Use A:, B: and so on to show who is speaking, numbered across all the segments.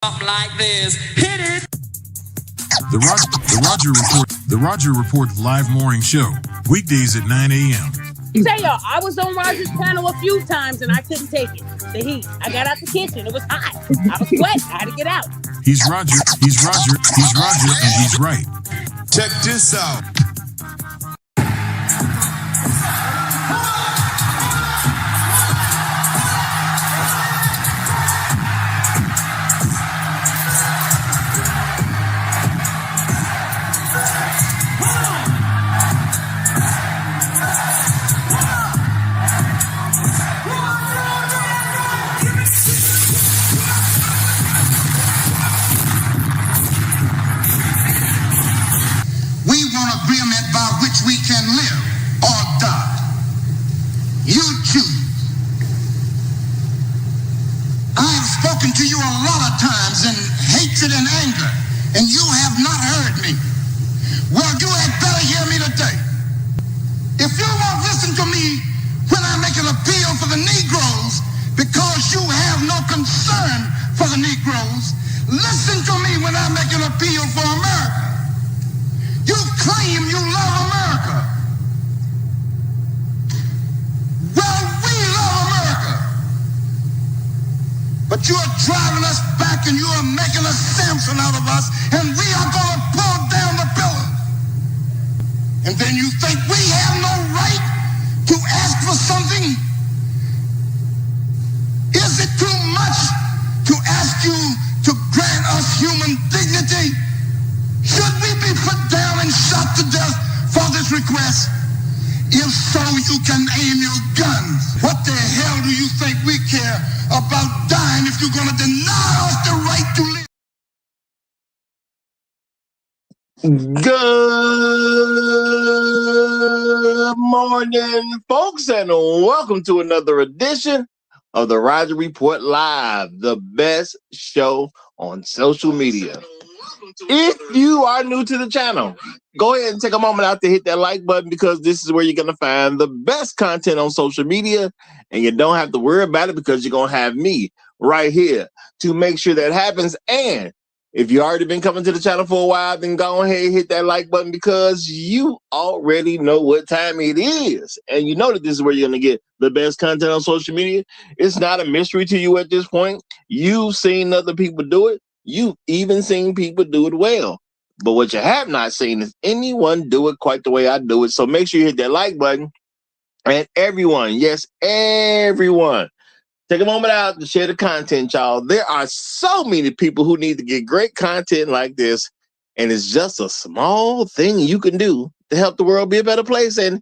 A: like this. Hit it.
B: The Roger Report live morning show, weekdays at 9 a.m.
C: Say y'all, I was on Roger's panel a few times and I couldn't take it. The heat. I got out the kitchen. It was hot. I was sweating. I had to get out.
B: He's Roger, and he's right.
D: Check this out.
E: We can live or die. You choose. I have spoken to you a lot of times in hatred and anger, and you have not heard me. Well, you had better hear me today. If you won't listen to me when I make an appeal for the Negroes because you have no concern for the Negroes, listen to me when I make an appeal for America. You claim you love America. Well, we love America. But you are driving us back and you are making a Samson out of us, and we are going to pull down the pillars. And then you think we have no right to ask for something? Is it too much to ask you to grant us human dignity? Should we be put down and shot to death for this request? If so, you can aim your guns. What the hell do you think we care about dying if you're going to deny us the right to live?
F: Good morning, folks, and welcome to another edition of the Roger Report Live, the best show on social media. If you are new to the channel, go ahead and take a moment out to hit that like button, because this is where you're going to find the best content on social media, and you don't have to worry about it because you're going to have me right here to make sure that happens. And if you already been coming to the channel for a while, then go ahead and hit that like button, because you already know what time it is. And you know that this is where you're going to get the best content on social media. It's not a mystery to you at this point. You've seen other people do it. You've even seen people do it well. But what you have not seen is anyone do it quite the way I do it. So make sure you hit that like button. And everyone, yes, everyone, take a moment out to share the content, y'all. There are so many people who need to get great content like this. And it's just a small thing you can do to help the world be a better place. And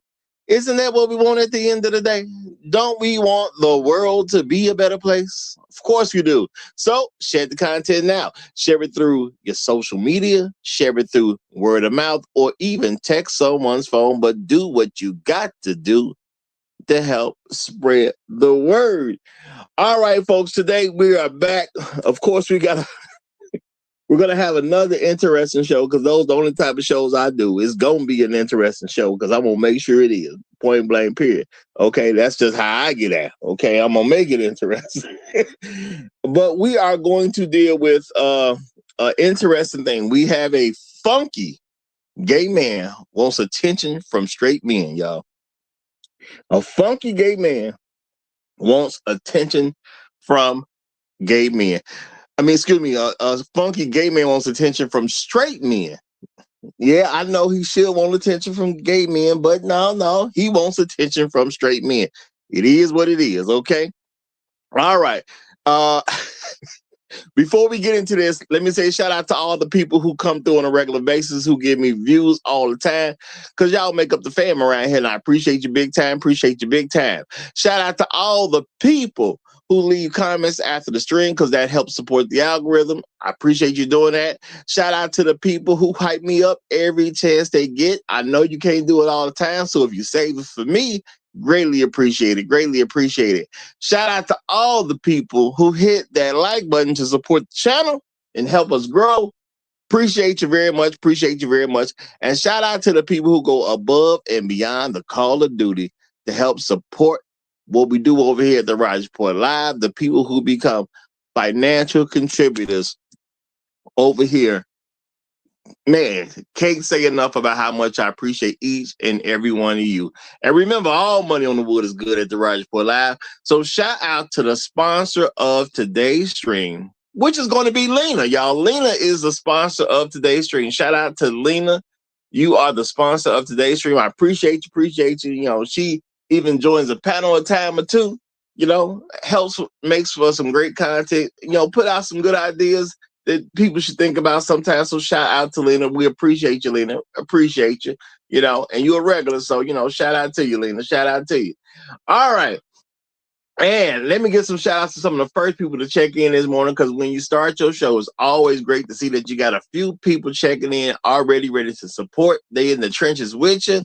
F: isn't that what we want at the end of the day? Don't we want the world to be a better place? Of course we do. So share the content now. Share it through your social media. Share it through word of mouth, or even text someone's phone. But do what you got to do to help spread the word. All right, folks, today we are back. Of course, we're going to have another interesting show, because those are the only type of shows I do. It's going to be an interesting show, because I'm going to make sure it is. Point blank, period. Okay, that's just how I get at. Okay, I'm going to make it interesting. But we are going to deal with an interesting thing. We have a funky gay man wants attention from straight men, y'all. A funky gay man wants attention from gay men. A funky gay man wants attention from straight men. Yeah, I know he should want attention from gay men, but no, he wants attention from straight men. It is what it is, okay? All right. Before we get into this, let me say shout out to all the people who come through on a regular basis, who give me views all the time, because y'all make up the fam around here, and I appreciate you big time. Shout out to all the people who leave comments after the stream, because that helps support the algorithm. I appreciate you doing that. Shout out to the people who hype me up every chance they get. I know you can't do it all the time, so if you save it for me, greatly appreciate it. Shout out to all the people who hit that like button to support the channel and help us grow. Appreciate you very much. And shout out to the people who go above and beyond the call of duty to help support what we do over here at the Roger Report Live, the people who become financial contributors over here. Man, can't say enough about how much I appreciate each and every one of you. And remember, all money on the wood is good at the Roger Report Live. So shout out to the sponsor of today's stream, which is going to be Lena, y'all. Lena is the sponsor of today's stream. Shout out to Lena. You are the sponsor of today's stream. I appreciate you. You know, she even joins a panel a time or two, you know, helps, makes for some great content, you know, put out some good ideas that people should think about sometimes. So shout out to Lena. We appreciate you, Lena. Appreciate you, you know, and you're a regular. So, you know, shout out to you, Lena. Shout out to you. All right. And let me get some shout outs to some of the first people to check in this morning, because when you start your show, it's always great to see that you got a few people checking in already ready to support. They in the trenches with you.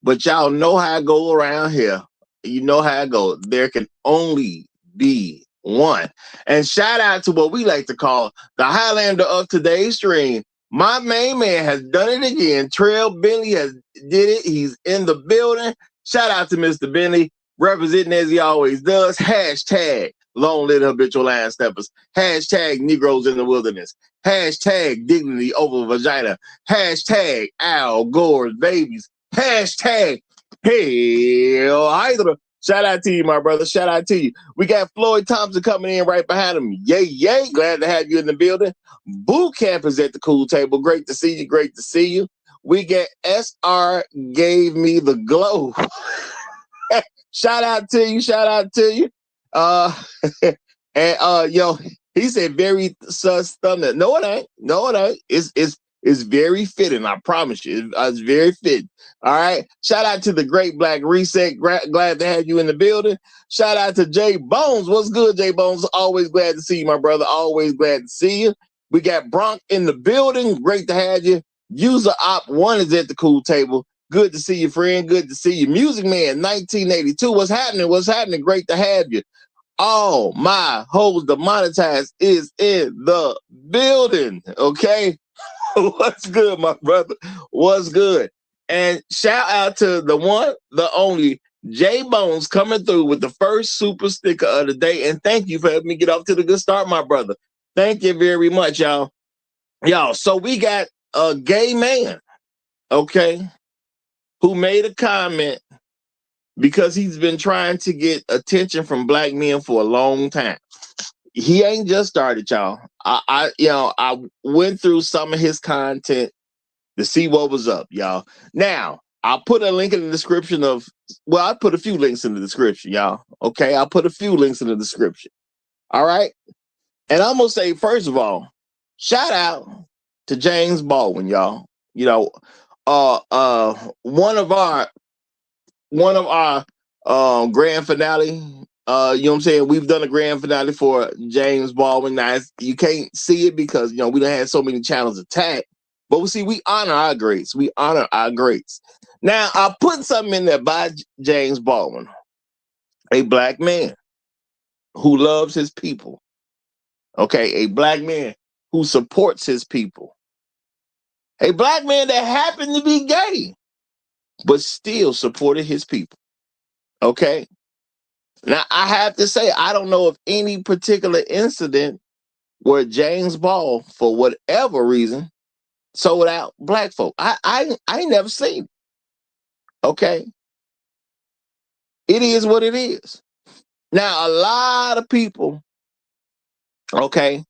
F: But y'all know how I go around here. You know how I go. There can only be one. And shout out to what we like to call the Highlander of today's stream. My main man has done it again. Trail Bentley has did it. He's in the building. Shout out to Mr. Bentley, representing as he always does. Hashtag long live habitual line steppers. Hashtag Negroes in the wilderness. Hashtag dignity over vagina. Hashtag Al Gore's babies. Hashtag Hail Hydra. Shout out to you, my brother. Shout out to you. We got Floyd Thompson coming in right behind him. Yay, yay. Glad to have you in the building. Boot Camp is at the cool table. Great to see you. Great to see you. We got SR gave me the glow. Shout out to you. Shout out to you. Yo, he said very sus thumbnail. No, it ain't. No, it ain't. It's very fitting. I promise you. It's very fitting. All right. Shout out to the Great Black Reset. Glad to have you in the building. Shout out to Jay Bones. What's good, Jay Bones? Always glad to see you, my brother. Always glad to see you. We got Bronk in the building. Great to have you. User Op 1 is at the cool table. Good to see you, friend. Good to see you. Music Man 1982. What's happening? What's happening? Great to have you. All my hoes demonetized is in the building. Okay. What's good, my brother? What's good? And shout out to the one, the only J Bones coming through with the first super sticker of the day. And thank you for helping me get off to the good start, my brother. Thank you very much, y'all. Y'all, so we got a gay man, okay, who made a comment because he's been trying to get attention from black men for a long time. He ain't just started, y'all. I went through some of his content to see what was up, y'all. Now, I'll put a link in the description I put a few links in the description, y'all. Okay, I'll put a few links in the description. All right. And I'm gonna say, first of all, shout out to James Baldwin, y'all. You know, one of our grand finale. You know what I'm saying? We've done a grand finale for James Baldwin. Now, you can't see it because, you know, we don't have so many channels attacked. But we honor our greats. We honor our greats. Now, I put something in there by James Baldwin, a black man who loves his people. Okay, a black man who supports his people. A black man that happened to be gay, but still supported his people. Okay. Now, I have to say, I don't know of any particular incident where James Ball, for whatever reason, sold out black folk. I ain't never seen it. Okay. It is what it is. Now, a lot of people, okay,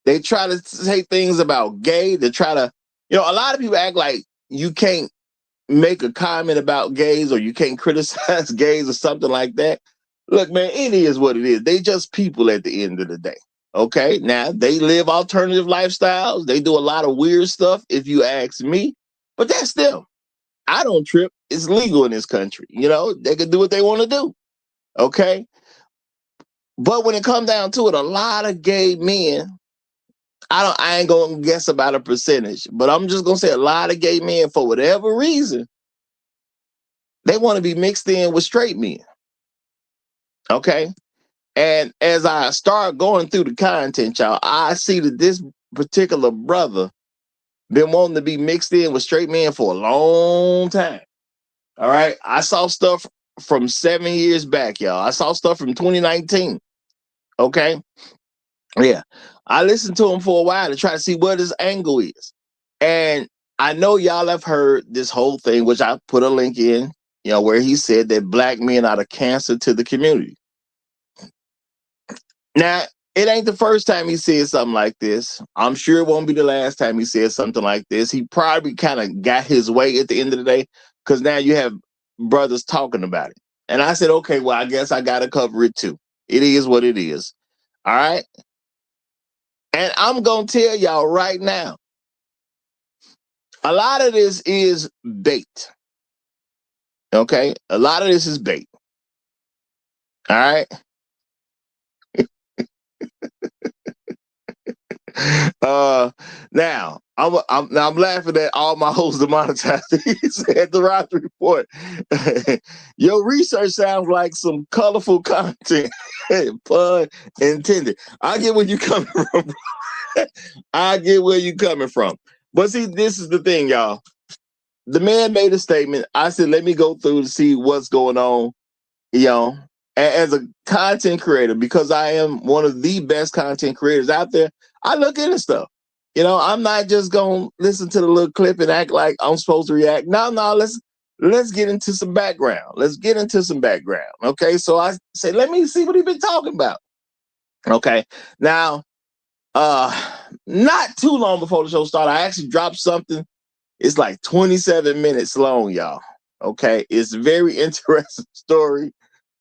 F: they try to say things about gay. They try to, you know, a lot of people act like you can't make a comment about gays or you can't criticize gays or something like that. Look, man, it is what it is. They just people at the end of the day. Okay, now they live alternative lifestyles. They do a lot of weird stuff, if you ask me, but that's them. I don't trip. It's legal in this country. You know, they can do what they want to do. Okay. But when it comes down to it, a lot of gay men, I ain't gonna guess about a percentage, but I'm just gonna say a lot of gay men, for whatever reason, they want to be mixed in with straight men. Okay. And as I start going through the content, y'all, I see that this particular brother been wanting to be mixed in with straight men for a long time. All right. I saw stuff from 7 years back, y'all. I saw stuff from 2019. Okay. Yeah, I listened to him for a while to try to see what his angle is. And I know y'all have heard this whole thing, which I put a link in, where he said that black men are the cancer to the community. Now, it ain't the first time he said something like this. I'm sure it won't be the last time he said something like this. He probably kind of got his way at the end of the day, because now you have brothers talking about it. And I said, okay, well, I guess I got to cover it too. It is what it is. All right. And I'm going to tell y'all right now, a lot of this is bait. Okay? A lot of this is bait. All right? Now I'm laughing at all my hosts demonetized. He said the Roger Report. Your research sounds like some colorful content. Pun intended. I get where you coming from. I get where you coming from. But see, this is the thing, y'all. The man made a statement. I said, let me go through to see what's going on, as a content creator, because I am one of the best content creators out there. I look into stuff. I'm not just going to listen to the little clip and act like I'm supposed to react. No, let's get into some background. Okay. So I say, let me see what he's been talking about. Okay. Now, not too long before the show started, I actually dropped something. It's like 27 minutes long, y'all. Okay. It's a very interesting story.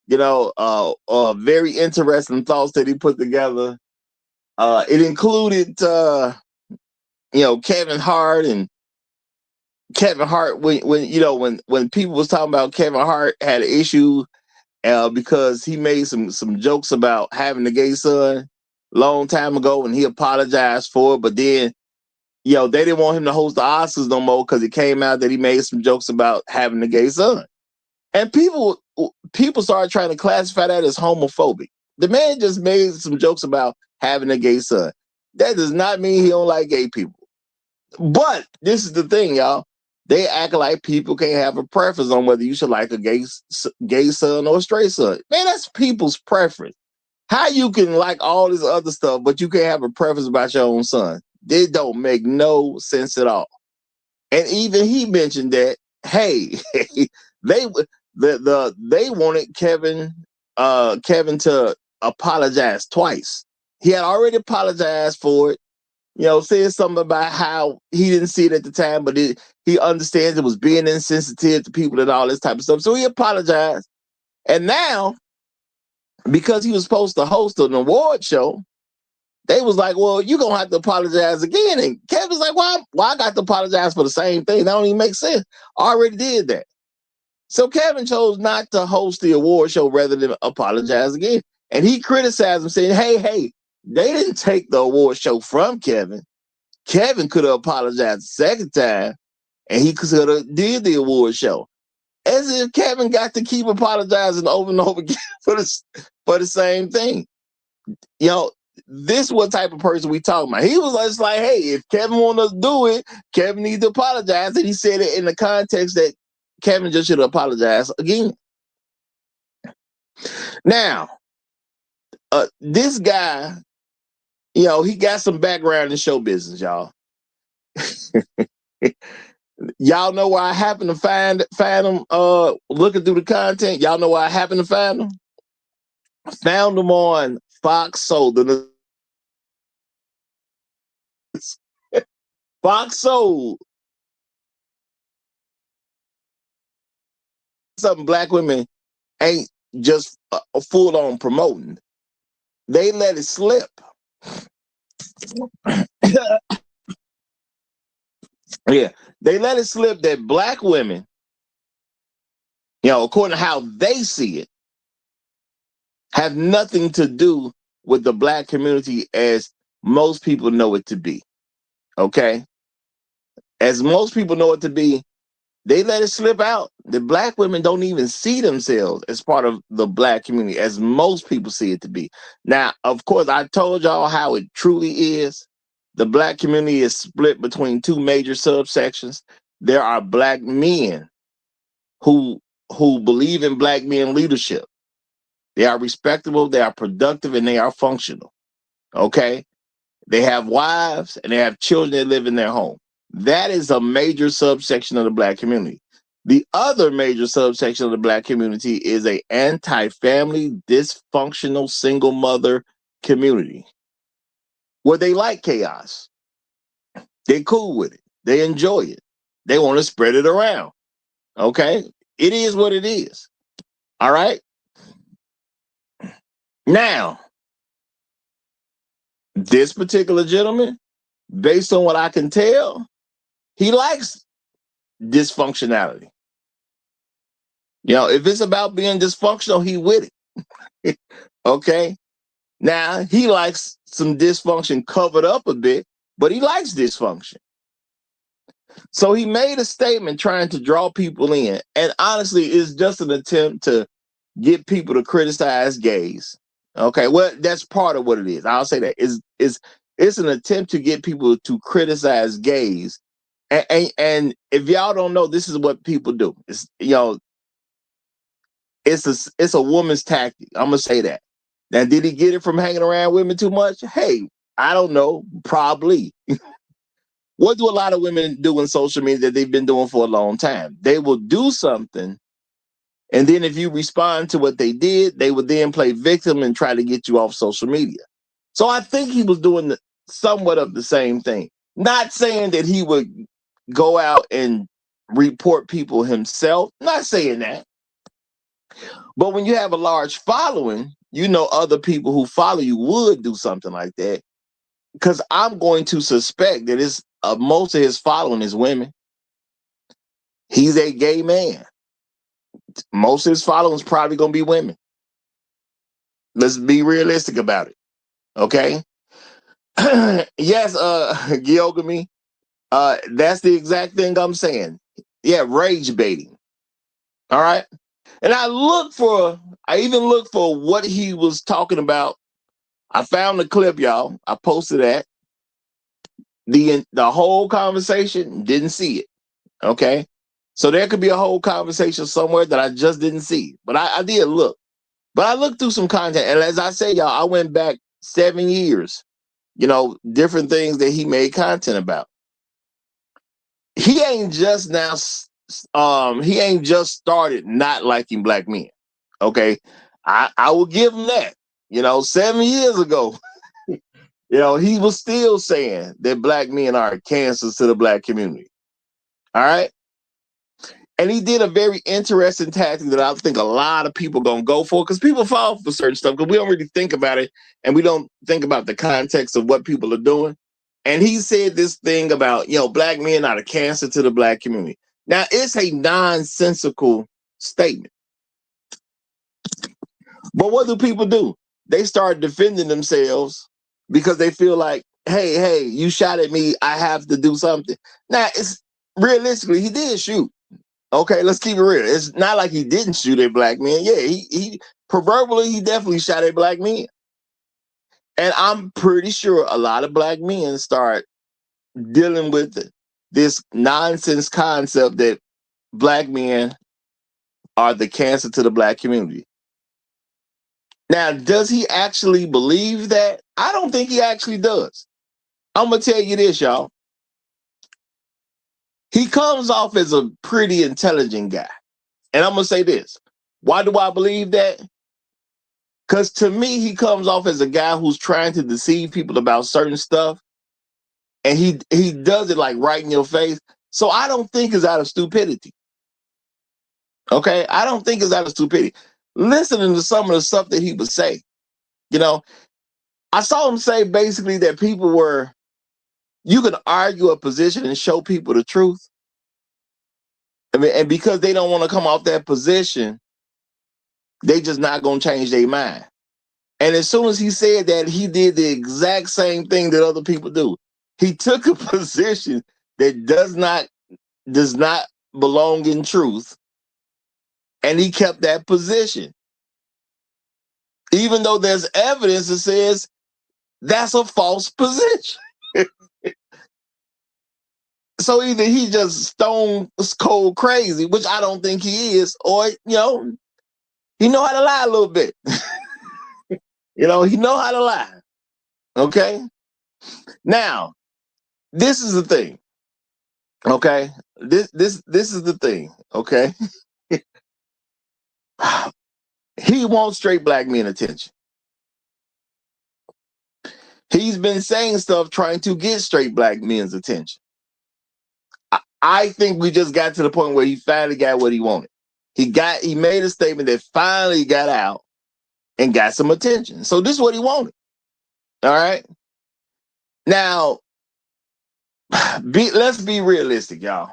F: Very interesting thoughts that he put together. It included, Kevin Hart when people was talking about Kevin Hart had an issue because he made some jokes about having a gay son long time ago, and he apologized for it. But then, they didn't want him to host the Oscars no more because it came out that he made some jokes about having a gay son. And people started trying to classify that as homophobic. The man just made some jokes about having a gay son. That does not mean he don't like gay people. But this is the thing, y'all. They act like people can't have a preference on whether you should like a gay son or a straight son. Man, that's people's preference. How you can like all this other stuff, but you can't have a preference about your own son? It don't make no sense at all. And even he mentioned that, hey, they wanted Kevin to apologize twice. He had already apologized for it. Said something about how he didn't see it at the time, but he understands it was being insensitive to people and all this type of stuff. So he apologized. And now, because he was supposed to host an award show, they was like, well, you're going to have to apologize again. And Kevin's like, why I got to apologize for the same thing? That don't even make sense. I already did that. So Kevin chose not to host the award show rather than apologize again. And he criticized him, saying, hey, they didn't take the award show from Kevin. Kevin could have apologized the second time, and he could have did the award show. As if Kevin got to keep apologizing over and over again for the same thing. This what type of person we talking about. He was just like, hey, if Kevin want to do it, Kevin needs to apologize. And he said it in the context that Kevin just should apologize again. Now, this guy, he got some background in show business, y'all. Y'all know where I happen to find him looking through the content. Y'all know where I happen to find him? I found him on Fox Soul. Fox Soul. Something black women ain't just full on promoting. They let it slip. Yeah, they let it slip that black women, according to how they see it, have nothing to do with the black community as most people know it to be. Okay? As most people know it to be, they let it slip out. The black women don't even see themselves as part of the black community as most people see it to be. Now, of course, I told y'all how it truly is. The black community is split between two major subsections. There are black men who believe in black men leadership. They are respectable, they are productive, and they are functional. Okay. They have wives and they have children that live in their home. That is a major subsection of the black community. The other major subsection of the black community is a anti-family, dysfunctional single mother community where they like chaos. They cool with it. They enjoy it. They want to spread it around. Okay? It is what it is. All right? Now, this particular gentleman, based on what I can tell, he likes dysfunctionality. If it's about being dysfunctional, he with it. Okay? Now, he likes some dysfunction covered up a bit, but he likes dysfunction. So he made a statement trying to draw people in. And honestly, it's just an attempt to get people to criticize gays. Okay, well, that's part of what it is. I'll say that. It's an attempt to get people to criticize gays. And if y'all don't know, this is what people do. It's a woman's tactic. I'm gonna say that. Now, did he get it from hanging around women too much? Hey, I don't know. Probably. What do a lot of women do in social media that they've been doing for a long time? They will do something, and then if you respond to what they did, they would then play victim and try to get you off social media. So I think he was doing somewhat of the same thing. Not saying that he would go out and report people himself. Not saying that. But when you have a large following, other people who follow you would do something like that. Because I'm going to suspect that most of his following is women. He's a gay man. Most of his following is probably going to be women. Let's be realistic about it. Okay? Yes, Gyogamy, that's the exact thing I'm saying. Yeah, rage baiting. All right? And I even looked for what he was talking about. I found the clip, y'all. I posted that. The whole conversation, didn't see it. Okay? So there could be a whole conversation somewhere that I just didn't see. But I did look. But I looked through some content. And as I say, y'all, I went back 7 years. Different things that he made content about. He ain't just started not liking black men. Okay. I will give him that. 7 years ago, he was still saying that black men are cancers to the black community. All right. And he did a very interesting tactic that I think a lot of people going to go for, because people fall for certain stuff because we don't really think about it, and we don't think about the context of what people are doing. And he said this thing about, black men are a cancer to the black community. Now, it's a nonsensical statement. But what do people do? They start defending themselves because they feel like, hey, you shot at me, I have to do something. Now, realistically, he did shoot. Okay, let's keep it real. It's not like he didn't shoot at black men. Yeah, he proverbially, he definitely shot at black men. And I'm pretty sure a lot of black men start dealing with this nonsense concept that black men are the cancer to the black community. Now, does he actually believe that? I don't think he actually does. I'm going to tell you this, y'all. He comes off as a pretty intelligent guy. And I'm going to say this. Why do I believe that? Because to me, he comes off as a guy who's trying to deceive people about certain stuff. And he does it like right in your face. So I don't think it's out of stupidity. Okay? I don't think it's out of stupidity. Listening to some of the stuff that he would say, I saw him say basically that you can argue a position and show people the truth. I mean, and because they don't want to come off that position, they just not going to change their mind. And as soon as he said that, he did the exact same thing that other people do. He took a position that does not belong in truth, and he kept that position. Even though there's evidence that says that's a false position. So either he just stone cold crazy, which I don't think he is, or, he know how to lie a little bit. He know how to lie. Okay. Now, this is the thing. Okay. This is the thing. Okay. He wants straight black men attention. He's been saying stuff trying to get straight black men's attention. I think we just got to the point where he finally got what he wanted. He made a statement that finally got out and got some attention. So this is what he wanted. All right. Now, let's be realistic, y'all.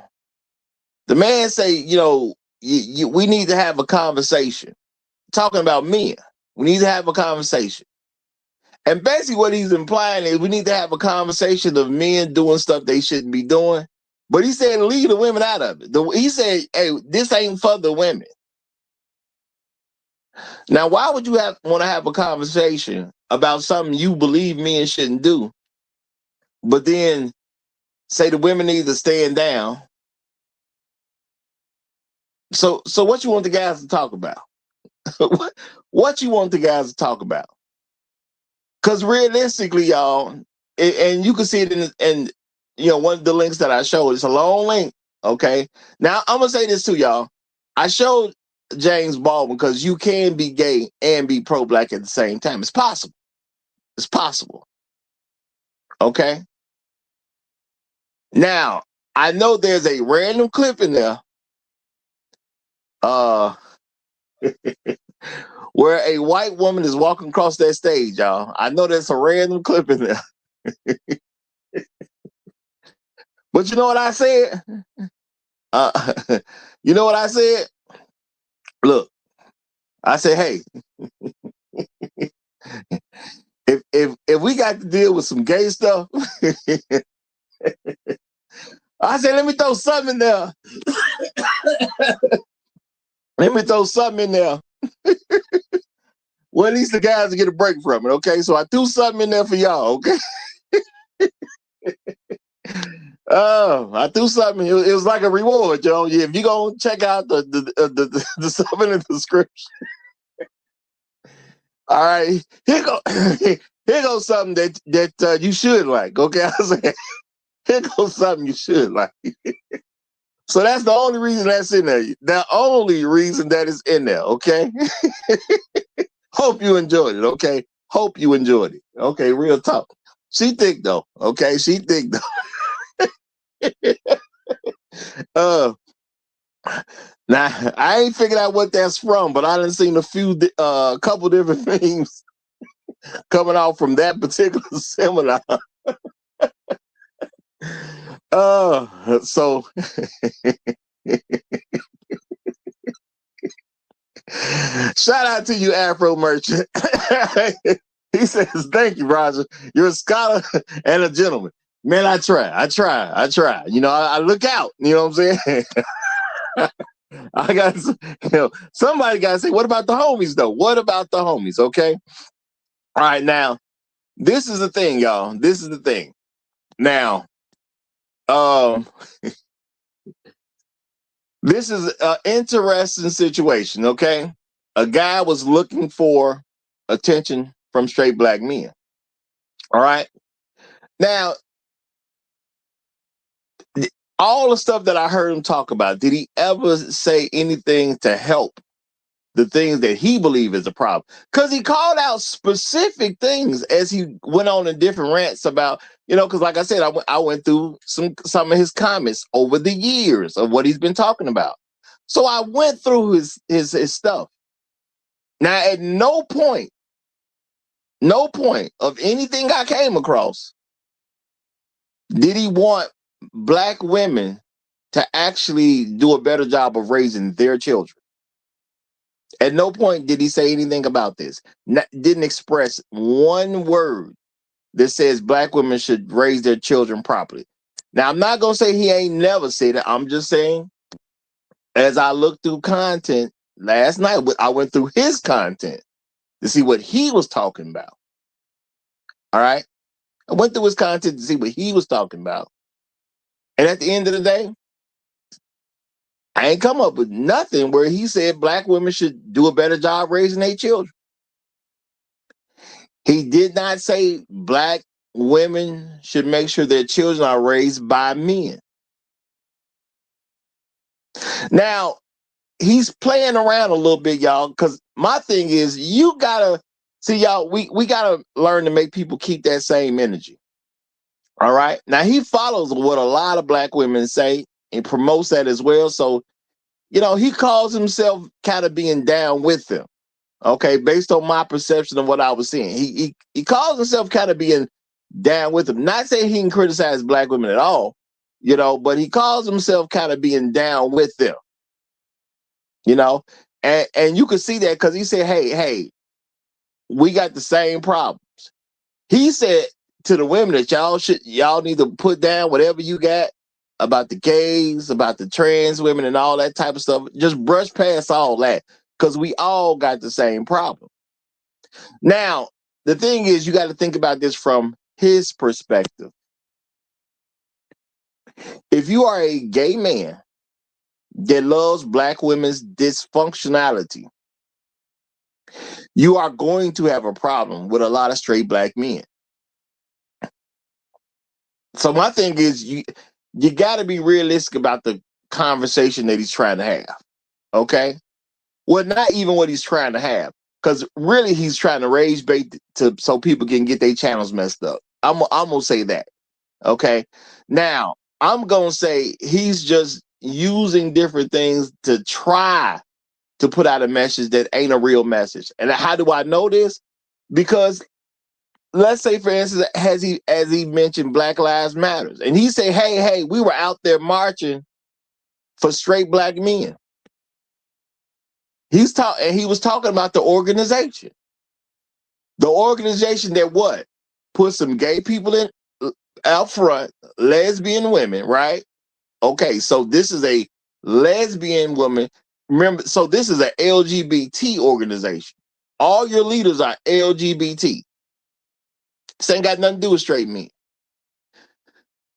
F: The man say, we need to have a conversation. Talking about men. We need to have a conversation. And basically what he's implying is we need to have a conversation of men doing stuff they shouldn't be doing. But he said leave the women out of it. He said, hey, this ain't for the women. Now, why would you want to have a conversation about something you believe men shouldn't do, but then say the women need to stand down? So what you want the guys to talk about? What you want the guys to talk about? Because realistically, y'all, and you can see it in one of the links that I showed. It's a long link. Okay. Now I'm gonna say this too, y'all. I showed James Baldwin because you can be gay and be pro-black at the same time. It's possible. It's possible. Okay. Now I know there's a random clip in there. Where a white woman is walking across that stage, y'all. I know there's a random clip in there. But you know what I said? You know what I said? Look, I said, hey, if we got to deal with some gay stuff, I said, let me throw something in there. Let me throw something in there. Well, at least the guys will get a break from it, okay? So I threw something in there for y'all, okay? I threw something. It was like a reward, Joe. Yeah, if you go check out the stuff in the description. All right, here goes something that you should like. Okay, I said, here goes something you should like. So that's the only reason that's in there. The only reason that is in there. Okay. Hope you enjoyed it. Okay. Hope you enjoyed it. Okay. Real talk. She thick though. Okay. She thick though. Now I ain't figured out what that's from, but I done seen a couple different things coming out from that particular seminar. So shout out to you, Afro Merchant. He says, thank you, Roger. You're a scholar and a gentleman. Man, I try. I look out. You know what I'm saying? I got, somebody got to say, what about the homies, though? What about the homies? Okay. All right. Now, this is the thing, y'all. This is the thing. Now, this is an interesting situation. Okay. A guy was looking for attention from straight black men. All right. Now, all the stuff that I heard him talk about, did he ever say anything to help the things that he believed is a problem? Because he called out specific things as he went on in different rants about, because like I said, I went through some of his comments over the years of what he's been talking about. So I went through his stuff. Now, at no point of anything I came across did he want black women to actually do a better job of raising their children. At no point did he say anything about this. Didn't express one word that says black women should raise their children properly. Now, I'm not going to say he ain't never said it. I'm just saying, as I looked through content last night, I went through his content to see what he was talking about. All right? I went through his content to see what he was talking about. And at the end of the day, I ain't come up with nothing where he said black women should do a better job raising their children. He did not say black women should make sure their children are raised by men. Now, he's playing around a little bit, y'all, because my thing is you gotta see, y'all, we gotta learn to make people keep that same energy. All right. Now he follows what a lot of black women say and promotes that as well. So, he calls himself kind of being down with them. Okay, based on my perception of what I was seeing. He calls himself kind of being down with them. Not saying he can criticize black women at all, but he calls himself kind of being down with them. And you can see that because he said, hey, we got the same problems. He said to the women that y'all need to put down whatever you got about the gays, about the trans women and all that type of stuff. Just brush past all that because we all got the same problem. Now, the thing is, you got to think about this from his perspective. If you are a gay man that loves black women's dysfunctionality, you are going to have a problem with a lot of straight black men. So my thing is, you got to be realistic about the conversation that he's trying to have. Okay? Well, not even what he's trying to have, because really he's trying to raise bait so people can get their channels messed up. I'm gonna say that. Okay? Now, I'm gonna say he's just using different things to try to put out a message that ain't a real message. And how do I know this? Because let's say, for instance, as he mentioned Black Lives Matters, and he said, hey, we were out there marching for straight black men. He was talking about the organization. The organization that what? Put some gay people in out front, lesbian women, right? Okay, so this is a lesbian woman. Remember, so this is an LGBT organization. All your leaders are LGBT. This ain't got nothing to do with straight men.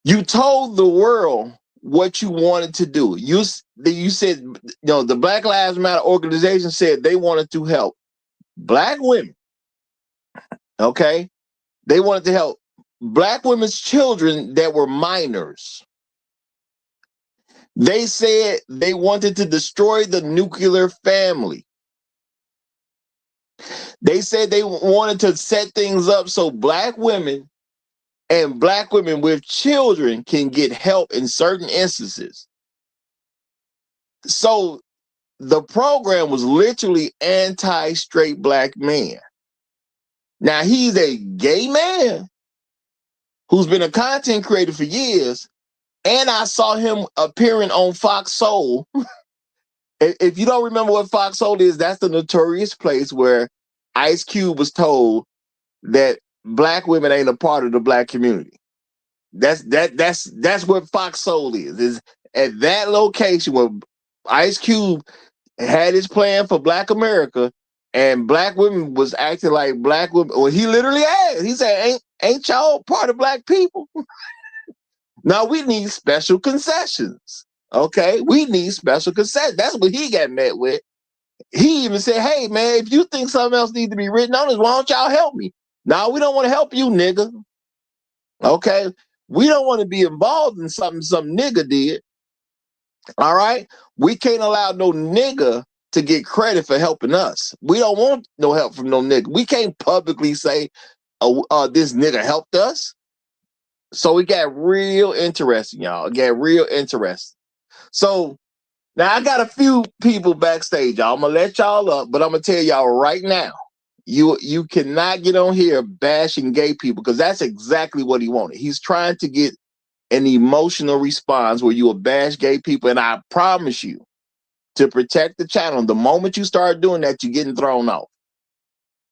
F: You told the world what you wanted to do. You said, the Black Lives Matter organization said they wanted to help black women. Okay? They wanted to help black women's children that were minors. They said they wanted to destroy the nuclear family. They said they wanted to set things up so black women and black women with children can get help in certain instances. So the program was literally anti-straight black man. Now he's a gay man who's been a content creator for years, and I saw him appearing on Fox Soul. If you don't remember what Fox Soul is, that's the notorious place where Ice Cube was told that black women ain't a part of the black community. That's what Fox Soul is at that location where Ice Cube had his plan for Black America, and black women was acting like black women. Well, he literally asked. He said, "Ain't y'all part of black people?" Now we need special concessions. Okay, we need special concessions. That's what he got met with. He even said, "Hey man, if you think something else needs to be written on this, why don't y'all help me?" No, we don't want to help you, nigga. Okay, we don't want to be involved in something some nigga did. All right, we can't allow no nigga to get credit for helping us. We don't want no help from no nigga. We can't publicly say, this nigga helped us." So it got real interesting, y'all. It got real interesting. So now I got a few people backstage, y'all. I'm gonna let y'all up, but I'm gonna tell y'all right now, you cannot get on here bashing gay people because that's exactly what he wanted. He's trying to get an emotional response where you will bash gay people, and I promise you, to protect the channel, the moment you start doing that, you're getting thrown off.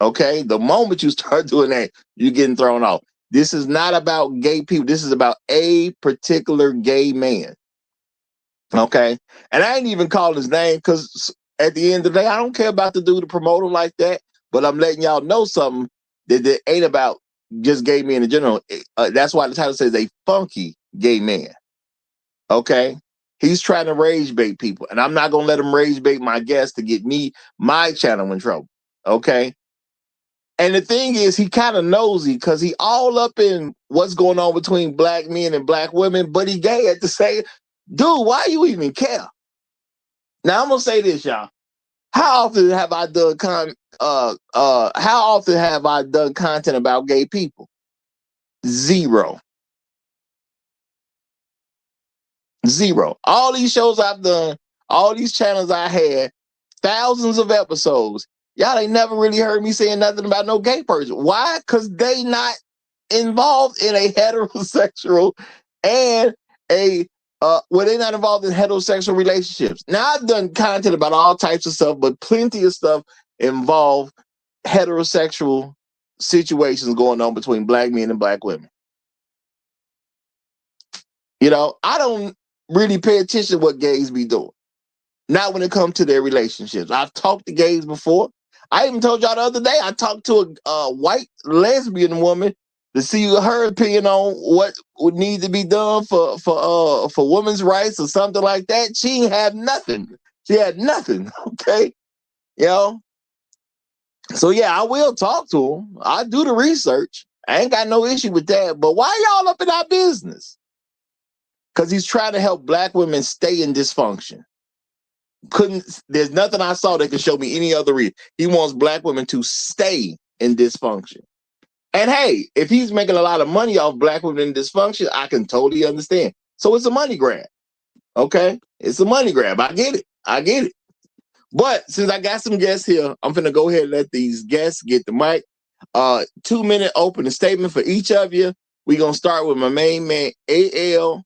F: Okay? The moment you start doing that, you're getting thrown off. This is not about gay people. This is about a particular gay man. Okay? And I ain't even calling his name because at the end of the day, I don't care about the dude to promote him like that, but I'm letting y'all know something that ain't about just gay men in general. That's why the title says a funky gay man. Okay? He's trying to rage bait people, and I'm not going to let him rage bait my guests to get my channel in trouble. Okay? And the thing is, he kind of nosy because he all up in what's going on between black men and black women, but he gay at the same. Dude, why you even care? Now I'm gonna say this, y'all. How often have I done how often have I done content about gay people? Zero. All these shows I've done, all these channels I had, thousands of episodes. Y'all ain't never really heard me saying nothing about no gay person. Why? Because they not involved in a heterosexual and a they're not involved in heterosexual relationships. Now I've done content about all types of stuff, but plenty of stuff involve heterosexual situations going on between black men and black women. You know, I don't really pay attention to what gays be doing. Not when it comes to their relationships. I've talked to gays before. I even told y'all the other day I talked to a white lesbian woman to see her opinion on what would need to be done for women's rights or something like that. She had nothing. She had nothing. Okay, you know. So yeah, I will talk to him. I do the research. I ain't got no issue with that. But why y'all up in our business? Because he's trying to help black women stay in dysfunction. There's nothing I saw that could show me any other reason. He wants black women to stay in dysfunction. And hey, if he's making a lot of money off black women in dysfunction, I can totally understand. So it's a money grab. Okay? It's a money grab. I get it. But since I got some guests here, I'm going to go ahead and let these guests get the mic. 2-minute opening statement for each of you. We're going to start with my main man, AL.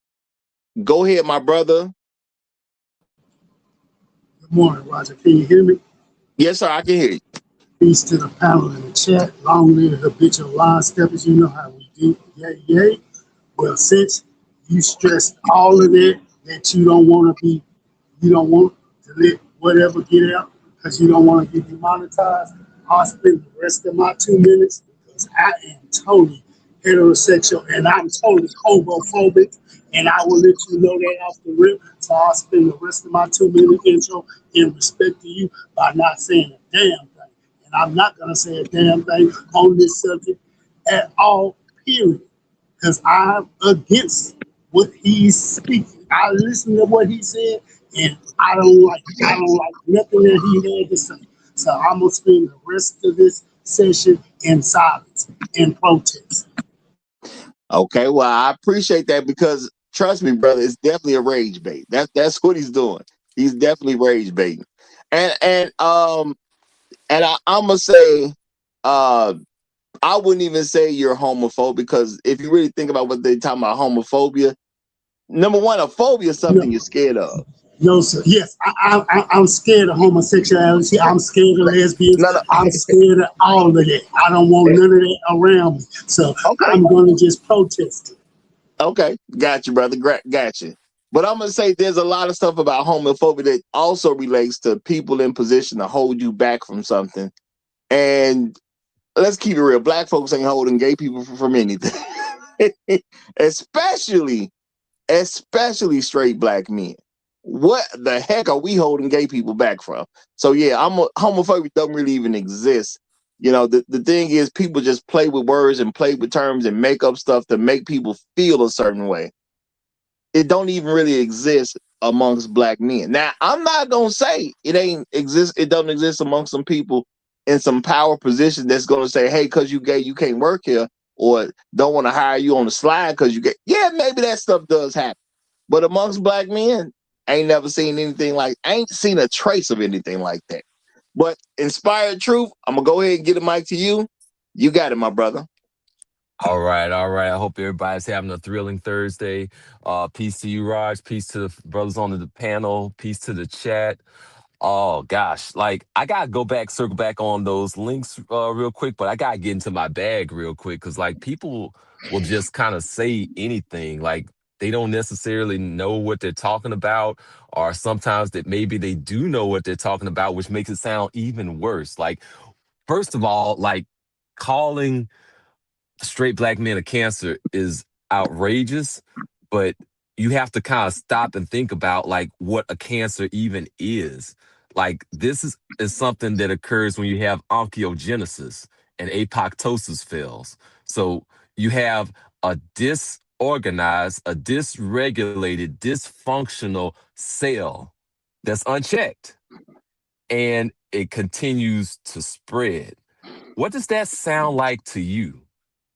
F: Go ahead, my brother.
G: Good morning, Roger. Can you hear me?
F: Yes, sir. I can hear you.
G: Peace to the panel in the chat. Long live the habitual line steppers. You know how we do. Yay, yay. Well, since you stressed all of that you don't want to let whatever get out because you don't want to get demonetized, I'll spend the rest of my 2 minutes because I am totally heterosexual and I'm totally homophobic, and I will let you know that off the rip. So I'll spend the rest of my 2-minute intro in respect to you by not saying a damn thing. And I'm not going to say a damn thing on this subject at all, period, because I'm against what he's speaking. I listen to what he said, and I don't like nothing that he had to say. So I'm going to spend the rest of this session in silence and protest.
F: Okay, well, I appreciate that because trust me, brother, it's definitely a rage bait. That's what he's doing. He's definitely rage baiting. And I'm gonna say, I wouldn't even say you're homophobic because if you really think about what they're talking about, homophobia, number one, a phobia is something you're scared of.
G: No, sir. Yes, I'm scared of homosexuality. I'm scared of lesbians.
F: No.
G: I'm scared of all of that. I don't want none of that around me. So I'm going to just protest it.
F: Okay, got you, brother. Got you. But I'm gonna say there's a lot of stuff about homophobia that also relates to people in position to hold you back from something. And let's keep it real. Black folks ain't holding gay people from anything, especially straight black men. What the heck are we holding gay people back from? So yeah, homophobia doesn't really even exist. You know, the thing is people just play with words and play with terms and make up stuff to make people feel a certain way. It don't even really exist amongst black men. Now, I'm not gonna say it doesn't exist amongst some people in some power position that's gonna say, hey, cause you gay, you can't work here, or don't want to hire you on the slide because you gay. Yeah, maybe that stuff does happen. But amongst black men, I ain't never seen anything I ain't seen a trace of anything like that. But Inspired Truth, I'm gonna go ahead and get the mic to you. You got it, my brother.
H: All right. I hope everybody's having a thrilling Thursday. Peace to you, Raj. Peace to the brothers on the panel. Peace to the chat. Oh gosh, like I gotta circle back on those links real quick, but I gotta get into my bag real quick because like people will just kind of say anything, like they don't necessarily know what they're talking about, or sometimes that maybe they do know what they're talking about, which makes it sound even worse. Like, first of all, like calling straight black men of cancer is outrageous, but you have to kind of stop and think about like what a cancer even is. Like this is something that occurs when you have oncogenesis. and apoptosis fails. So you have a disorganized, a dysregulated, dysfunctional cell that's unchecked, and it continues to spread. What does that sound like to you?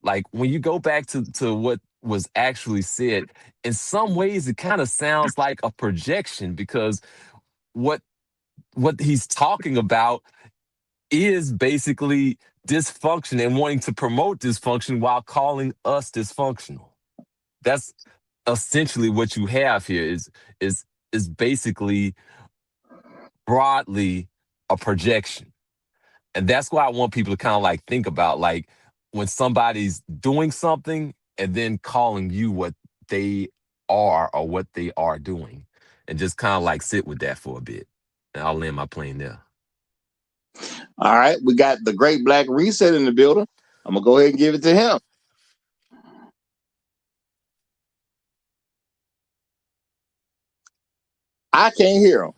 H: Like when you go back to what was actually said, in some ways it kind of sounds like a projection, because what what he's talking about is basically dysfunction and wanting to promote dysfunction while calling us dysfunctional. That's essentially what you have here, is is basically broadly a projection. And that's why I want people to kind of like think about, like, when somebody's doing something and then calling you what they are or what they are doing, and just kind of like sit with that for a bit. And I'll land my plane there.
F: All right, we got the Great Black Reset in the building. I'm gonna go ahead and give it to him. I can't hear him.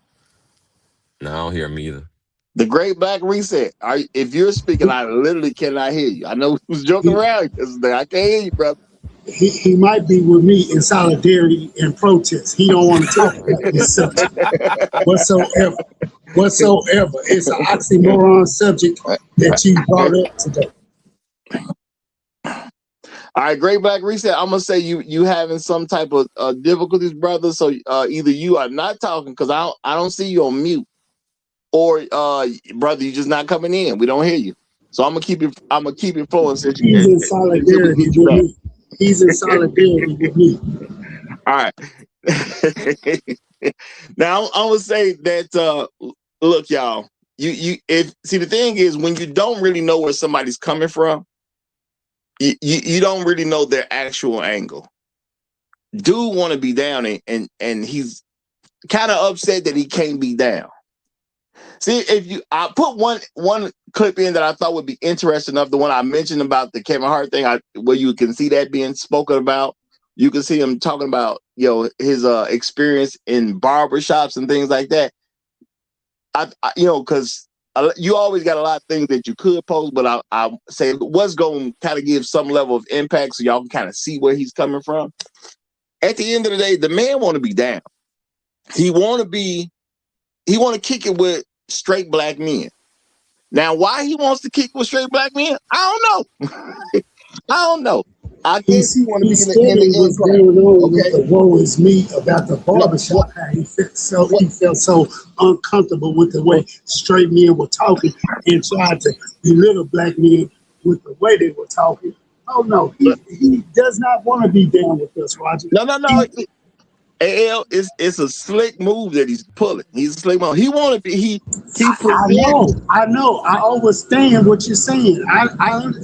H: No, I don't hear him either.
F: The Great Black Reset. If you're speaking, I literally cannot hear you. I know we was joking around yesterday. I can't hear you, brother.
G: He might be with me in solidarity and protest. He don't want to talk about this subject whatsoever. It's an oxymoron subject that you brought up today.
F: All right, Great Black Reset. I'm gonna say you having some type of difficulties, brother. So either you are not talking because I don't see you on mute, or brother, you just not coming in. We don't hear you. So I'm gonna keep it flowing. Since
G: He's in solidarity with me. He's in solidarity with me.
F: All right. Now I'm gonna say that look, y'all. If the thing is, when you don't really know where somebody's coming from, you don't really know their actual angle. Dude want to be down, and he's kind of upset that he can't be down. See, I put one clip in that I thought would be interesting enough, the one I mentioned about the Kevin Hart thing, where you can see that being spoken about. You can see him talking about his experience in barbershops and things like that. Because you always got a lot of things that you could post, but I say what's going to kind of give some level of impact so y'all can kind of see where he's coming from. At the end of the day, the man want to be down. He want to kick it with straight black men. Now, why he wants to kick with straight black men, I don't know. I don't know. I guess he want to be in the
G: what's going on with the woe is me about the barbershop. How he felt so uncomfortable with the way straight men were talking and tried to belittle black men with the way they were talking. Oh no, he does not want to be down with us, Roger.
F: No. AL it's a slick move that he's pulling. He's a slick move. He want to be.
G: I know. I understand what you're saying.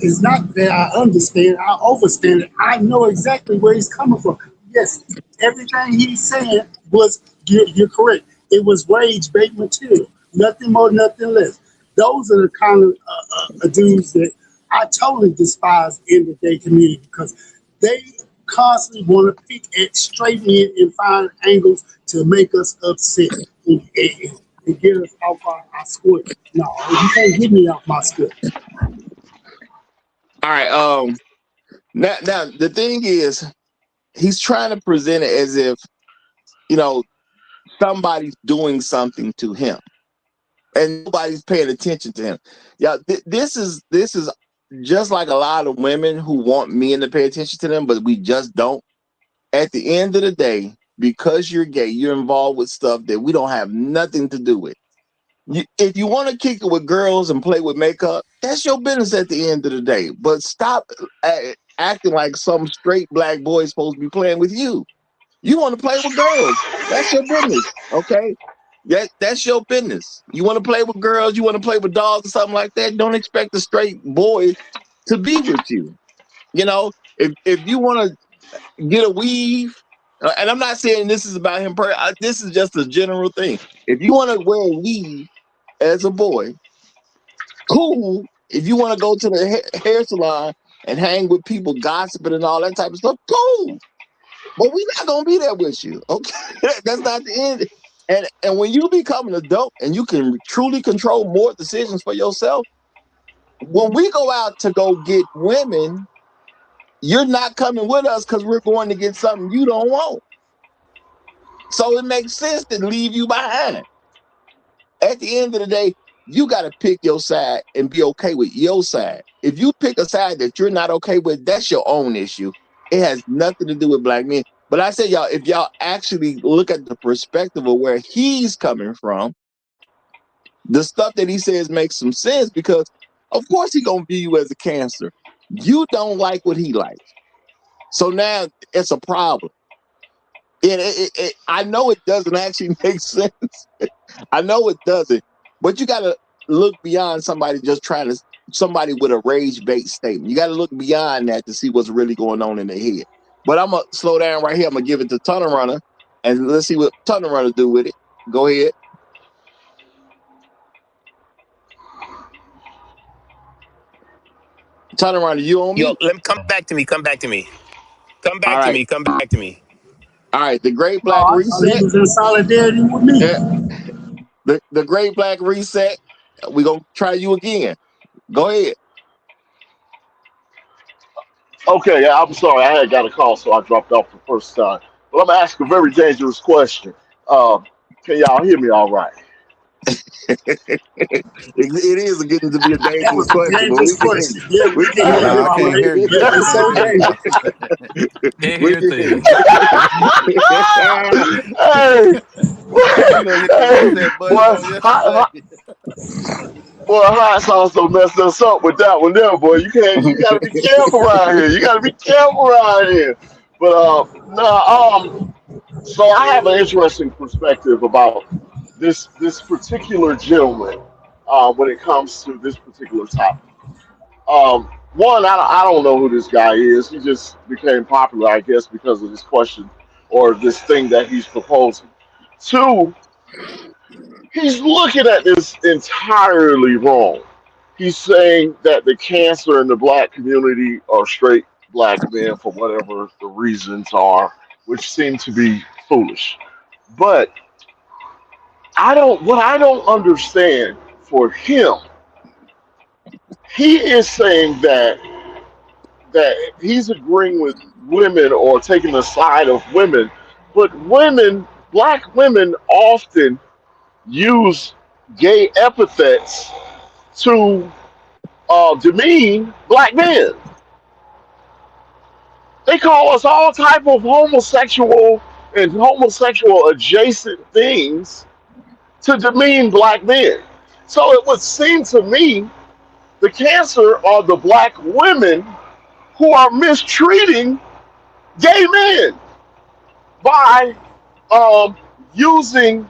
G: It's not that I understand. I understand it. I know exactly where he's coming from. Yes, everything he's saying was. You're correct. It was rage bait material. Nothing more, nothing less. Those are the kind of dudes that I totally despise in the gay community, because they constantly want to pick at straight men and find angles to make us upset and get us off our square. No, you can't get me off my square.
F: All right. Now the thing is, he's trying to present it as if somebody's doing something to him, and nobody's paying attention to him. Yeah, this is just like a lot of women who want men to pay attention to them, but we just don't. At the end of the day, because you're gay, you're involved with stuff that we don't have nothing to do with. If you want to kick it with girls and play with makeup, that's your business at the end of the day. But stop acting like some straight black boy is supposed to be playing with you. You want to play with girls. That's your business, okay? That's your business. You want to play with girls, you want to play with dogs or something like that, don't expect a straight boy to be with you. If you want to get a weave, and I'm not saying this is about him. This is just a general thing. If you want to wear a weave as a boy, cool. If you want to go to the hair salon and hang with people gossiping and all that type of stuff, cool. But we're not gonna be there with you. Okay, that's not the end. And when you become an adult and you can truly control more decisions for yourself, when we go out to go get women, you're not coming with us because we're going to get something you don't want. So it makes sense to leave you behind. At the end of the day, you got to pick your side and be okay with your side. If you pick a side that you're not okay with, that's your own issue. It has nothing to do with black men. But I say, y'all, if y'all actually look at the perspective of where he's coming from, the stuff that he says makes some sense because, of course, he's going to view you as a cancer. You don't like what he likes. So now it's a problem. I know it doesn't actually make sense. I know it doesn't, but you got to look beyond somebody with a rage-based statement. You got to look beyond that to see what's really going on in their head. But I'm going to slow down right here. I'm going to give it to Tunnel Runner, and let's see what Tunnel Runner do with it. Go ahead. Tunnel Runner, you on
I: Yo,
F: mute?
I: let me come back to me. Come back to me. Come
F: All
I: back to
F: right.
I: me. Come back to me.
F: All right, the Great Black
G: He
F: Reset.
G: was in solidarity with me.
F: Yeah. The Great Black Reset. We're going to try you again. Go ahead.
J: Okay, I'm sorry. I had got a call, so I dropped off the first time. But I'm gonna ask a very dangerous question. Can y'all hear me all right?
F: It is getting to be a
G: That
F: dangerous
G: was a
F: question, but
G: dangerous question. Yeah, we
F: we
G: can
F: can
G: hear
F: hear
G: you
K: No, I
G: all
K: can't
G: right.
K: hear you.
G: Yeah, it's so dangerous.
H: Can't
F: we
H: hear
F: can
H: things.
J: Hey,
K: You know, hit the
J: hey,
K: reset button
J: boy,
K: on yesterday.
J: hot sauce don't mess us up with that one there, boy. You gotta be careful around here. You gotta be careful around here. But no, so I have an interesting perspective about this particular gentleman when it comes to this particular topic. One, I don't know who this guy is. He just became popular, I guess, because of this question or this thing that he's proposing. Two, he's looking at this entirely wrong. He's saying that the cancer in the black community are straight black men for whatever the reasons are, which seem to be foolish. But what I don't understand for him, he is saying that he's agreeing with women or taking the side of women, but black women often use gay epithets to demean black men. They call us all type of homosexual and homosexual adjacent things to demean black men. So it would seem to me the cancer are the black women who are mistreating gay men by um, using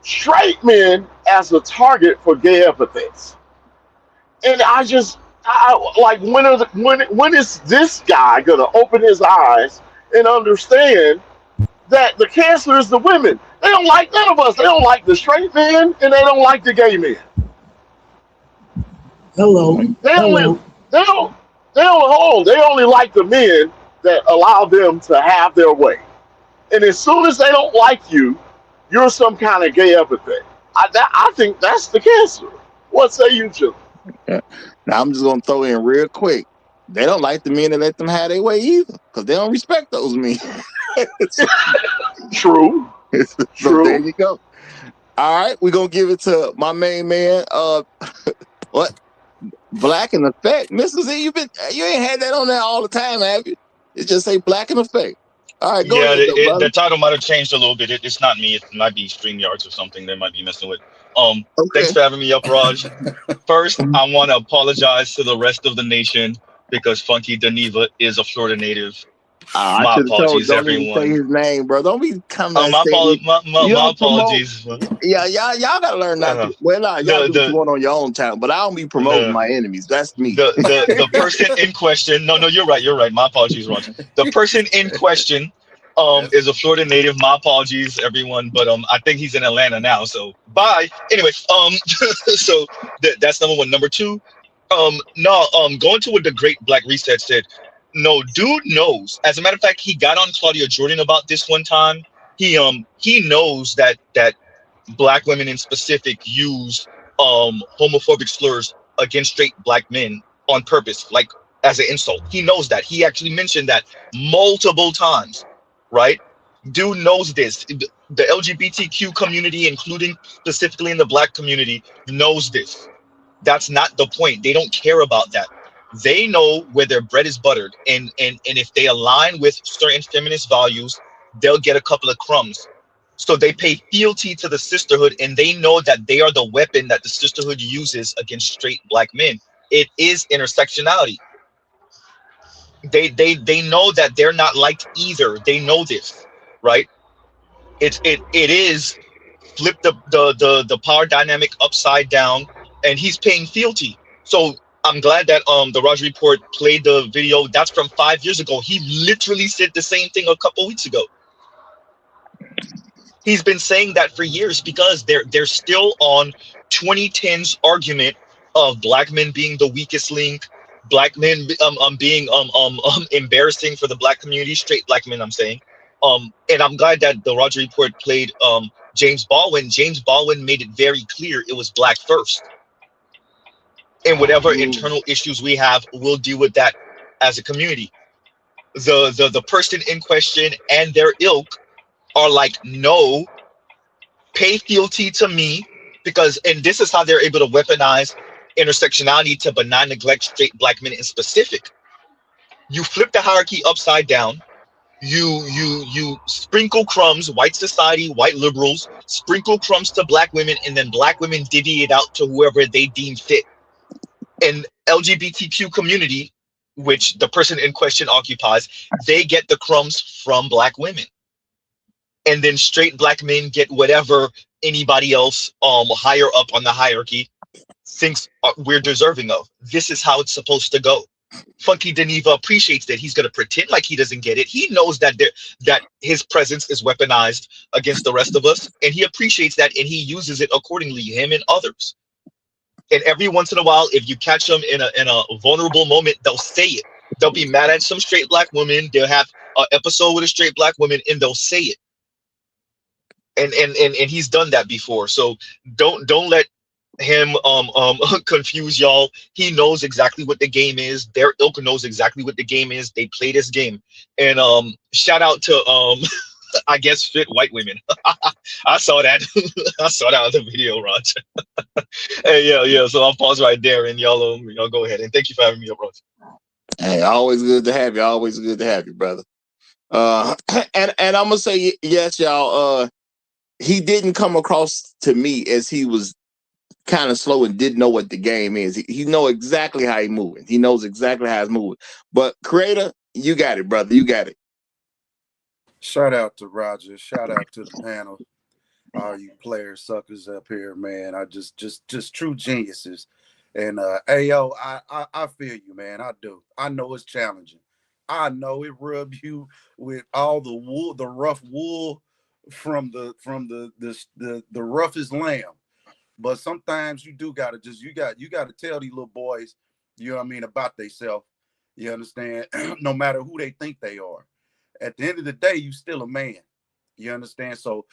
J: straight men as a target for gay epithets. And like when is this guy gonna open his eyes and understand that the cancer is the women? They don't like none of us. They don't like the straight men and they don't like the gay men.
G: Hello.
J: They only
G: Hello.
J: they don't they don't hold. They only like the men that allow them to have their way. And as soon as they don't like you, you're some kind of gay epithet. I think that's the cancer. What say you, Jim?
F: Now I'm just gonna throw in real quick. They don't like the men that let them have their way either, because they don't respect those men. so,
J: True.
F: so there
J: True.
F: you go. All right, we're gonna give it to my main man. What? Black in Effect. Mrs. E, you ain't had that on there all the time, have you? It just say Black in Effect. All right, go
L: Yeah,
F: ahead, though, brother.
L: the title might have changed a little bit. It's not me. It might be StreamYards or something they might be messing with. Thanks
F: Okay.
L: for having me up, Raj. First, I want to apologize to the rest of the nation because Funky Deneva is a Florida native.
F: I
L: My
F: should have told.
L: apologies,
F: Don't even say
L: everyone.
F: his name, bro. Don't be coming and saying you
L: My
F: don't promote.
L: apologies.
F: Yeah, y'all gotta learn not
L: Uh,
F: to. Well, nah, y'all
L: the
F: do what you
L: the
F: want on your own time, but I don't be promoting
L: the
F: my enemies. That's me.
L: the person in question. No, you're right. You're right. My apologies, Raj. The person in question is a Florida native. My apologies, everyone, but I think he's in Atlanta now. So bye. Anyway, so that's number one. Number two, no, going to what the Great Black Reset said. No, dude knows. As a matter of fact, he got on Claudia Jordan about this one time. He knows that black women in specific use homophobic slurs against straight black men on purpose, like as an insult. He knows that. He actually mentioned that multiple times, right? Dude knows this. The LGBTQ community, including specifically in the black community, knows this. That's not the point. They don't care about that. They know where their bread is buttered, and if they align with certain feminist values, they'll get a couple of crumbs. So they pay fealty to the sisterhood, and they know that they are the weapon that the sisterhood uses against straight black men. It is intersectionality. They know that they're not liked either. They know this, right? It is flip the power dynamic upside down, and he's paying fealty. So I'm glad that the Raj Report played the video. That's from 5 years ago. He literally said the same thing a couple weeks ago. He's been saying that for years because they're still on 2010's argument of black men being the weakest link, black men being embarrassing for the black community, straight black men, I'm saying. And I'm glad that the Roger Report played James Baldwin. James Baldwin made it very clear it was black first. And whatever internal issues we have, we'll deal with that as a community. The person in question and their ilk are like, no, pay fealty to me, because, and this is how they're able to weaponize intersectionality to benign neglect straight black men in specific. You flip the hierarchy upside down. You sprinkle crumbs, white society, white liberals, sprinkle crumbs to black women, and then black women divvy it out to whoever they deem fit. And LGBTQ community, which the person in question occupies, they get the crumbs from black women. And then straight black men get whatever anybody else higher up on the hierarchy thinks we're deserving of. This is how it's supposed to go. Funky Deneva appreciates that. He's going to pretend like he doesn't get it. He knows that that his presence is weaponized against the rest of us, and he appreciates that, and he uses it accordingly, him and others. And every once in a while, if you catch them in a vulnerable moment, they'll say it. They'll be mad at some straight black woman. They'll have an episode with a straight black woman, and they'll say it. And he's done that before. So don't let him confuse y'all. He knows exactly what the game is. Their ilk knows exactly what the game is. They play this game. And shout out to I guess fit white women. I saw that. I saw that on the video, Raj. Hey, yeah. So I'll pause right there, and y'all go ahead. And thank you for having me up, Raj.
F: Hey, always good to have you. Always good to have you, brother. And I'm gonna say yes, y'all. He didn't come across to me as he was kind of slow and didn't know what the game is. He know exactly how he moving. He knows exactly how it's moving. But Creator, you got it, brother. You got it.
K: Shout out to Roger. Shout out to the panel. All you player suckers up here, man. I just true geniuses. And hey yo, I feel you, man. I do. I know it's challenging. I know it rub you with all the wool, the rough wool from the roughest lamb. But sometimes you do gotta you gotta tell these little boys, you know what I mean, about themselves. You understand? No matter who they think they are. At the end of the day, you still a man. You understand? So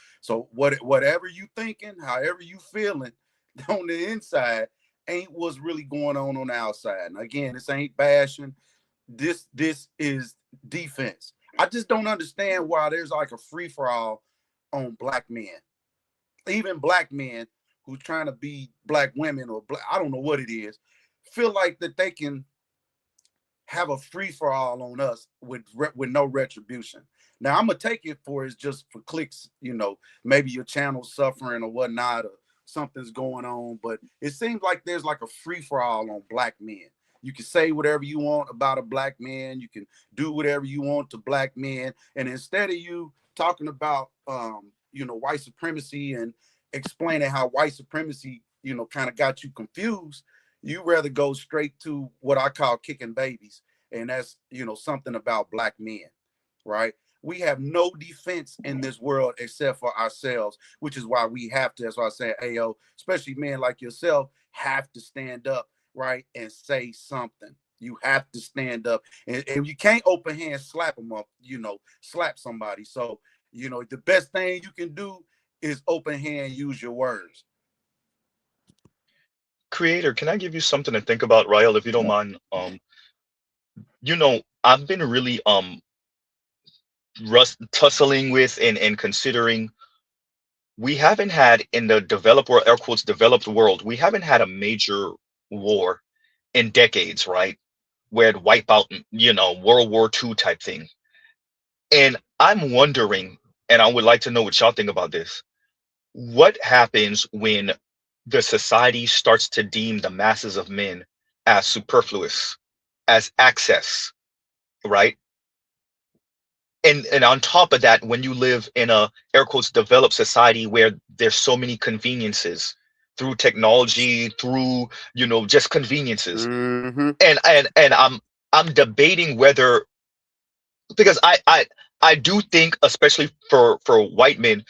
K: whatever you thinking, however you feeling on the inside ain't what's really going on the outside. And again, this ain't bashing. This is defense. I just don't understand why there's like a free-for-all on black men. Even black men who trying to be black women or I don't know what it is, feel like that they can have a free-for-all on us with no retribution. Now I'm gonna take it for it's just for clicks, you know, maybe your channel's suffering or whatnot, or something's going on, but it seems like there's like a free-for-all on black men. You can say whatever you want about a black man, you can do whatever you want to black men, and instead of you talking about you know, white supremacy and explaining how white supremacy, you know, kind of got you confused, you rather go straight to what I call kicking babies, and that's, you know, something about black men, right? We have no defense in this world except for ourselves, which is why we have to, that's why I say, Ayo, especially men like yourself, have to stand up, right, and say something. You have to stand up, and you can't open hand slap them up, you know, slap somebody. So, you know, the best thing you can do is open hand, use your words.
L: Creator, can I give you something to think about, Ryle, if you don't mind? I've been really tussling with and considering. We haven't had in the developed world, air quotes, developed world, we haven't had a major war in decades, right? Where it wipe out, World War II type thing. And I'm wondering, and I would like to know what y'all think about this. What happens when the society starts to deem the masses of men as superfluous, as access, right? And on top of that, when you live in a air quotes developed society where there's so many conveniences through technology, through just conveniences, and I'm debating whether, because I do think, especially for white men,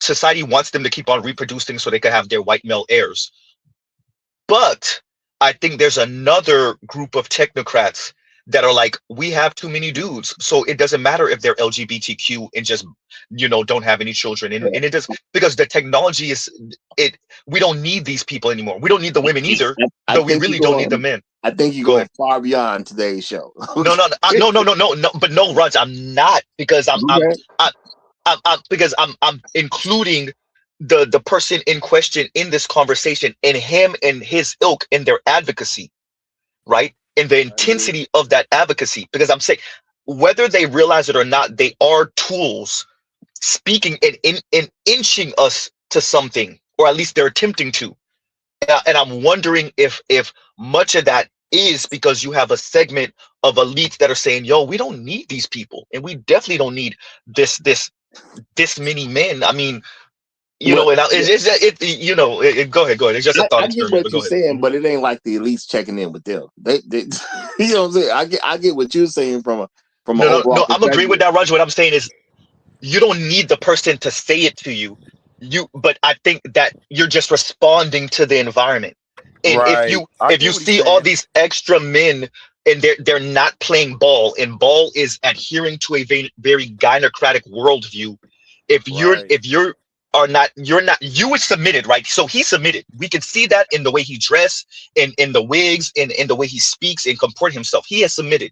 L: society wants them to keep on reproducing so they can have their white male heirs. But I think there's another group of technocrats that are like, we have too many dudes, so it doesn't matter if they're LGBTQ and just don't have any children, and it does, because the technology is it. We don't need these people anymore. We don't need the women either, but we really don't need the men.
F: I think you're going far beyond today's show.
L: No, but no, Raj, I'm not, because I'm including the person in question in this conversation, and him and his ilk in their advocacy, right? In the intensity of that advocacy, because I'm saying, whether they realize it or not, they are tools speaking and inching us to something, or at least they're attempting to. And I'm wondering if much of that is because you have a segment of elites that are saying, yo, we don't need these people, and we definitely don't need this many men. I mean, go ahead. Go ahead. It's just a thought
F: I get
L: experiment.
F: what you're saying, but it ain't like the elites checking in with them. They you know what I'm saying? I get what you're saying from an overall
L: I'm agreeing with that, Raj. What I'm saying is, you don't need the person to say it to you. But I think that you're just responding to the environment. And if you see all these extra men and they're not playing ball, and ball is adhering to a very gynocratic worldview. If you're not, you were submitted, right? So he submitted. We can see that in the way he dressed, in the wigs, in the way he speaks and comport himself. He has submitted.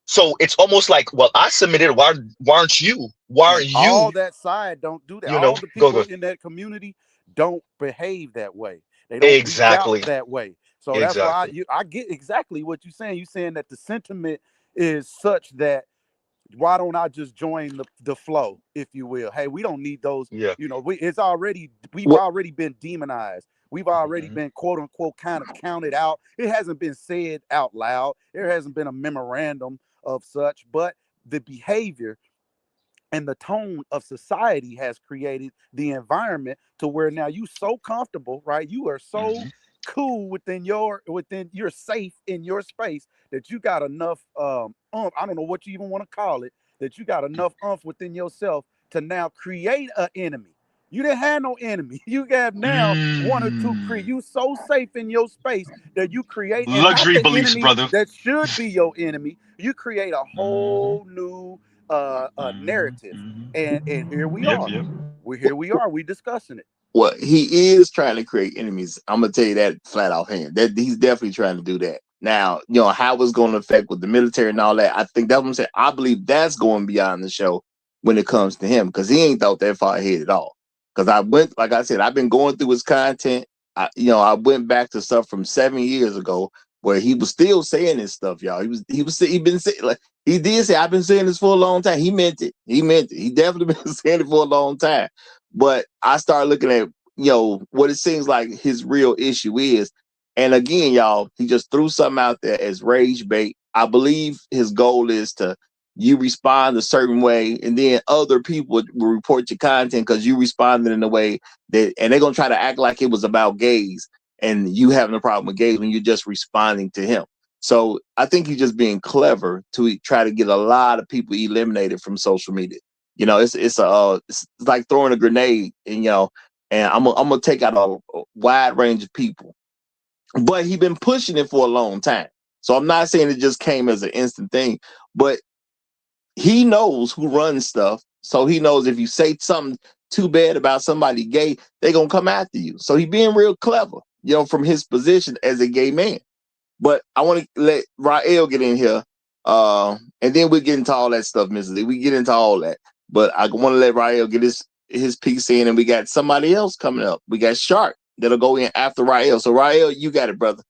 L: So it's almost like, well, I submitted. Why aren't you? Why aren't you?
K: All that side don't do that. All the people in that community don't behave that way. They don't reach out that way. So that's why I get exactly what you're saying. You're saying that the sentiment is such that, why don't I just join the flow, if you will? Hey, we don't need those.
L: Yeah.
K: We've already been demonized. We've already been, quote unquote, kind of counted out. It hasn't been said out loud. There hasn't been a memorandum of such, but the behavior and the tone of society has created the environment to where now you so comfortable, right? You are so cool you're safe in your space that you got enough I don't know what you even want to call it, that you got enough within yourself to now create an enemy. You didn't have no enemy. You have now one or two you so safe in your space that you create
L: luxury beliefs,
K: enemy
L: brother.
K: that should be your enemy. You create a whole new narrative. And here we are. We discussing it.
F: Well, he is trying to create enemies. I'm gonna tell you that flat out hand. That he's definitely trying to do that. Now, how it's going to affect with the military and all that. I think that's what I'm saying. I believe that's going beyond the show when it comes to him, because he ain't thought that far ahead at all. Because like I said, I've been going through his content. I went back to stuff from 7 years ago where he was still saying this stuff, y'all. He been saying, like, he did say, I've been saying this for a long time. He meant it. He definitely been saying it for a long time. But I started looking at, what it seems like his real issue is. And again, y'all, he just threw something out there as rage bait. I believe his goal is you respond a certain way, and then other people will report your content because you responded in a way and they're going to try to act like it was about gays, and you having a problem with gays when you're just responding to him. So I think he's just being clever to try to get a lot of people eliminated from social media. It's like throwing a grenade, and I'm gonna take out a wide range of people. But he's been pushing it for a long time. So I'm not saying it just came as an instant thing, but he knows who runs stuff. So he knows if you say something too bad about somebody gay, they're gonna come after you. So he's being real clever. from his position as a gay man. But I want to let Rael get in here, and then we get into all that stuff, Mrs. Lee. We get into all that, but I want to let Rael get his piece in, and we got somebody else coming up. We got Shark that'll go in after Rael. So Rael, you got it, brother.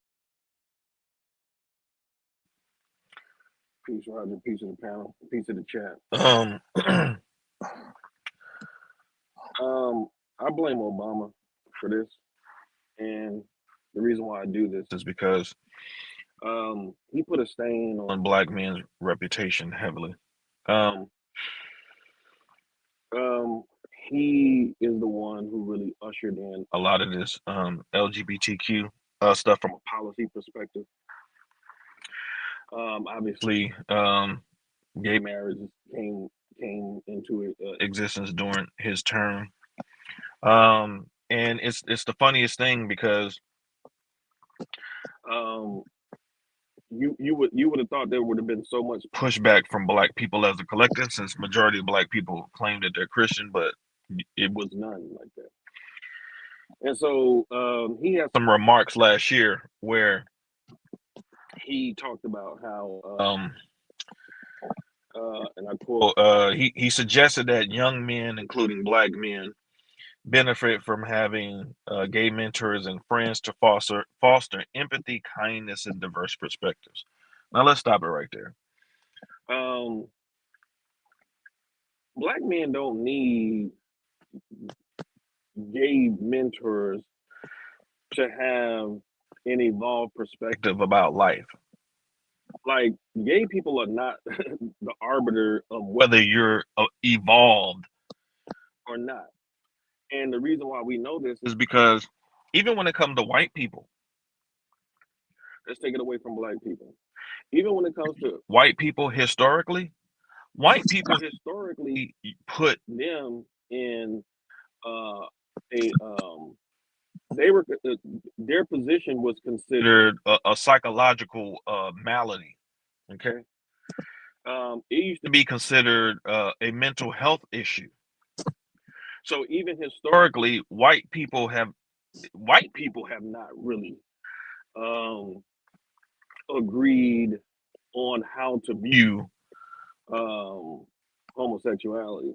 M: Peace, Roger. Peace to the panel. Peace to the chat. I blame Obama for this, and the reason why I do this is because he put a stain on black men's reputation heavily. He is the one who really ushered in a lot of this LGBTQ stuff from a policy perspective. Obviously, gay marriage came into existence during his term, and it's the funniest thing because you would have thought there would have been so much pushback from black people as a collective, since majority of black people claim that they're Christian, but it was none like that. And so he had some remarks last year where he talked about how and I quote, he suggested that young men, including black men, benefit from having gay mentors and friends to foster empathy, kindness, and diverse perspectives. Now let's stop it right there. Black men don't need gay mentors to have an evolved perspective about life. Like, gay people are not the arbiter of whether you're evolved or not. And the reason why we know this is because even when it comes to white people, let's take it away from black people. Even when it comes to white people historically put them in their position was considered a psychological malady. Okay, it used to be considered a mental health issue. So even historically, white people have not really agreed on how to view homosexuality.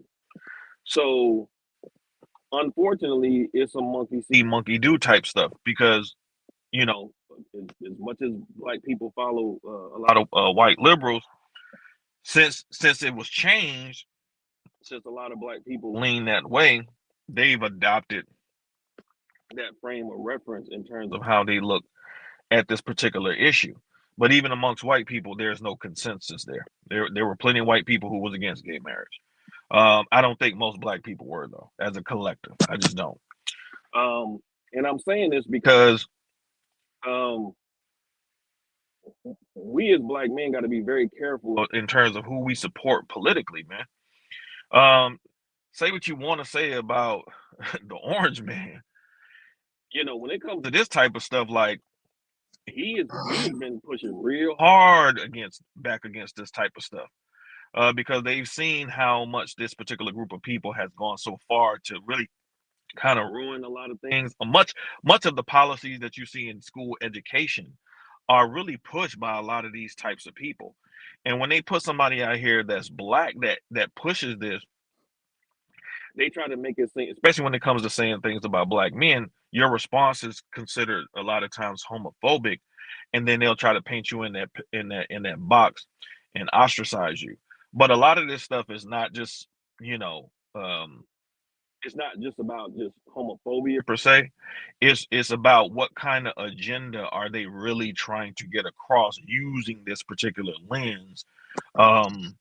M: So unfortunately, it's a monkey see, monkey do type stuff because, as much as black people follow a lot of white liberals, since it was changed, since a lot of black people lean that way, they've adopted that frame of reference in terms of how they look at this particular issue. But even amongst white people, there's no consensus there. There were plenty of white people who was against gay marriage. I don't think most black people were, though, as a collective. I just don't. And I'm saying this because we as black men got to be very careful in terms of who we support politically, man. Say what you want to say about the orange man. When it comes to this type of stuff, like, he has been pushing real hard back against this type of stuff. Because they've seen how much this particular group of people has gone so far to really kind of ruin a lot of things. Much of the policies that you see in school education are really pushed by a lot of these types of people. And when they put somebody out here that's black that pushes this, they try to make it seem, especially when it comes to saying things about black men, your response is considered a lot of times homophobic, and then they'll try to paint you in that box and ostracize you. But a lot of this stuff is not just, it's not just about just homophobia per se. It's about what kind of agenda are they really trying to get across using this particular lens, to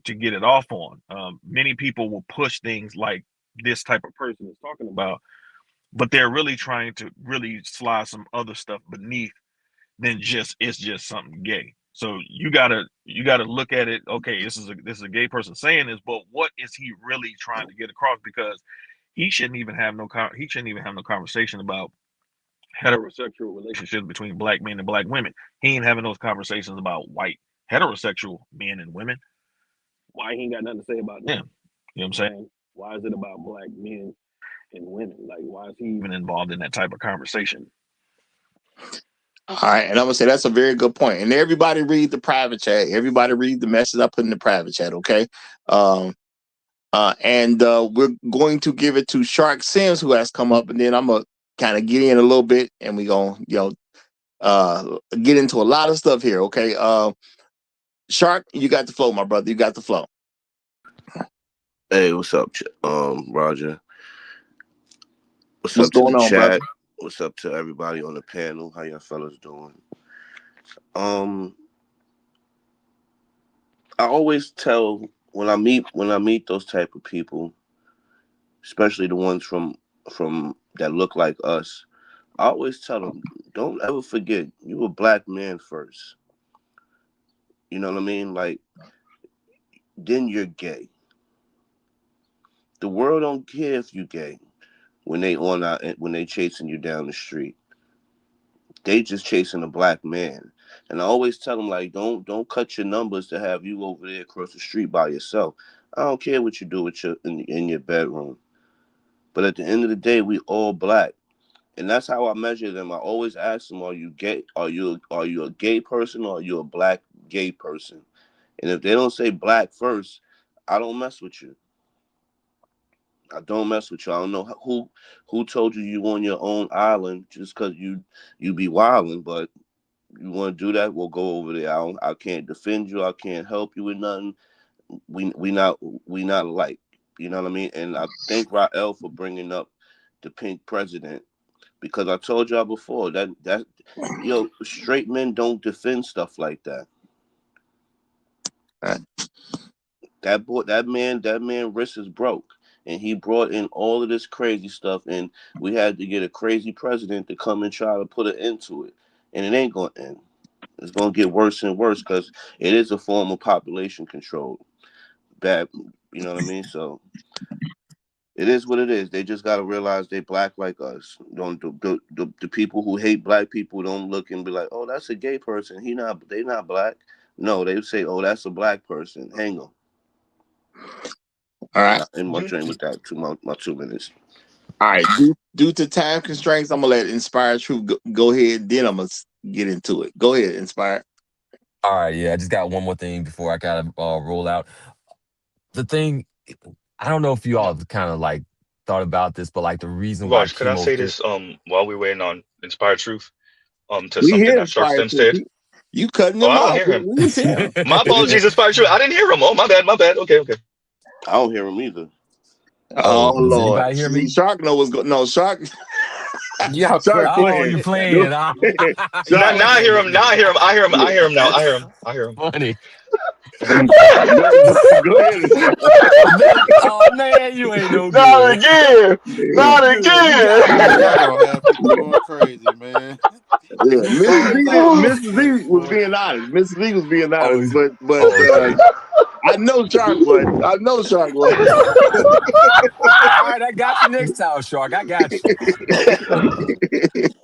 M: get it off on. Many people will push things like this type of person is talking about, but they're really trying to really slide some other stuff beneath than it's just something gay. So you gotta look at it. Okay, this is a gay person saying this, but what is he really trying to get across? Because he shouldn't even have no conversation about heterosexual relationships between black men and black women. He ain't having those conversations about white heterosexual men and women. Why he ain't got nothing to say about them? You know what I'm saying? Why is it about black men in women? Like, why is he even involved in that type of conversation?
F: All right, and I'm gonna say that's a very good point. And everybody read the private chat. Everybody read the message I put in the private chat. Okay, um, and we're going to give it to Shark Sims, who has come up, and then I'm gonna kind of get in a little bit, and we gonna get into a lot of stuff here. Okay, Shark, you got the flow, my brother. You got the flow.
N: Hey, what's up, Roger? What's
F: What's
N: up to
F: going
N: the
F: on, brother?
N: chat? What's up to everybody on the panel? How y'all fellas doing? Um, I always tell when I meet those type of people, especially the ones from that look like us. I always tell them, don't ever forget you a black man first. You know what I mean? Like, then you're gay. The world don't care if you gay when they chasing you down the street. They just chasing a black man. And I always tell them, like, don't cut your numbers to have you over there across the street by yourself. I don't care what you do with in your bedroom. But at the end of the day, we all black. And that's how I measure them. I always ask them, are you gay? Are you a gay person, or are you a black gay person? And if they don't say black first, I don't mess with you. I don't mess with you. I don't know who told you you on your own island just because you be wilding, but you want to do that, we'll go over there. I can't defend you. I can't help you with nothing. We not alike. You know what I mean? And I thank Rael for bringing up the pink president, because I told y'all before that straight men don't defend stuff like that. That man wrist is broke, and he brought in all of this crazy stuff, and we had to get a crazy president to come and try to put an end to it, and it ain't gonna end. It's gonna get worse and worse because it is a form of population control. Bad, you know what I mean? So it is what it is. They just gotta realize they black like us. Don't the people who hate black people don't look and be like, oh, that's a gay person. They not black. No, they say, oh, that's a black person. Hang them.
F: All right.
N: In my train with that my 2 minutes.
F: All right. Due to time constraints, I'm gonna let Inspire Truth go ahead. Then I'm gonna get into it. Go ahead, Inspire.
H: All right, yeah, I just got one more thing before I gotta roll out. The thing, I don't know if you all kind of like thought about this, but like the reason why
L: Raj, could I
H: chemo
L: say this while we're waiting on Inspired Truth to
F: We
L: something
F: hear
L: that Shark
F: Inspire
L: Sim
F: Truth.
L: said?
F: You cutting
L: Oh,
F: him
L: I don't
F: off.
L: hear him.
F: We can tell.
L: My apologies, Inspired Truth. I didn't hear him. Oh, my bad. Okay.
N: I don't hear him either.
F: Oh
H: does
F: Lord.
H: anybody hear me?
F: Shark know what's going. No, Shark.
M: Y'all
F: Shark
M: crazy.
H: Oh, you
F: playing.
H: playing?
F: No,
H: Huh?
L: Now,
F: Shark.
L: now I hear him. Now I hear him. I hear him. I hear him now. I hear him.
H: Funny.
F: Go ahead, Inspire.
H: Oh man, you ain't no
J: Not
H: good.
J: again. Not
H: You got
J: again.
K: Man, y'all gonna have people going crazy, man.
F: Yeah,
K: Phones off.
F: Mrs.
K: Like,
F: Z was being honest. Mrs. Z was being
H: oh,
F: honest, but
H: okay.
F: I know Shark was. I know Shark was.
H: All right, I got you next time, Shark. I got you.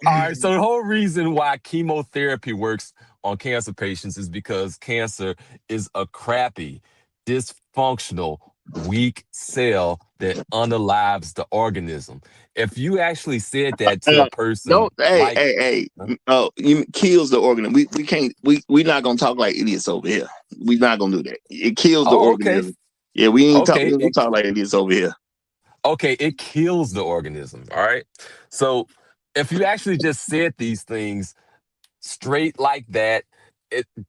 H: All right, so the whole reason why chemotherapy works on cancer patients is because cancer is a crappy, dysfunctional, weak cell that unalives the organism. If you actually said that to a person
F: Don't hey
H: like,
F: hey hey
H: huh?
F: oh you kills the organism. We can't we not gonna talk like idiots over here. We not gonna do that. It kills the
H: Oh, okay,
F: organism. Yeah, we ain't
H: okay,
F: gonna talk like idiots over here.
H: okay, it kills the organism. All right. So if you actually just said these things straight like that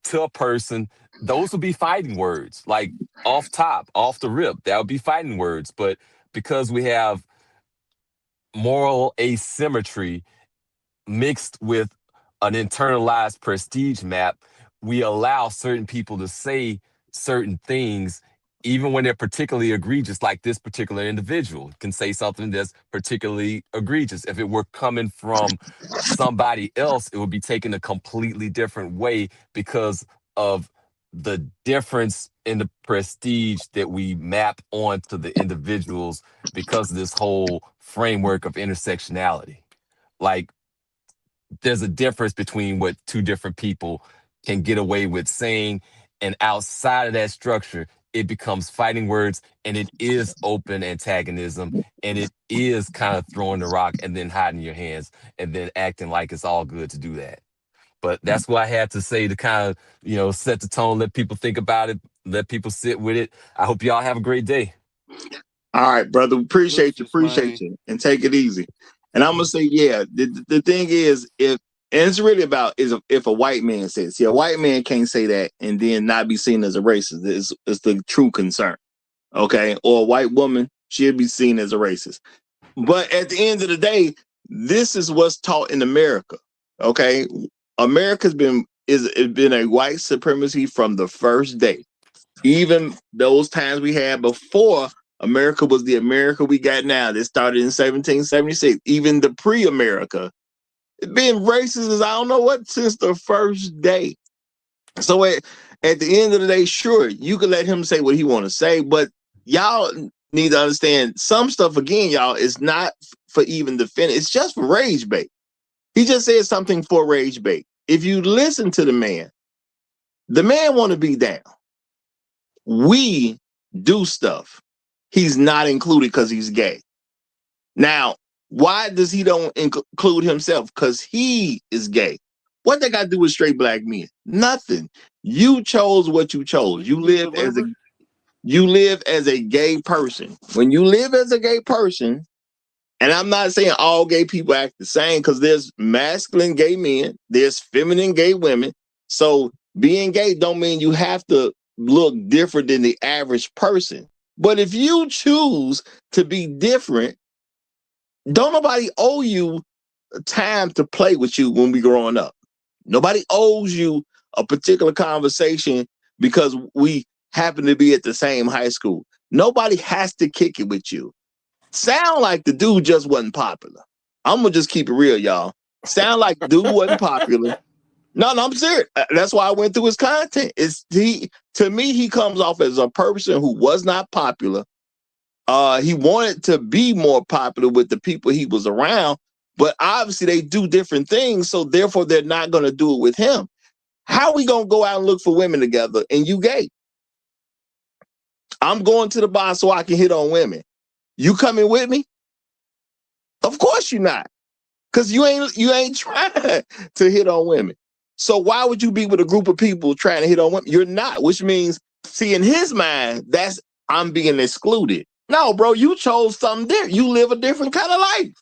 H: to a person, those would be fighting words. Like off top, off the rip, that would be fighting words. But because we have moral asymmetry mixed with an internalized prestige map, we allow certain people to say certain things, even when they're particularly egregious, like this particular individual can say something that's particularly egregious. If it were coming from somebody else, it would be taken a completely different way because of the difference in the prestige that we map onto the individuals because of this whole framework of intersectionality. Like, there's a difference between what two different people can get away with saying, and outside of that structure, it becomes fighting words, and it is open antagonism, and it is kind of throwing the rock and then hiding your hands and then acting like it's all good to do that. But that's what I had to say to kind of, set the tone, let people think about it, let people sit with it. I hope y'all have a great day.
F: All right, brother. Appreciate
K: man.
F: you, and take it easy. And I'm gonna say, yeah. The thing is, and it's really about is if a white man says, see, a white man can't say that and then not be seen as a racist. It's the true concern, okay? Or a white woman should be seen as a racist. But at the end of the day, this is what's taught in America, okay? America's been a white supremacy from the first day. Even those times we had before America was the America we got now. That started in 1776. Even the pre-America, it's been racist as I don't know what since the first day. So at the end of the day, sure, you can let him say what he want to say, but y'all need to understand some stuff again, y'all, is not for even defending. It's just for rage bait. He just said something for rage bait. If you listen to the man want to be down. We do stuff. He's not included because he's gay. Now, why does he don't include himself? Because he is gay. What they got to do with straight black men? Nothing. You chose what you chose. You live as a gay person. When you live as a gay person, and I'm not saying all gay people act the same, because there's masculine gay men, there's feminine gay women. So being gay don't mean you have to look different than the average person. But if you choose to be different, don't nobody owe you time to play with you when we growing up. Nobody owes you a particular conversation because we happen to be at the same high school. Nobody has to kick it with you. Sound like the dude just wasn't popular. I'm gonna just keep it real, y'all. Sound like the dude wasn't popular. No, I'm serious. That's why I went through his content. To me, he comes off as a person who was not popular. He wanted to be more popular with the people he was around, but obviously they do different things, so therefore they're not going to do it with him. How are we going to go out and look for women together and you gay? I'm going to the bar so I can hit on women. You coming with me? Of course you're not, because you ain't trying to hit on women. So why would you be with a group of people trying to hit on women? You're not, which means, see, in his mind, that's I'm being excluded. No, bro, you chose something different. You live a different kind of life.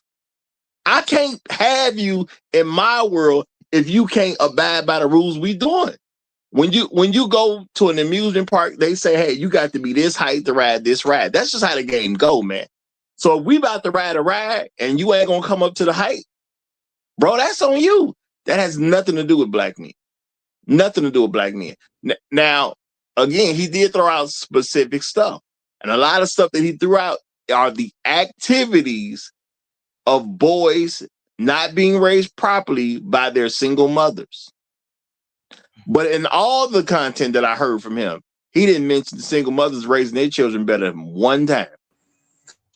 F: I can't have you in my world if you can't abide by the rules we doing. When you go to an amusement park, they say, hey, you got to be this height to ride this ride. That's just how the game go, man. So if we about to ride a ride and you ain't gonna come up to the height, bro, that's on you. That has nothing to do with black men. Nothing to do with black men. Now, again, he did throw out specific stuff. And a lot of stuff that he threw out are the activities of boys not being raised properly by their single mothers. But in all the content that I heard from him, he didn't mention the single mothers raising their children better than one time.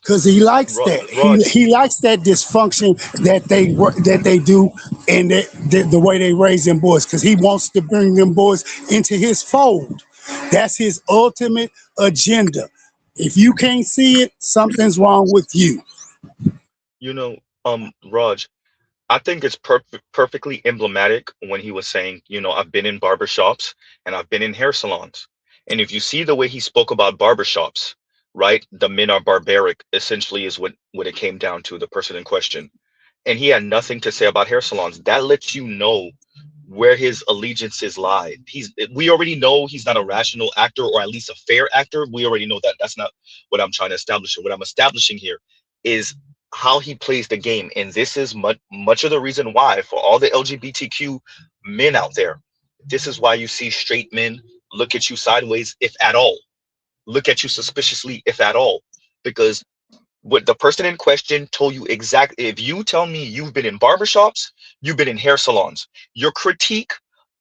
G: Because he likes that. He likes that dysfunction that they do and the way they raise them boys. Because he wants to bring them boys into his fold. That's his ultimate agenda. If you can't see it, something's wrong with you.
L: Raj, I think it's perfectly emblematic when he was saying, I've been in barbershops and I've been in hair salons. And if you see the way he spoke about barbershops, right? The men are barbaric, essentially, is what it came down to, the person in question. And he had nothing to say about hair salons. That lets you know where his allegiances lie. We already know he's not a rational actor, or at least a fair actor. We already know that. That's not what I'm trying to establish. What I'm establishing here is how he plays the game. And this is much of the reason why, for all the LGBTQ men out there, this is why you see straight men look at you sideways, if at all. Look at you suspiciously, if at all, because what the person in question told you exactly. If you tell me you've been in barbershops, you've been in hair salons, your critique,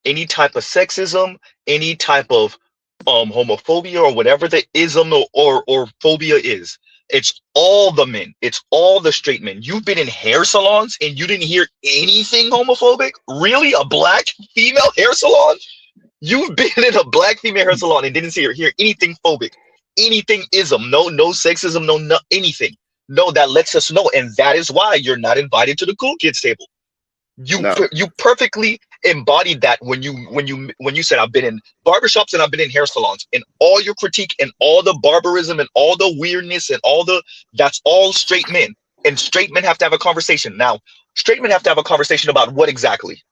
L: any type of sexism, any type of homophobia, or whatever the ism or phobia is, it's all the men, it's all the straight men. You've been in hair salons and you didn't hear anything homophobic? Really? A black female hair salon? You've been in a black female hair salon and didn't see or hear anything phobic, anything ism, no sexism, no anything. No, that lets us know, and that is why you're not invited to the cool kids table.
N: No,
L: You perfectly embodied that when you said I've been in barbershops and I've been in hair salons, and all your critique and all the barbarism and all the weirdness and all the that's all straight men, and straight men have to have a conversation. Now straight men have to have a conversation about what exactly,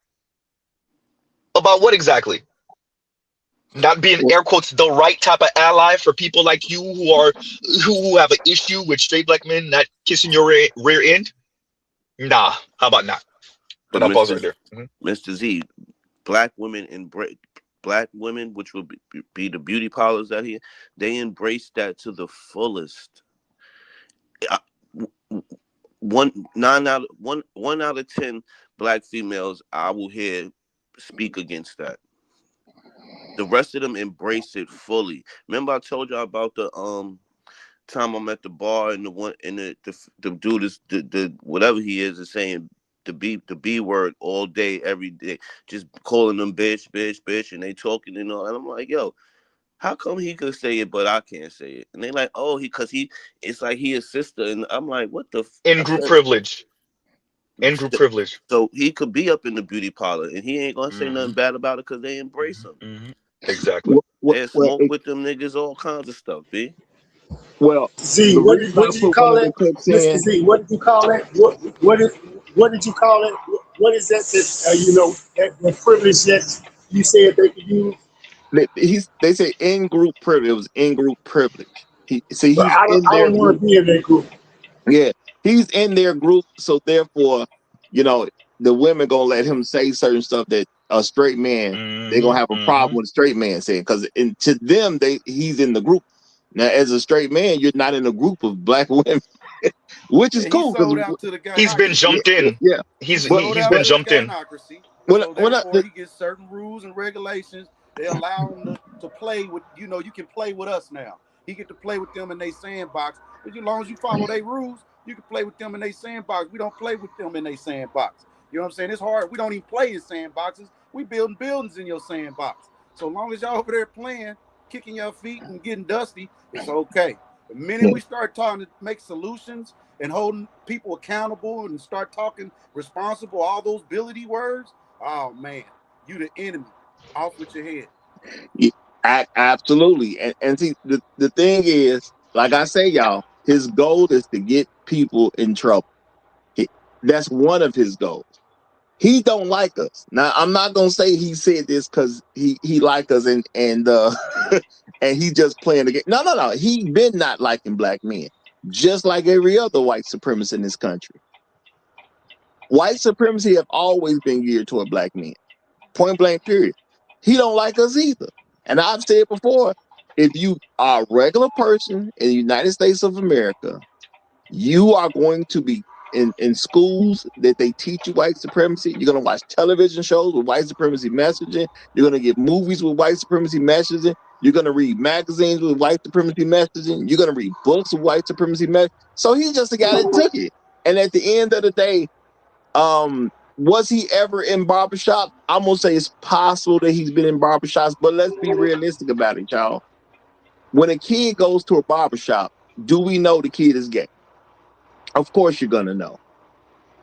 L: about what exactly. Not being air quotes the right type of ally for people like you who have an issue with straight black men not kissing your rear end. Nah, how about not?
N: but
L: But I'll pause right there.
N: Mr. Z, black women embrace black women, which would be the beauty parlors out here. They embrace that to the fullest. I- one out of 10 black females I will hear speak against that. The rest of them embrace it fully. Remember I told y'all about the time I'm at the bar and the one and the dude is the whatever he is saying the B word all day every day, just calling them bitch, and they talking and all. And I'm like, yo, how come he could say it but I can't say it? And they like, oh, it's like he a sister, and I'm like, what the?
L: In group privilege. In group privilege.
N: So he could be up in the beauty parlor and he ain't gonna say nothing
L: Mm-hmm.
N: bad about it because they embrace him.
L: Mm-hmm. Exactly.
N: They smoke with them niggas, all kinds of stuff, B.
F: Well,
G: Z,
F: the
G: what
F: reason
G: did,
F: I
G: what did you
F: put one
G: call
F: of
G: it,
F: the clips
G: Mr.
F: in,
G: Z? What did you call it? What did you call it? What is that? That privilege that you said they could use.
F: they say in group privilege. It was in group privilege.
G: But
F: He's in
G: I
F: their
G: don't want
F: group.
G: to be in that group.
F: Yeah, he's in their group, so therefore, you know, the women gonna let him say certain stuff that a straight man they
L: Mm-hmm.
F: gonna have a
L: Mm-hmm.
F: problem with a straight man saying because to them he's in the group. Now, as a straight man, you're not in a group of black women, which is
K: Yeah, he
F: cool because
K: sold out to the
L: He's been
K: gynocracy.
L: jumped in.
F: yeah,
K: He
F: but
L: He's
K: sold out
L: been
K: to the
L: jumped in.
K: gynocracy.
F: when
K: So
F: when I,
K: therefore he gets certain rules and regulations. They allow him to play with, you can play with us now. He get to play with them in their sandbox. But as long as you follow their rules, you can play with them in their sandbox. We don't play with them in their sandbox. You know what I'm saying? It's hard. We don't even play in sandboxes. We building buildings in your sandbox. So long as y'all over there playing, kicking your feet and getting dusty, it's okay. The minute we start talking to make solutions and holding people accountable and start talking responsible, all those ability words, oh man, you the enemy. Off with your head.
F: absolutely, and see the thing is, like I say, y'all, his goal is to get people in trouble. He, that's one of his goals. He don't like us. Now I'm not gonna say he said this because he like us and and he just playing the game. No. He been not liking black men, just like every other white supremacist in this country. White supremacy have always been geared toward black men. Point blank, period. He don't like us either. And I've said before, if you are a regular person in the United States of America, you are going to be in schools that they teach you white supremacy. You're going to watch television shows with white supremacy messaging. You're going to get movies with white supremacy messaging. You're going to read magazines with white supremacy messaging. You're going to read books with white supremacy messaging. So he's just a guy that took it. And at the end of the day, was he ever in barbershop? I'm gonna say it's possible that he's been in barbershops, but let's be realistic about it, y'all. When a kid goes to a barbershop, do we know the kid is gay? Of course you're gonna know.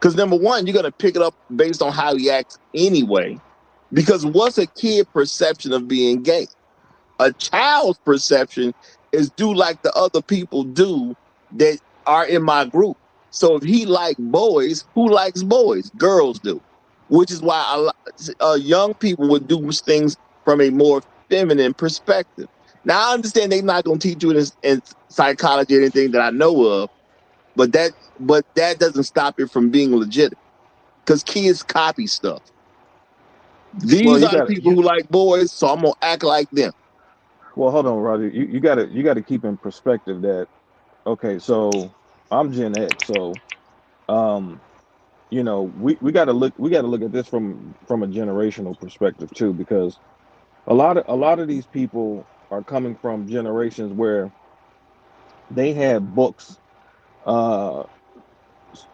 F: Because number one, you're gonna pick it up based on how he acts anyway. Because what's a kid perception of being gay? A child's perception is do like the other people do that are in my group. So if he like boys, who likes boys? Girls do, which is why young people would do things from a more feminine perspective. Now I understand they're not going to teach you in psychology or anything that I know of, but that doesn't stop it from being legit because kids copy stuff.
M: Well,
F: These
M: you
F: are the
M: got
F: people who like boys, so I'm gonna act like them.
M: well, hold on, Roger. You got to keep in perspective that okay, so I'm Gen X, so um, we got to look at this from a generational perspective too, because a lot of these people are coming from generations where they had books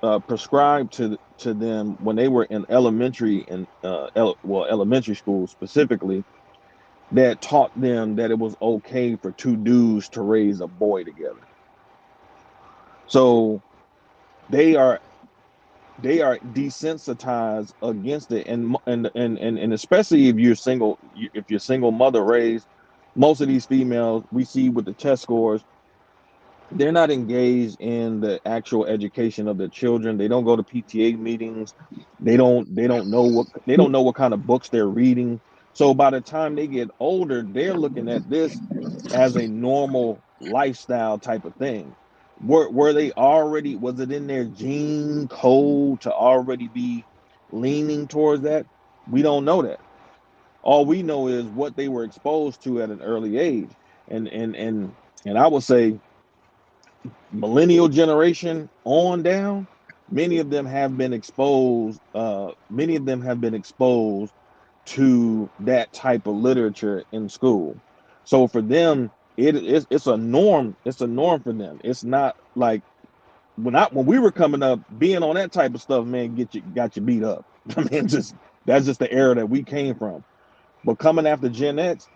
M: uh, prescribed to them when they were in elementary and elementary school specifically,
O: that taught them that it was okay for two dudes to raise a boy together. So they are desensitized against it, and especially if you're single, if you're single mother raised, most of these females we see with the test scores, they're not engaged in the actual education of their children. They don't go to PTA meetings. They don't know what kind of books they're reading. So by the time they get older, they're looking at this as a normal lifestyle type of thing. Were they already, was it in their gene code to already be leaning towards that? We don't know that. All we know is what they were exposed to at an early age. And I would say millennial generation on down, many of them have been exposed to that type of literature in school. So for them, it's a norm. It's a norm for them. It's not like when we were coming up, being on that type of stuff, man, got you beat up. I mean, just that's just the era that we came from. But coming after Gen X,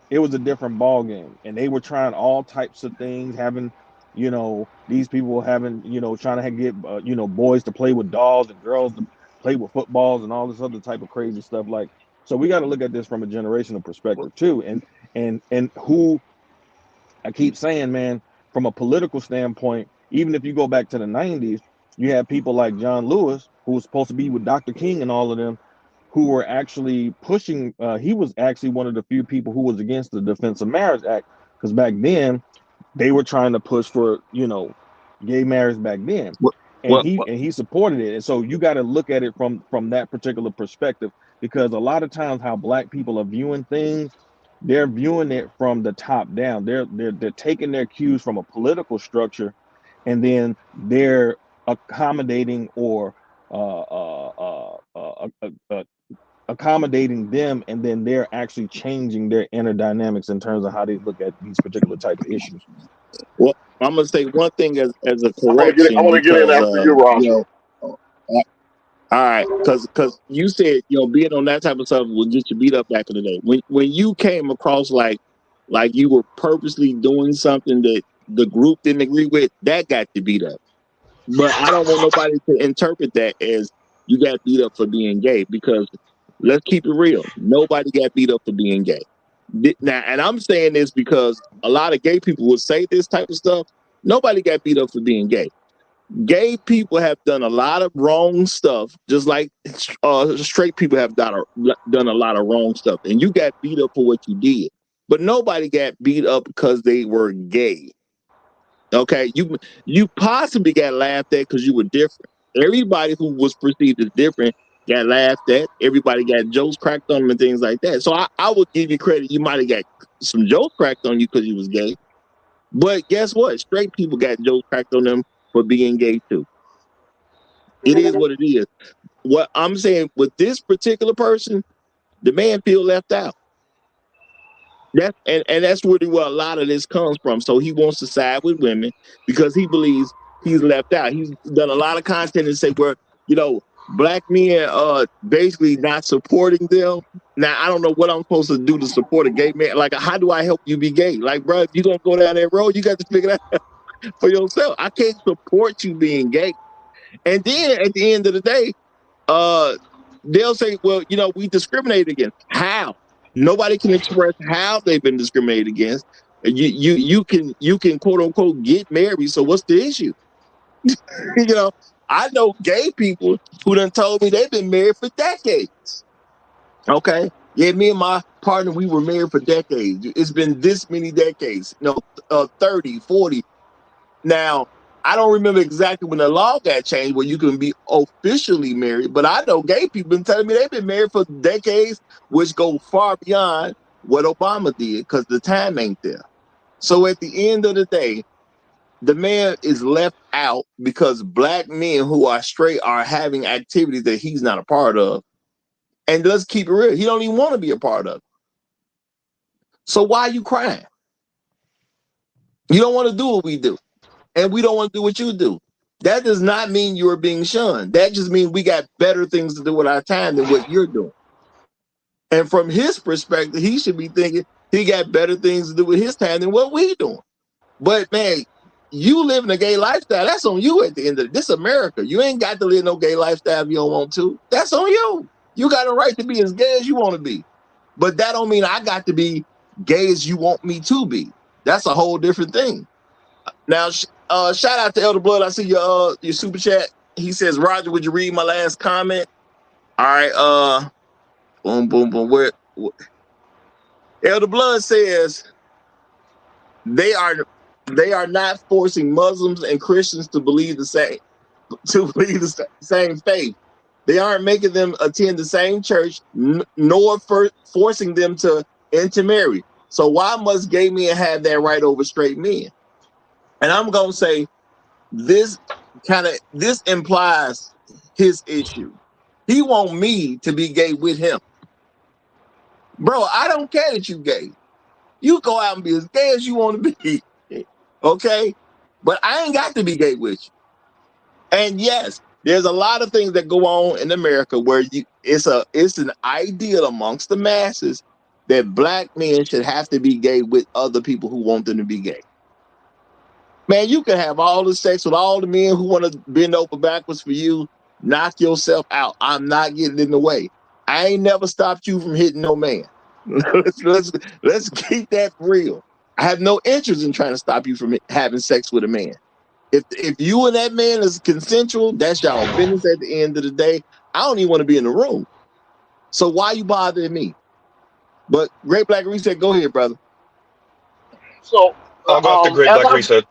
O: it was a different ball game, and they were trying all types of things, having, these people having, trying to get, boys to play with dolls and girls to play with footballs and all this other type of crazy stuff. Like, so we got to look at this from a generational perspective too, and who I keep saying, man, from a political standpoint, even if you go back to the 90s, you have people like John Lewis, who was supposed to be with Dr. King and all of them, who were actually pushing. He was actually one of the few people who was against the Defense of Marriage Act, because back then they were trying to push for, gay marriage back then, and he supported it. And so you got to look at it from that particular perspective, because a lot of times how black people are viewing things, they're viewing it from the top down. They're taking their cues from a political structure, and then they're accommodating or uh, uh, uh, uh, uh, uh, accommodating them, and then they're actually changing their inner dynamics in terms of how they look at these particular type of issues.
F: Well, I'm gonna say one thing as a
J: I
F: correction,
J: want to get in
F: because
J: after you, Roger.
F: all right, because you said, being on that type of stuff would get you beat up back in the day. When you came across like you were purposely doing something that the group didn't agree with, that got you beat up. But I don't want nobody to interpret that as you got beat up for being gay, because let's keep it real. Nobody got beat up for being gay. Now, and I'm saying this because a lot of gay people will say this type of stuff. Nobody got beat up for being gay. Gay people have done a lot of wrong stuff, just like straight people have done a lot of wrong stuff, and you got beat up for what you did. But nobody got beat up because they were gay. Okay, you possibly got laughed at because you were different. Everybody who was perceived as different got laughed at. Everybody got jokes cracked on them and things like that. So I would give you credit. You might have got some jokes cracked on you because you was gay. But guess what? Straight people got jokes cracked on them for being gay too. It is what it is. What I'm saying with this particular person, the man feel left out. And that's really where a lot of this comes from. So he wants to side with women because he believes he's left out. He's done a lot of content and say where, black men basically not supporting them. Now I don't know what I'm supposed to do to support a gay man. Like, how do I help you be gay? Like, bro, if you're gonna go down that road, you got to figure that out for yourself. I can't support you being gay. And then at the end of the day, they'll say, well, we discriminate against. How? Nobody can express how they've been discriminated against. You can quote unquote get married. So what's the issue? I know gay people who done told me they've been married for decades. Okay. Yeah, me and my partner, we were married for decades. It's been this many decades, 30, 40. Now, I don't remember exactly when the law got changed where you can be officially married, but I know gay people been telling me they've been married for decades, which go far beyond what Obama did because the time ain't there. So at the end of the day, the man is left out because black men who are straight are having activities that he's not a part of. And let's keep it real, he don't even want to be a part of it. So why are you crying? You don't want to do what we do. And we don't want to do what you do. That does not mean you're being shunned. That just means we got better things to do with our time than what you're doing. And from his perspective, he should be thinking he got better things to do with his time than what we doing. But man, you living a gay lifestyle, that's on you at the end of this America. You ain't got to live no gay lifestyle if you don't want to. That's on you. You got a right to be as gay as you want to be. But that don't mean I got to be gay as you want me to be. That's a whole different thing. Now, shout out to Elder Blood. I see your super chat. He says, Roger, would you read my last comment? All right, boom, boom, boom. Where Elder Blood says they are not forcing Muslims and Christians to believe the same faith. They aren't making them attend the same church, nor forcing them to intermarry. So why must gay men have that right over straight men? And I'm gonna say this implies his issue. He want me to be gay with him. Bro, I don't care that you gay. You go out and be as gay as you want to be. Okay? But I ain't got to be gay with you. And yes, there's a lot of things that go on in America where it's an ideal amongst the masses that black men should have to be gay with other people who want them to be gay. Man, you can have all the sex with all the men who want to bend over backwards for you. Knock yourself out. I'm not getting in the way. I ain't never stopped you from hitting no man. let's keep that real. I have no interest in trying to stop you from having sex with a man. If you and that man is consensual, that's y'all business at the end of the day. I don't even want to be in the room. So why you bothering me? But Great Black Reset, go ahead, brother.
J: So
L: I'll go after Great Black Reset.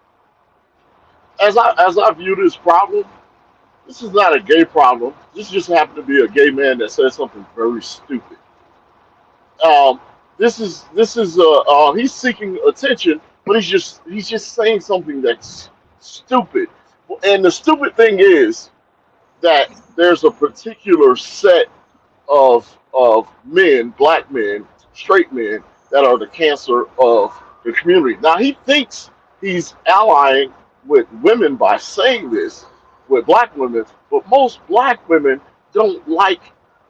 J: As I view this problem, this is not a gay problem. This just happened to be a gay man that said something very stupid. This is he's seeking attention, but he's just saying something that's stupid. And the stupid thing is that there's a particular set of men, black men, straight men, that are the cancer of the community. Now he thinks he's allying with women by saying this with black women, but most black women don't like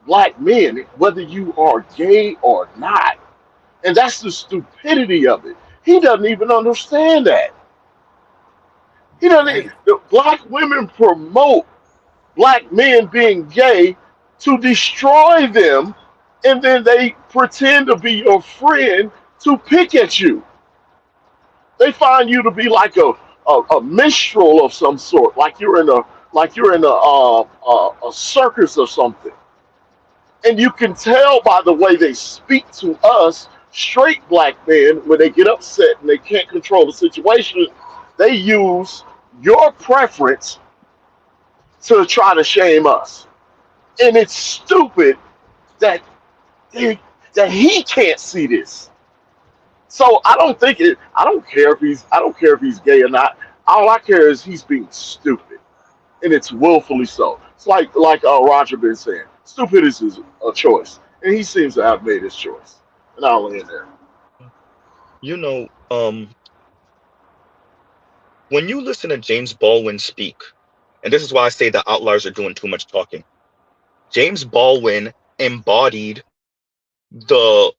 J: black men, whether you are gay or not. And that's the stupidity of it. He doesn't even understand that. He doesn't. The black women promote black men being gay to destroy them, and then they pretend to be your friend to pick at you. They find you to be like a minstrel of some sort, like you're in a circus or something. And you can tell by the way they speak to us, straight black men, when they get upset and they can't control the situation, they use your preference to try to shame us. And it's stupid that he can't see this. So I don't care if he's gay or not. All I care is he's being stupid, and it's willfully so. It's like Roger been saying, stupid is a choice, and he seems to have made his choice. And I'll end there.
L: You know, when you listen to James Baldwin speak, and this is why I say the outliers are doing too much talking. James Baldwin embodied the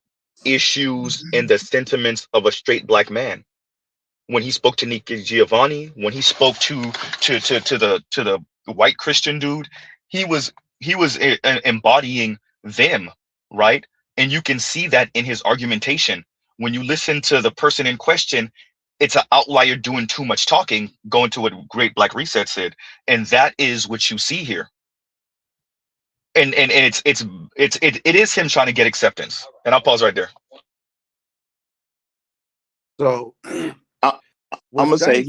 L: issues and the sentiments of a straight black man. When he spoke to Nikki Giovanni, when he spoke to the white Christian dude, he was embodying them, right? And you can see that in his argumentation. When you listen to the person in question, it's an outlier doing too much talking, going to what Great Black Reset said, and that is what you see here. And it is him trying to get acceptance. And I'll pause right there.
K: So
F: I'm gonna say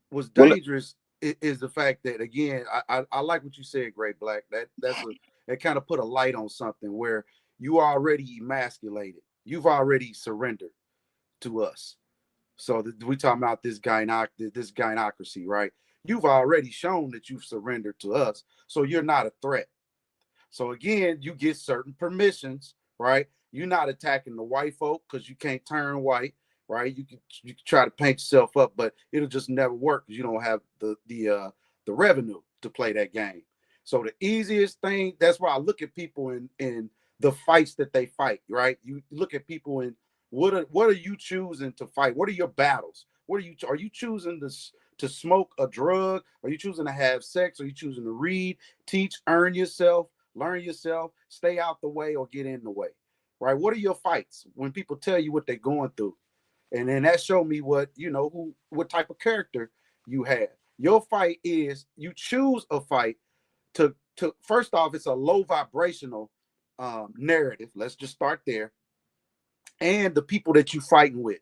K: what's dangerous is the fact that, again, I like what you said, Great Black. That kind of put a light on something where you already emasculated. You've already surrendered to us. So we talking about this gynocracy, right? You've already shown that you've surrendered to us, so you're not a threat. So again, you get certain permissions, right? You're not attacking the white folk because you can't turn white, right? You can try to paint yourself up, but it'll just never work because you don't have the revenue to play that game. So the easiest thing, that's why I look at people in the fights that they fight, right? You look at people and what are you choosing to fight? What are your battles? Are you choosing to smoke a drug? Are you choosing to have sex? Are you choosing to read, teach, earn yourself, learn yourself, stay out the way, or get in the way? Right? What are your fights when people tell you what they're going through? And then that showed me what type of character you have. Your fight is you choose a fight to first off, it's a low vibrational narrative. Let's just start there. And the people that you fighting with.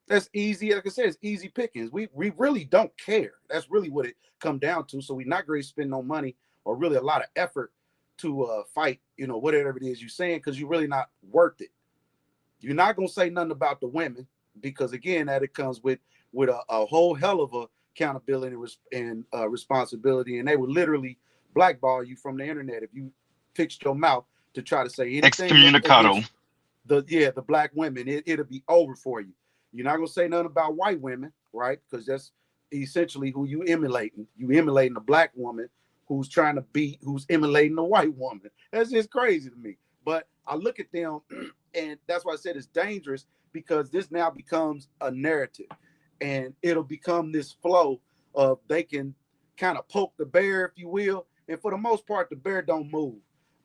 K: That's easy. Like I said, it's easy pickings. We really don't care. That's really what it come down to. So we're not going to spend no money or really a lot of effort to fight, whatever it is you're saying, because you're really not worth it. You're not going to say nothing about the women because, again, that it comes with a whole hell of a accountability and responsibility. And they would literally blackball you from the internet if you fixed your mouth to try to say anything.
L: Excommunicado.
K: The black women, it'll be over for you. You're not going to say nothing about white women, right? Because that's essentially who you emulating. You emulating a black woman who's emulating a white woman. That's just crazy to me. But I look at them, and that's why I said it's dangerous, because this now becomes a narrative. And it'll become this flow of they can kind of poke the bear, if you will. And for the most part, the bear don't move.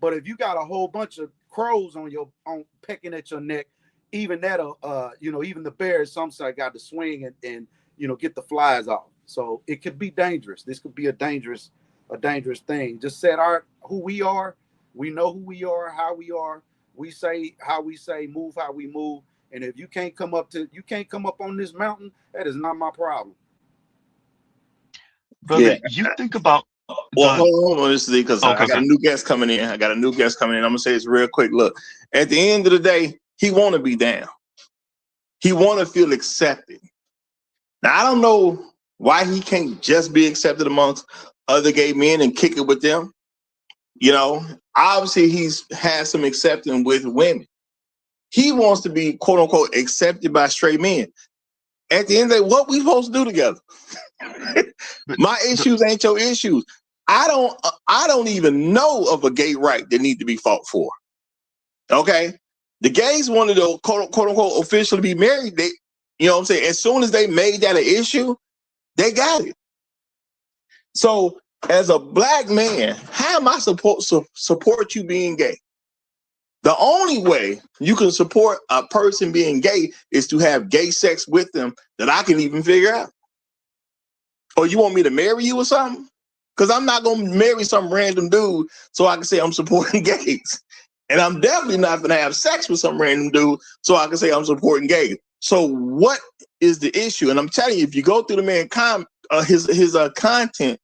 K: But if you got a whole bunch of crows on pecking at your neck, even that'll, even the bears, some side got to swing and get the flies off. So it could be dangerous. This could be a dangerous thing. Just set who we are. We know who we are, how we are. We say how we say, move how we move. And if you can't come up on this mountain, that is not my problem.
L: Brother, you think about
F: hold on, this is because I got a new guest coming in. I'm gonna say this real quick. Look, at the end of the day, he want to be down. He want to feel accepted. Now, I don't know why he can't just be accepted amongst other gay men and kick it with them. Obviously he's had some acceptance with women. He wants to be, quote unquote, accepted by straight men. At the end of the day, what we supposed to do together? My issues ain't your issues. I don't even know of a gay right that need to be fought for. Okay? The gays wanted to, quote unquote, officially be married. They, what I'm saying? As soon as they made that an issue, they got it. So as a black man, how am I support you being gay? The only way you can support a person being gay is to have gay sex with them that I can even figure out. Or you want me to marry you or something? Because I'm not going to marry some random dude so I can say I'm supporting gays. And I'm definitely not going to have sex with some random dude so I can say I'm supporting gays. So what is the issue? And I'm telling you, if you go through the man his content,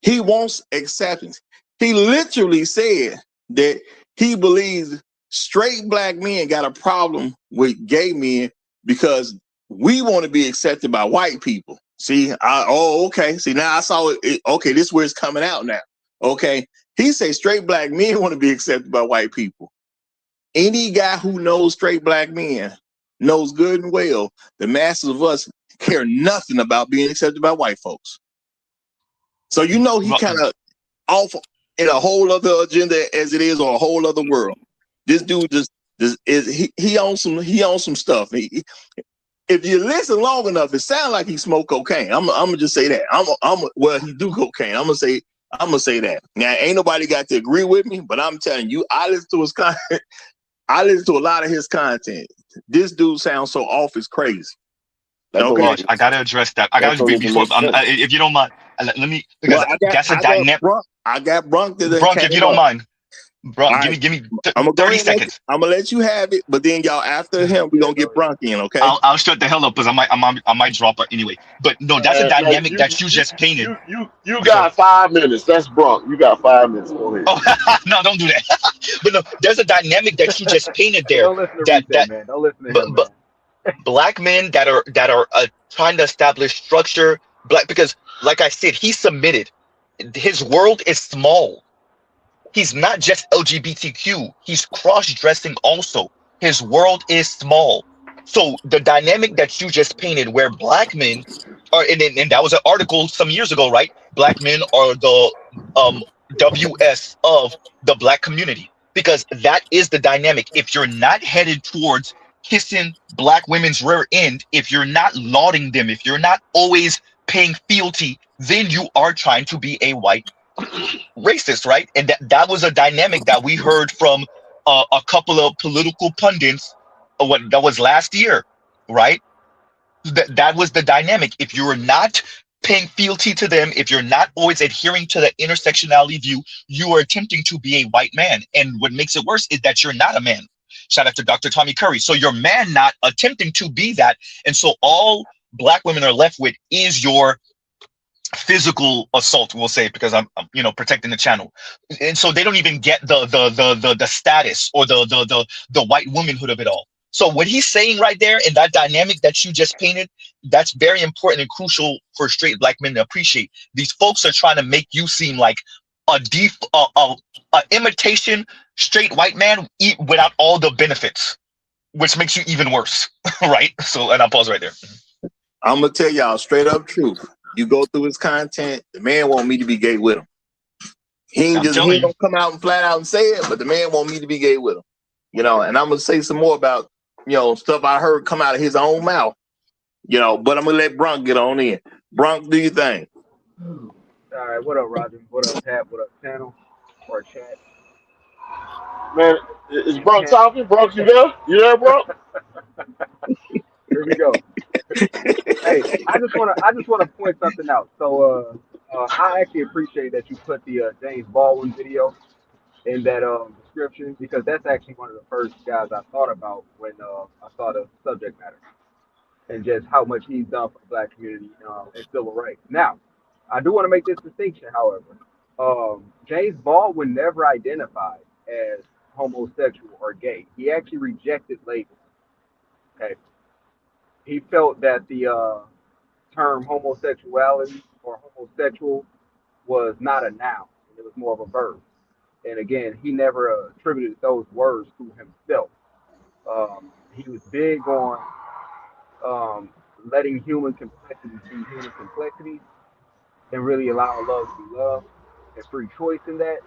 F: he wants acceptance. He literally said that he believes straight black men got a problem with gay men because we want to be accepted by white people. See, okay. See, now I saw it. Okay, this is where it's coming out now. Okay, he say straight black men want to be accepted by white people. Any guy who knows straight black men knows good and well the masses of us care nothing about being accepted by white folks. So he kind of off in a whole other agenda as it is, or a whole other world. This dude he owns some stuff. If you listen long enough, it sounds like he smoked cocaine. I'm gonna just say that. He do cocaine. I'm gonna say that. Now ain't nobody got to agree with me, but I'm telling you, I listen to his content. I listen to a lot of his content. This dude sounds so off, it's crazy.
L: Okay. Watch, I gotta address that. If you don't mind, let me, because that's a dynamic.
F: I got Brunk.
L: Brunk, if you don't mind. Brunk, right. give me 30 seconds.
F: I'm gonna let you have it, but then y'all after him, we're gonna get Brunk in, okay?
L: I'll shut the hell up because I might drop her anyway. But no, that's a dynamic that you just painted.
J: You got 5 minutes. That's Brunk. You got 5 minutes. Go ahead.
L: Oh no, don't do that. But no, there's a dynamic that you just painted there.
P: Don't listen to that man. Don't listen to him.
L: But black men that are trying to establish structure, because like I said, he submitted. His world is small. He's not just LGBTQ. He's cross-dressing also. His world is small. So the dynamic that you just painted, where black men are, and that was an article some years ago, right? Black men are the WS of the black community. because that is the dynamic. If you're not headed towards kissing black women's rear end, if you're not lauding them, if you're not always paying fealty, then you are trying to be a white racist, right? And that was a dynamic that we heard from a couple of political pundits. What that was last year, right? That was the dynamic. If you're not paying fealty to them, if you're not always adhering to the intersectionality view, you are attempting to be a white man. And what makes it worse is that you're not a man. Shout out to Dr. Tommy Curry. So your man not attempting to be that. And so all black women are left with is your physical assault, we'll say, because I'm protecting the channel. And so they don't even get the status or the white womanhood of it all. So what he's saying right there in that dynamic that you just painted, that's very important and crucial for straight black men to appreciate. These folks are trying to make you seem like a imitation straight white man without all the benefits, which makes you even worse, right? So, and I'll pause right there.
F: I'm gonna tell y'all straight up truth. You go through his content, the man want me to be gay with him. He ain't gonna come out and flat out and say it, but the man want me to be gay with him. And I'm gonna say some more about stuff I heard come out of his own mouth. But I'm gonna let Bronk get on in. Bronk, do you think?
Q: All right, what up, Roger? What up, Tap? What up, channel or chat?
J: Man, is Bronk talking? Bronk, you there? You there, Bronk?
Q: Here we go. Hey, I just wanna point something out. So I actually appreciate that you put the James Baldwin video in that description, because that's actually one of the first guys I thought about when I saw the subject matter and just how much he's done for the black community and civil rights. Now, I do want to make this distinction, however. James Baldwin never identified as homosexual or gay. He actually rejected labels. Okay, he felt that the term homosexuality or homosexual was not a noun; it was more of a verb. And again, he never attributed those words to himself. He was big on letting human complexities be human complexities and really allowing love to be love and free choice in that.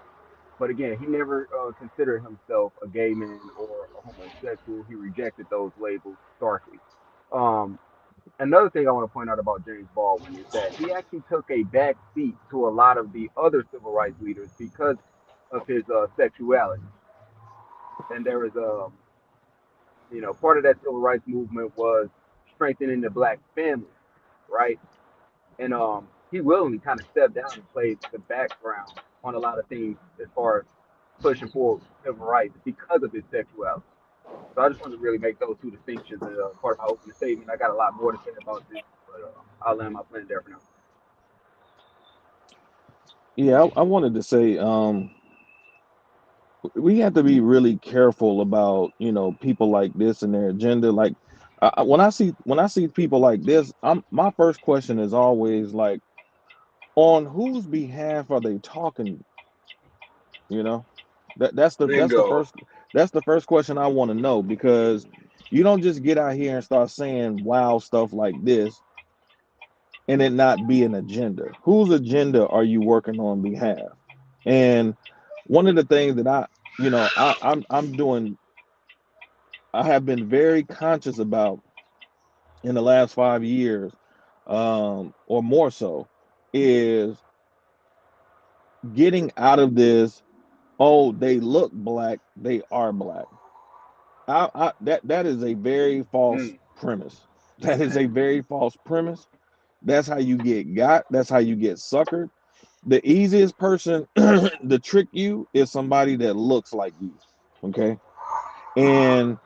Q: But again, he never considered himself a gay man or a homosexual. He rejected those labels starkly. Um, Another thing I want to point out about James Baldwin is that he actually took a back seat to a lot of the other civil rights leaders because of his sexuality. And there is part of that civil rights movement was strengthening the black family, right? And he willingly kind of stepped down and played the background on a lot of things as far as pushing for civil rights because of his sexuality. So I just wanted to really make those two distinctions as part of my opening statement. I got a lot more to say about this, but I'll land my plane there for now.
O: Yeah, I wanted to say we have to be really careful about people like this and their agenda. Like when I see people like this, my first question is always like, on whose behalf are they talking? You know, that's the
J: Bingo.
O: first question I want to know, because you don't just get out here and start saying wild stuff like this and it not be an agenda. Whose agenda are you working on behalf? And one of the things that I'm doing, I have been very conscious about in the last 5 years, or more so, is getting out of this. Oh, they look black, they are black. That is a very false premise. That is a very false premise. That's how you get got. That's how you get suckered. The easiest person to trick you is somebody that looks like you. Okay. And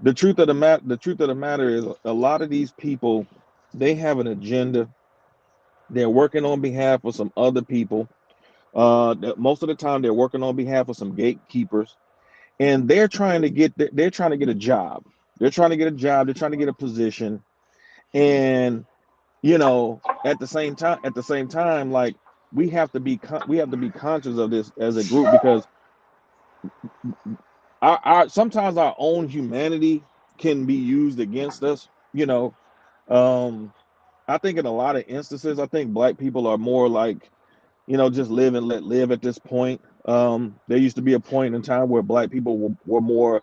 O: the truth of the matter is, a lot of these people, they have an agenda. They're working on behalf of some other people. Most of the time they're working on behalf of some gatekeepers, and they're trying to get a job. They're trying to get a job. They're trying to get a position. And at the same time, like, we have to be conscious of this as a group, because sometimes our own humanity can be used against us. I think in a lot of instances, I think black people are more like, just live and let live at this point. There used to be a point in time where black people were more,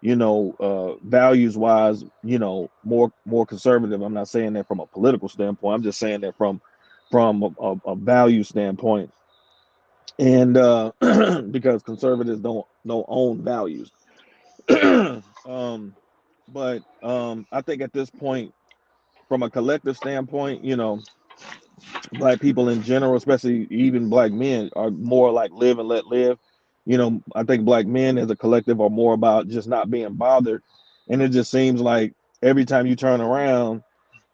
O: values wise, more conservative. I'm not saying that from a political standpoint. I'm just saying that from a value standpoint. And because conservatives don't own values. But I think at this point, from a collective standpoint, black people in general, especially even black men, are more like live and let live. I think black men as a collective are more about just not being bothered. And it just seems like every time you turn around,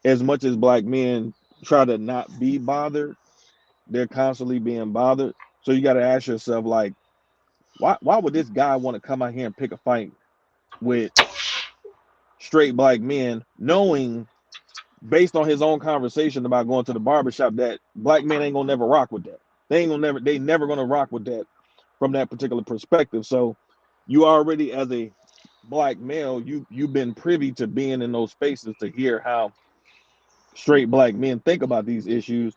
O: as much as black men try to not be bothered, they're constantly being bothered. So you got to ask yourself, like, why would this guy want to come out here and pick a fight with straight black men, knowing based on his own conversation about going to the barbershop that black men ain't gonna never rock with that. They never gonna rock with that from that particular perspective. So you already, as a black male, you've been privy to being in those spaces to hear how straight black men think about these issues.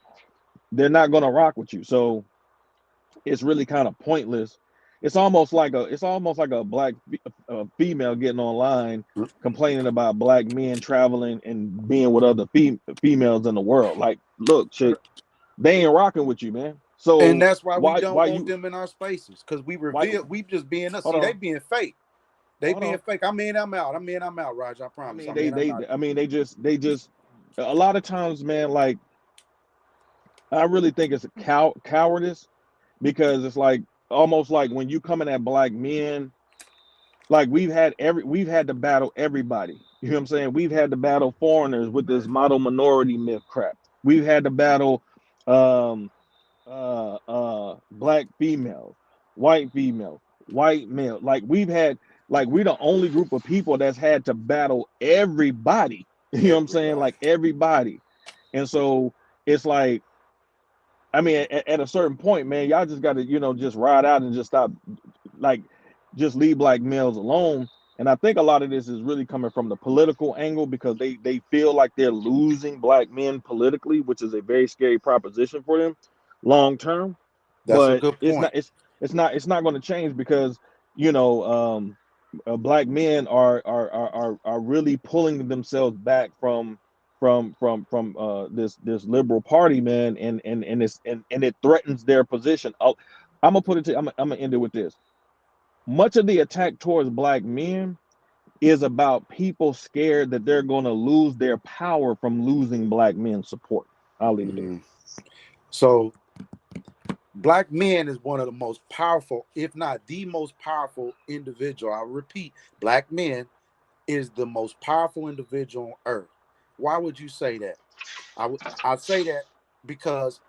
O: They're not gonna rock with you. So it's really kind of pointless. It's almost like a black female getting online complaining about black men traveling and being with other females in the world. Like, look, chick, they ain't rocking with you, man.
K: And
O: So
K: that's why we don't
O: why
K: want
O: you
K: them in our spaces, because
O: why
K: we just being us.
O: hold
K: See, they
O: on
K: being fake. They
O: hold
K: being
O: on.
K: fake. I'm in, I'm out. I'm in, I'm out, Roger. I
O: I
K: promise.
O: mean
K: I'm in, I'm out.
O: they just a lot of times, man. Like, I really think it's a cowardice, because it's like almost like when you coming at black men, like we've had to battle everybody. You know what I'm saying? We've had to battle foreigners with this model minority myth crap. We've had to battle um black females, white male. Like we're the only group of people that's had to battle everybody. You know what I'm saying?
K: Everybody.
O: Like everybody. And so it's like, I mean, at a certain point, man, y'all just got to, just ride out and just stop, like, just leave black males alone. And I think a lot of this is really coming from the political angle, because they feel like they're losing black men politically, which is a very scary proposition for them long term.
K: That's a
O: But
K: good
O: it's
K: point.
O: not it's not going to change, because you know black men are really pulling themselves back from this liberal party, man, and it threatens their position. I'm gonna put it to I'm gonna end it with this. Much of the attack towards black men is about people scared that they're going to lose their power from losing black men's support. I'll leave it there.
K: So black men is one of the most powerful, if not the most powerful individual. I repeat, black men is the most powerful individual on earth. Why would you say that? I say that because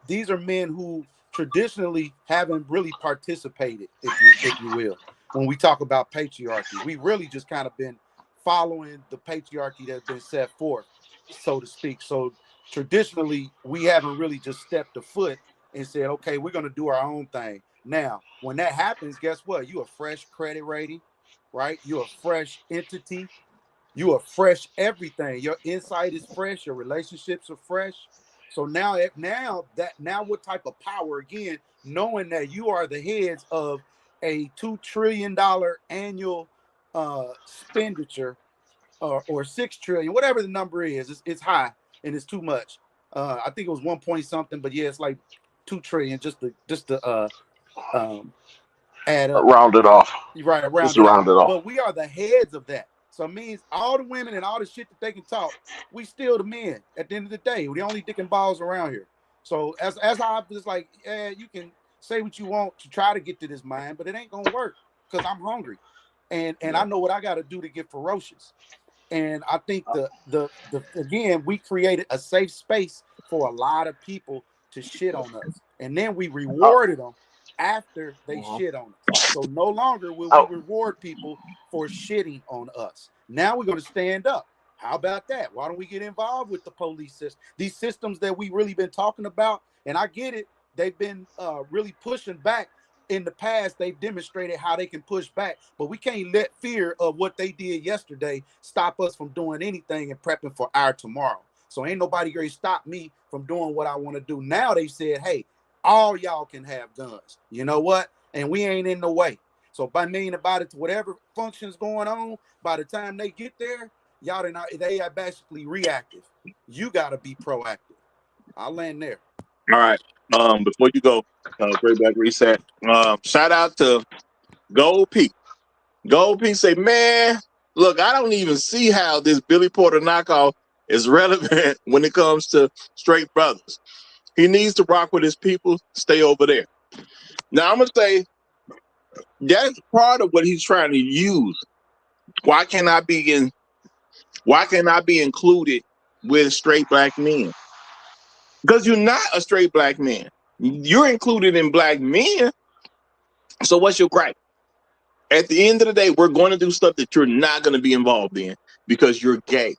K: these are men who traditionally haven't really participated, if you will. When we talk about patriarchy, we really just kind of been following the patriarchy that's been set forth, so to speak. So traditionally, we haven't really just stepped a foot and said, okay, we're going to do our own thing. Now, when that happens, guess what? You a fresh credit rating, right? You're a fresh entity. You are fresh everything. Your insight is fresh. Your relationships are fresh. So now what type of power, again, knowing that you are the heads of a $2 trillion annual expenditure, or 6 trillion, whatever the number is, it's high and it's too much. I think it was 1 point something, but yeah, it's like 2 trillion just to add up.
J: Round it off.
K: Right,
J: Just
K: round
J: to
K: it off.
J: round it off.
K: But we are the heads of that. So it means all the women and all the shit that they can talk, we still the men at the end of the day. We're the only dick and balls around here. So as I was like, yeah, you can say what you want to try to get to this mind, but it ain't gonna work, because I'm hungry. And I know what I gotta do to get ferocious. And I think the again, we created a safe space for a lot of people to shit on us. And then we rewarded them after they shit on us. So no longer will we reward people for shitting on us. Now we're going to stand up. How about that? Why don't we get involved with the police system? These systems that we really been talking about, and I get it, they've been really pushing back. In the past, they've demonstrated how they can push back, but we can't let fear of what they did yesterday stop us from doing anything and prepping for our tomorrow. So ain't nobody going to stop me from doing what I want to do. Now they said, hey, All y'all can have guns. You know what? And we ain't in the way. So by mean about it, whatever function's going on, by the time they get there, they are basically reactive. You got to be proactive. I'll land there.
F: All right. Before you go, Great Black Reset. Shout out to Gold P. Gold P say, man, look, I don't even see how this Billy Porter knockoff is relevant when it comes to straight brothers. He needs to rock with his people, stay over there. Now I'm gonna say that's part of what he's trying to use. Why can't I be included with straight black men? Because you're not a straight black man. You're included in black men. So what's your gripe? At the end of the day, we're going to do stuff that you're not going to be involved in because you're gay.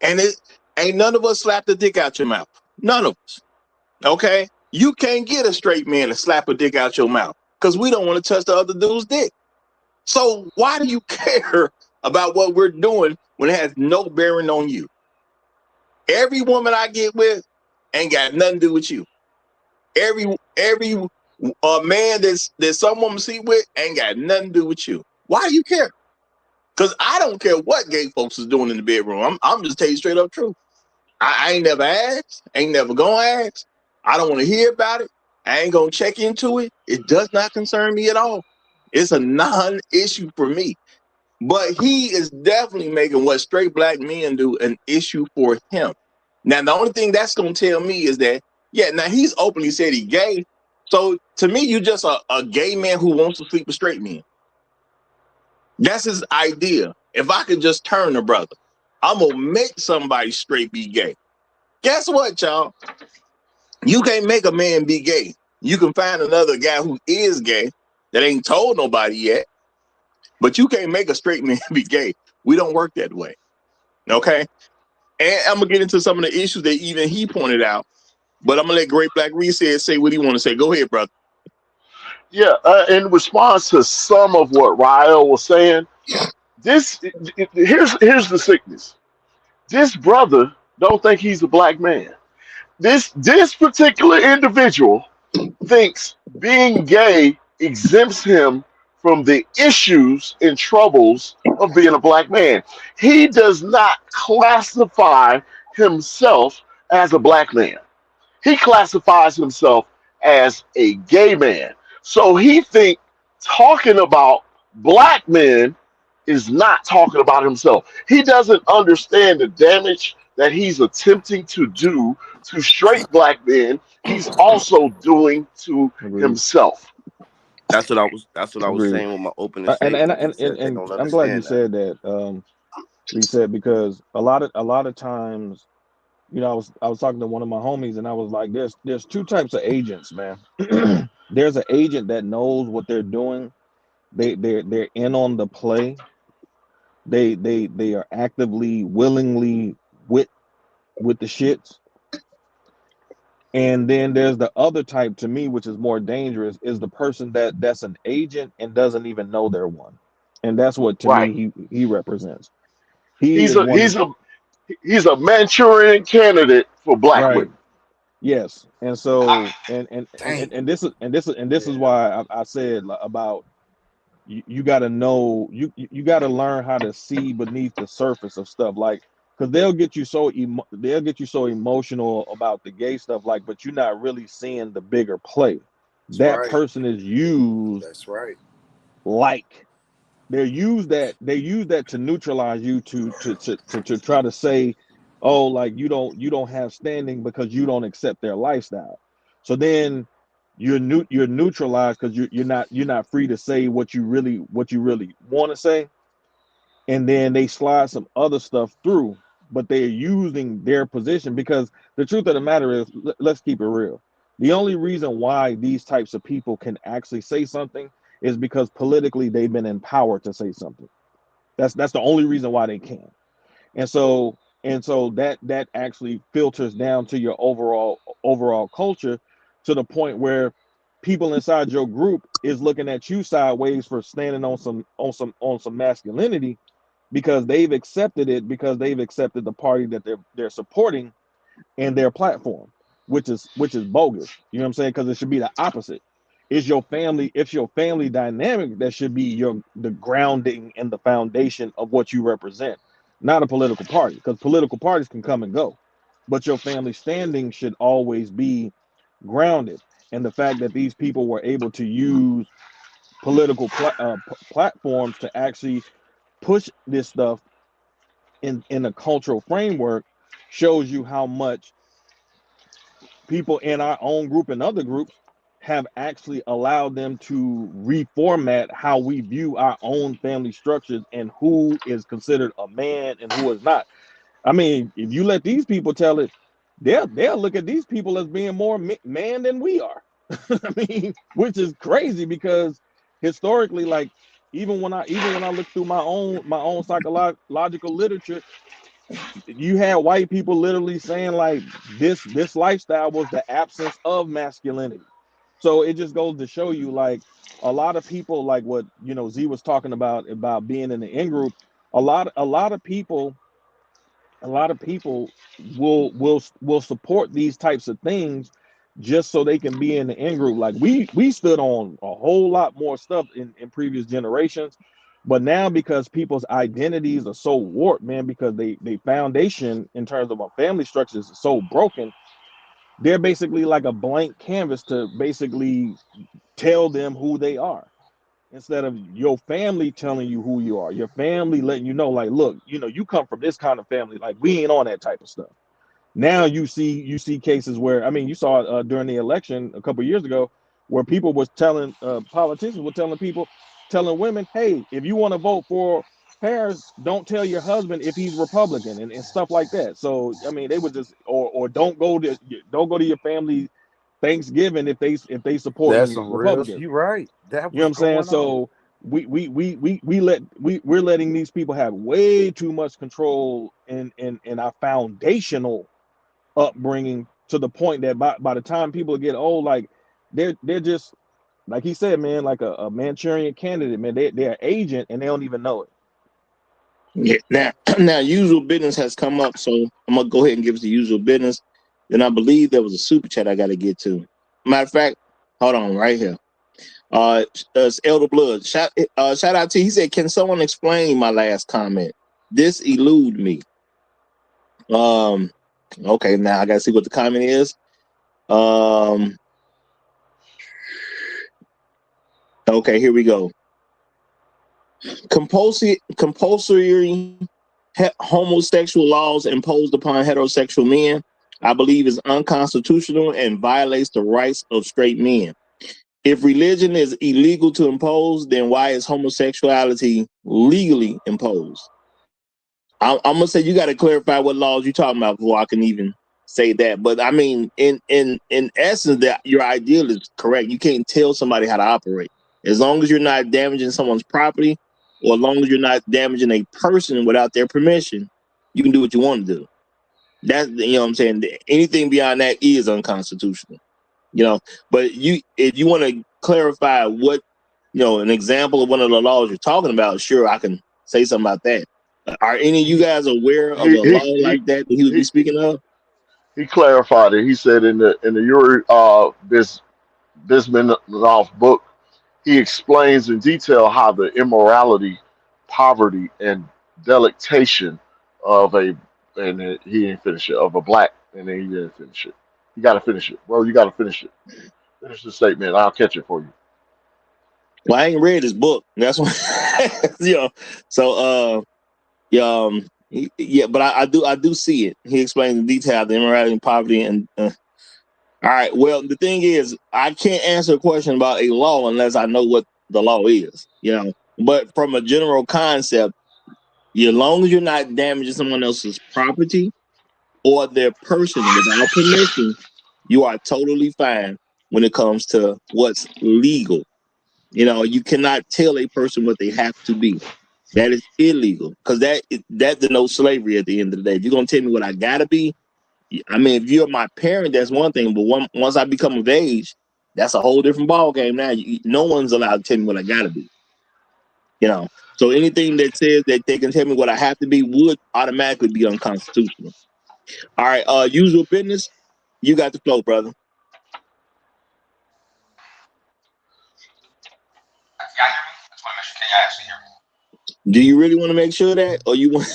F: And it ain't none of us slap the dick out your mouth. None of us. Okay? You can't get a straight man to slap a dick out your mouth because we don't want to touch the other dude's dick. So why do you care about what we're doing when it has no bearing on you? Every woman I get with ain't got nothing to do with you. Every man that some woman see with ain't got nothing to do with you. Why do you care? Because I don't care what gay folks is doing in the bedroom. I'm just telling you straight up truth. I ain't never asked, ain't never gonna ask. I don't want to hear about it. I ain't gonna check into it. It does not concern me at all. It's a non-issue for me. But he is definitely making what straight black men do an issue for him. Now, the only thing that's gonna tell me is that, yeah, now he's openly said he's gay. So to me, you just a gay man who wants to sleep with straight men. That's his idea. If I could just turn a brother, I'm gonna make somebody straight be gay. Guess what, y'all? You can't make a man be gay. You can find another guy who is gay that ain't told nobody yet, but you can't make a straight man be gay. We don't work that way. Okay? And I'm gonna get into some of the issues that even he pointed out, but I'm gonna let Great Black Reset say what he want to say. Go ahead, brother.
J: Yeah, in response to some of what Rael was saying, here's the sickness. This brother don't think he's a black man. This particular individual thinks being gay exempts him from the issues and troubles of being a black man. He does not classify himself as a black man. He classifies himself as a gay man. So he think talking about black men is not talking about himself. He doesn't understand the damage that he's attempting to do to straight black men. He's also doing to
O: Agreed.
J: himself.
N: That's what I was
O: Agreed.
N: saying with my opening
O: And and
N: statement. I
O: and
N: just
O: and,
N: said they
O: and
N: don't
O: I'm glad you
N: understand that.
O: said that, Reset, because a lot of times, I was talking to one of my homies, and I was like, there's two types of agents, man. There's an agent that knows what they're doing. They're in on the play. They are actively, willingly with the shits. And then there's the other type, to me, which is more dangerous, is the person that's an agent and doesn't even know they're one. And that's what, to
J: Right.
O: me, he represents. He
J: He's
O: is
J: a
O: one of,
J: he's a he's a Manchurian candidate for black
O: right.
J: women.
O: Yes. And
K: Ah,
O: so and
K: damn.
O: this is why I said about you got to know, you got to learn how to see beneath the surface of stuff, like, because they'll get you so emotional about the gay stuff, like, but you're not really seeing the bigger play.
K: That's
O: That
K: right.
O: person is used,
K: That's right.
O: like, they use that to neutralize you, to try to say, oh, like, you don't have standing because you don't accept their lifestyle. So then you're neutralized because you're not free to say what you really want to say. And then they slide some other stuff through, but they're using their position, because the truth of the matter is, let's keep it real. The only reason why these types of people can actually say something is because politically they've been empowered to say something. That's the only reason why they can. And so that actually filters down to your overall culture, to the point where people inside your group is looking at you sideways for standing on some masculinity, because they've accepted it, because they've accepted the party that they're supporting and their platform. which is bogus. You know what I'm saying? Because it should be the opposite. It's your family dynamic that should be the grounding and the foundation of what you represent, not a political party. Because political parties can come and go, but your family standing should always be grounded. And the fact that these people were able to use political platforms to actually push this stuff in a cultural framework shows you how much people in our own group and other groups have actually allowed them to reformat how we view our own family structures and who is considered a man and who is not. I mean, if you let these people tell it, they'll look at these people as being more man than we are. I mean, which is crazy because historically, like even when I look through my own psychological literature, you had white people literally saying like this lifestyle was the absence of masculinity. So it just goes to show you like a lot of people, like what Z was talking about being in the in group. A lot of people will support these types of things just so they can be in the in group. Like we stood on a whole lot more stuff in previous generations, but now because people's identities are so warped, man, because they foundation in terms of our family structures is so broken, they're basically like a blank canvas to basically tell them who they are instead of your family telling you who you are, your family letting you know, like, look, you come from this kind of family, like we ain't on that type of stuff. Now you see cases where, I mean, you saw during the election a couple of years ago where people was telling politicians were telling women, hey, if you want to vote for Harris, don't tell your husband if he's Republican and stuff like that. So I mean, they would just or don't go to your family Thanksgiving if they
K: That's
O: supporting
K: some real.
O: Republicans.
K: You right. That
O: You know what
K: was
O: I'm saying?
K: going on.
O: So we're letting these people have way too much control in our foundational upbringing to the point that by the time people get old, like they're just like he said, man, like a Manchurian candidate, man. They're agent and they don't even know it.
F: Yeah. Now, usual business has come up, so I'm gonna go ahead and give us the usual business. Then I believe there was a super chat I got to get to. Matter of fact, hold on, right here. It's Elder Blood. Shout out to. He said, "Can someone explain my last comment? This elude me." Okay, now I gotta see what the comment is. Okay, here we go. Compulsory homosexual laws imposed upon heterosexual men, I believe, is unconstitutional and violates the rights of straight men. If religion is illegal to impose, then why is homosexuality legally imposed? I'm gonna say you got to clarify what laws you're talking about before I can even say that. But I mean, in essence, that your ideal is correct. You can't tell somebody how to operate as long as you're not damaging someone's property, or as long as you're not damaging a person without their permission. You can do what you want to do. That's what I'm saying. Anything beyond that is unconstitutional. But if you want to clarify what an example of one of the laws you're talking about, sure, I can say something about that. Are any of you guys aware of a law like that he would be speaking of?
J: He clarified it. He said in the Yuri Bismanoff book, he explains in detail how the immorality, poverty, and delectation of a he didn't finish it of a black, and then he didn't finish it. You got to finish it, bro. You got to finish it. Finish the statement. I'll catch it for you.
F: Well, I ain't read his book. That's what So yeah, but I do see it. He explains in detail the immorality and poverty and. All right. Well, the thing is, I can't answer a question about a law unless I know what the law is. But from a general concept, as long as you're not damaging someone else's property or their person without permission, you are totally fine when it comes to what's legal. You cannot tell a person what they have to be. That is illegal because that denotes slavery at the end of the day. If you're going to tell me what I got to be, I mean, if you're my parent, that's one thing. But once I become of age, that's a whole different ball game. Now, no one's allowed to tell me what I got to be. So anything that says that they can tell me what I have to be would automatically be unconstitutional. All right, usual business. You got the flow, brother.
R: Y'all hear me? I just want to make sure. Can y'all actually hear me?
F: Do you really want to make sure that, or you want?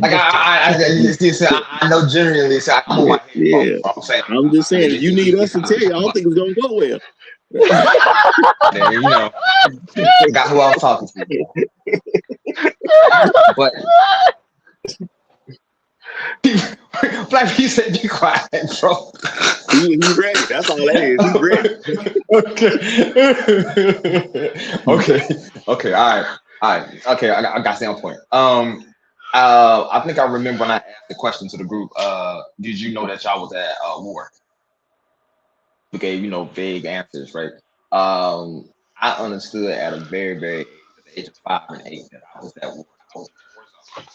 R: Like I know generally, so I'm on my
F: Yeah,
R: headphones. So I'm saying,
F: I'm just saying. If you need us to tell you, I don't think it's gonna go well.
R: there, got who I was talking to. But Black people said, "Be quiet, bro."
F: He ready. That's all that is. He's ready.
R: Okay, all right, okay. I got to stay on point. I think I remember when I asked the question to the group. Did you know that y'all was at war? We gave vague answers, right? I understood at a very at the age of 5 and 8 that I was at war. I was in a war zone.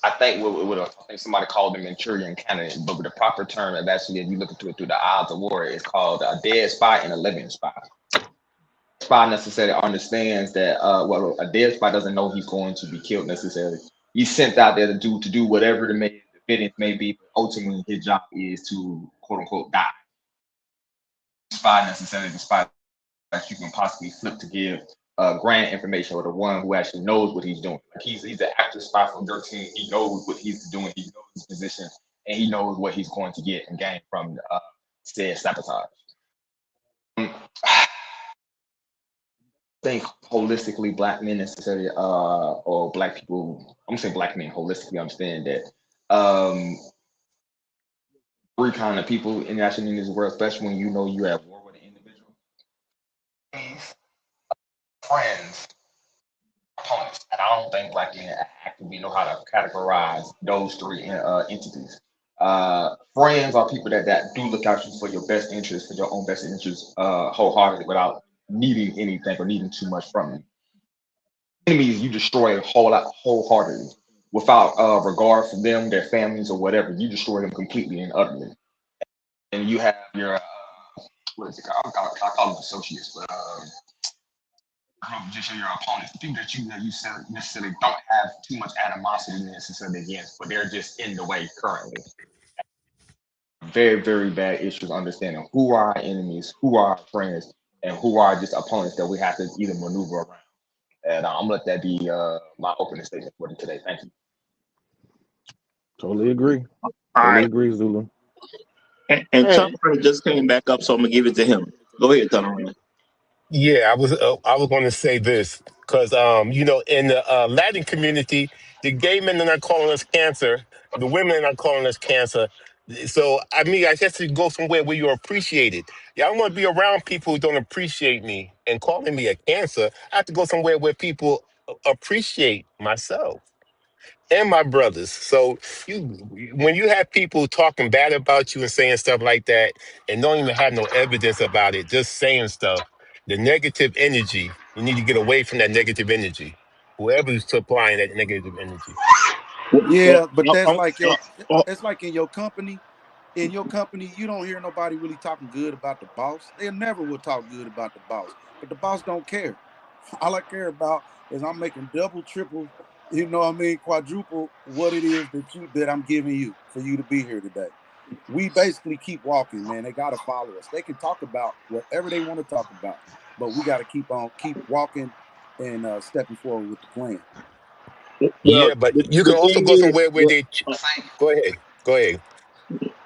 R: I think somebody called them Manchurian candidate, but with the proper term, and actually, if you look into it through the eyes of war, it's called a dead spy and a living spy. Spy necessarily understands that a dead spy doesn't know he's going to be killed necessarily. He's sent out there to do whatever the bidding may be, but ultimately his job is to quote unquote die. Spy necessarily the spy that you can possibly flip to give grant information, or the one who actually knows what he's doing. Like he's an active spy from your team. He knows what he's doing. He knows his position, and he knows what he's going to get and gain from said sabotage. I think holistically, black men necessarily, or black people. I'm saying black men holistically understand that three kind of people in this world, especially when you're at war with an individual. Friends, opponents, and I don't think black men actively know how to categorize those three entities. Friends are people that do look out for your best interest, for your own best interest, wholeheartedly, without needing anything or needing too much from you. Enemies, you destroy wholeheartedly, without regard for them, their families, or whatever. You destroy them completely and utterly. And you have your what is it called? I call them associates, but just your opponents, the people that you necessarily don't have too much animosity necessarily against, but they're just in the way currently. Very bad issues understanding who are our enemies, who are our friends, and who are just opponents that we have to either maneuver around. And I'm gonna let that be my opening statement for today. Thank you.
O: Totally agree.
F: All
O: Totally
F: right.
O: agree, Zulu.
F: And Tucker just came back up, so I'm gonna give it to him. Go ahead, Tucker.
I: Yeah, I was going to say this because in the Latin community, the gay men are not calling us cancer, the women are not calling us cancer. So I mean, I guess to go somewhere where you're appreciated. Yeah, I don't want to be around people who don't appreciate me and calling me a cancer. I have to go somewhere where people appreciate myself and my brothers. So when you have people talking bad about you and saying stuff like that and don't even have no evidence about it, just saying stuff, the negative energy, you need to get away from that negative energy. Whoever's supplying that negative energy.
K: Yeah, but that's like
F: Oh,
K: it's like in your company. In your company, you don't hear nobody really talking good about the boss. They never will talk good about the boss, but the boss don't care. All I care about is I'm making double, triple, quadruple what it is that I'm giving you for you to be here today. We basically keep walking, man. They gotta follow us. They can talk about whatever they want to talk about, but we got to keep walking and stepping forward with the plan.
F: well,
I: Yeah, but you can
F: the
I: also
F: thing
I: go
F: is,
I: somewhere where they go ahead. Go ahead.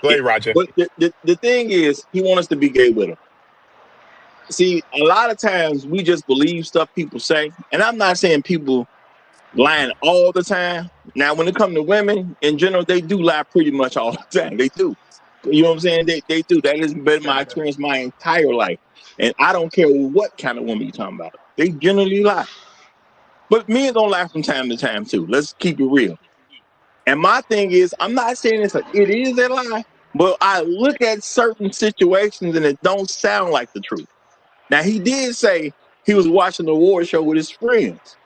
I: Go ahead, Roger.
F: but the thing is, he wants us to be gay with him. See, a lot of times we just believe stuff people say, and I'm not saying people lying all the time. Now, when it comes to women in general, they do lie pretty much all the time. They do. You know what I'm saying? They do. That has been my experience my entire life. And I don't care what kind of woman you're talking about. They generally lie. But men don't lie from time to time too. Let's keep it real. And my thing is, I'm not saying it is a lie, but I look at certain situations and it don't sound like the truth. Now, he did say he was watching the award show with his friends,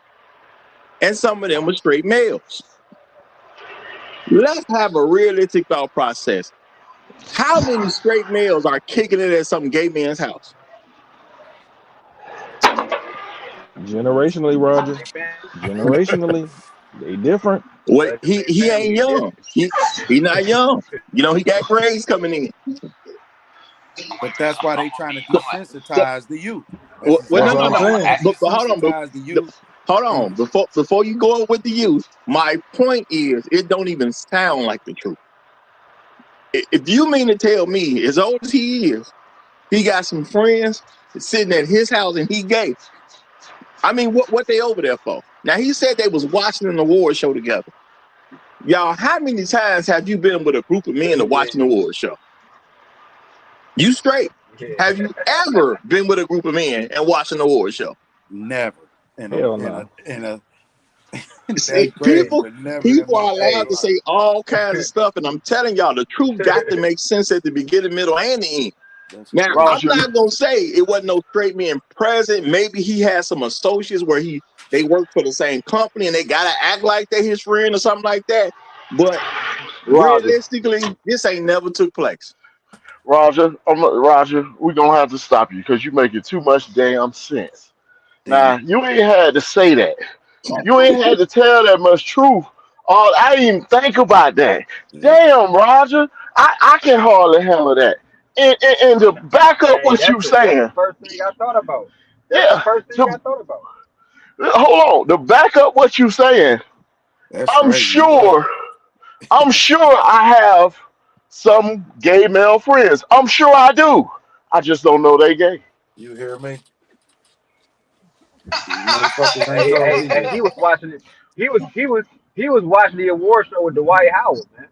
F: and some of them were straight males. Let's have a realistic thought process. How many straight males are kicking it at some gay man's house?
O: Generationally, Roger. Generationally. They different.
F: What
Q: But at the
F: he
Q: same time,
F: ain't
Q: we
F: young.
Q: different.
F: He not young. You know, he got grades coming in.
K: But that's why they trying to
F: So,
K: desensitize the youth. That's
F: well,
O: That's
F: no,
K: exactly
O: what
F: no,
O: I'm
K: why
F: no.
K: they want
O: saying.
K: to
F: But hold on,
K: desensitize the youth.
F: hold
K: Mm.
F: on. Before you go with the youth, my point is, it don't even sound like the truth. If you mean to tell me, as old as he is, he got some friends sitting at his house and he gay. I mean, what they over there for? Now he said they was watching an award show together. Y'all, how many times have you been with a group of men to watch an award show? You straight.
Q: Yeah.
F: Have you ever been with a group of men and watched an award show?
K: Never.
O: Hell no.
K: In a
F: See,
K: that's crazy,
F: people
K: but never in
F: people
K: my
F: are
K: whole
F: allowed to
K: life.
F: say all kinds of stuff, and I'm telling y'all, the truth got to make sense at the beginning, middle, and the end.
K: That's
F: Now,
K: crazy.
F: I'm
J: Roger,
F: not gonna say it wasn't no straight men present. Maybe he had some associates where they work for the same company and they gotta act like they're his friend or something like that. But
J: Roger,
F: realistically, this ain't never took place.
J: Roger. We're gonna have to stop you because you're making too much damn sense.
K: Damn
J: Now
K: it.
J: you ain't had to say that. You ain't had to tell that much truth. I didn't even think about that.
K: Yeah.
J: Damn, Roger, I can hardly handle that. And to back up
Q: Hey,
J: what you
Q: that's the
J: saying,
Q: first thing I thought about. That's the
J: yeah.
Q: first thing I
J: To
Q: thought about.
J: hold on, to back up what you saying,
K: That's
J: I'm
K: crazy. You right.
J: sure, I'm sure I have some gay male friends. I'm sure I do. I just don't know they gay.
K: You hear me? These motherfuckers ain't
Q: Hey,
K: told
Q: hey,
K: me
Q: hey,
K: yet.
Q: he was watching it. He was watching the award show with Dwight Howard, man.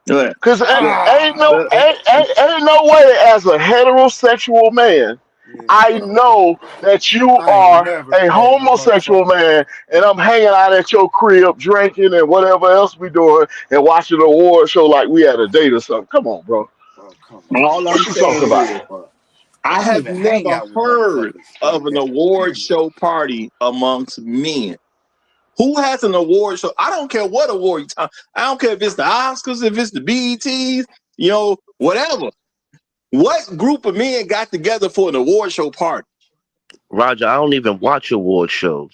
F: Yeah.
J: Cause
K: Ah,
J: ain't no way as a heterosexual man
K: yeah,
J: I
K: bro.
J: know that you
K: I ain't
J: are
K: never
J: a
K: dated a
J: homosexual
K: motherfucker.
J: man and I'm hanging out at your crib drinking and whatever else we doing and watching an award show like we had a date or something. Come on, bro.
K: Bro, come on,
F: All
K: man.
J: What
F: I'm
J: you
F: saying
J: talking about?
F: is,
K: Bro,
F: I
K: I don't
F: have
K: even hang
F: never
K: out with
F: heard
K: motherfuckers
F: of
K: like
F: an
K: that.
F: award
K: Period.
F: show party amongst men. Who has an award show? I don't care what award you talk. I don't care if it's the Oscars, if it's the BETs, whatever. What group of men got together for an award show party?
N: Roger, I don't even watch award shows.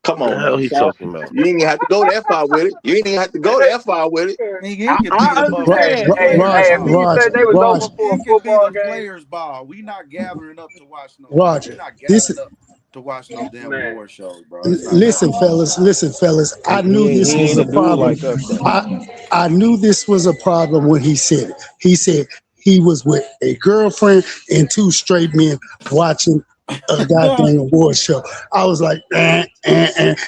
F: Come
N: What the
F: on
N: hell
F: now,
N: he
F: Sal.
N: talking about?
F: You ain't even have to go that far with it. You ain't even have to go that far with it.
K: Nigga,
F: I
K: it could be the
Q: Hey,
F: understand.
K: motherfucking
Q: hey,
K: players
Q: hey, if
K: ball.
Q: he said they was over for a
K: It could be
Q: football
K: the
Q: game,
K: players ball. We not gathering up to watch no we
G: Roger,
K: not
G: this
K: gathering
G: is
K: up to watch no damn
Q: man.
K: award shows, bro. It's not happening.
G: listen, fellas. I knew this
O: He
G: was
O: ain't a
G: a
O: dude
G: problem.
O: like us though.
G: I knew this was a problem when he said it. He said he was with a girlfriend and two straight men watching a goddamn award show. I was like, and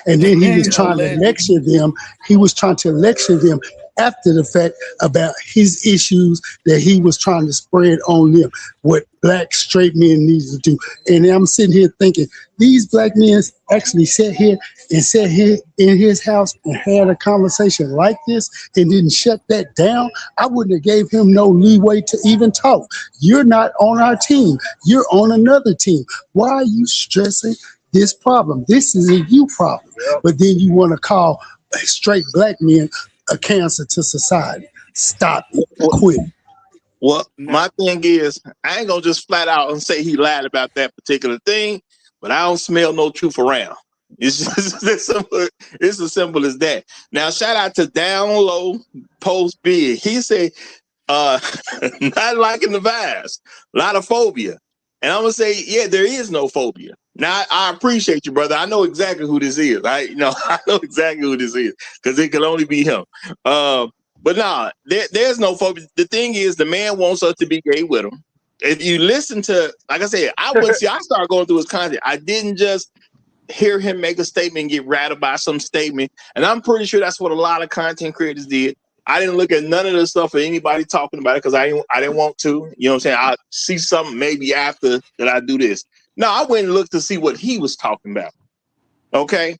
G: then he was trying to
K: Allegedly.
G: lecture them. He was trying to lecture them after the fact about his issues that he was trying to spread on them, what black straight men need to do. And I'm sitting here thinking, these black men actually sat here and sat here in his house and had a conversation like this and didn't shut that down. I wouldn't have gave him no leeway to even talk. You're not on our team. You're on another team. Why are you stressing this problem? This is a you problem.
Q: Yep.
G: But then you want to call straight black men a cancer to society. Stop it. Quit.
F: Well,
K: No,
F: my thing is, I ain't gonna just flat out and say he lied about that particular thing, but I don't smell no truth around. It's just as simple. It's as simple as that. Now, shout out to Down Low Post Big. He said, uh, not liking the vibes, a lot of phobia. And I'm gonna say, yeah, there is no phobia. Now, I appreciate you, brother. I know exactly who this is. I know exactly who this is because it can only be him. But nah, there's no phobia. The thing is, the man wants us to be gay with him. If you listen to, like I said, I started going through his content. I didn't just hear him make a statement and get rattled by some statement. And I'm pretty sure that's what a lot of content creators did. I didn't look at none of the stuff of anybody talking about it because I didn't want to. You know what I'm saying? I'll see something maybe after that I do this. No, I went and looked to see what he was talking about. Okay.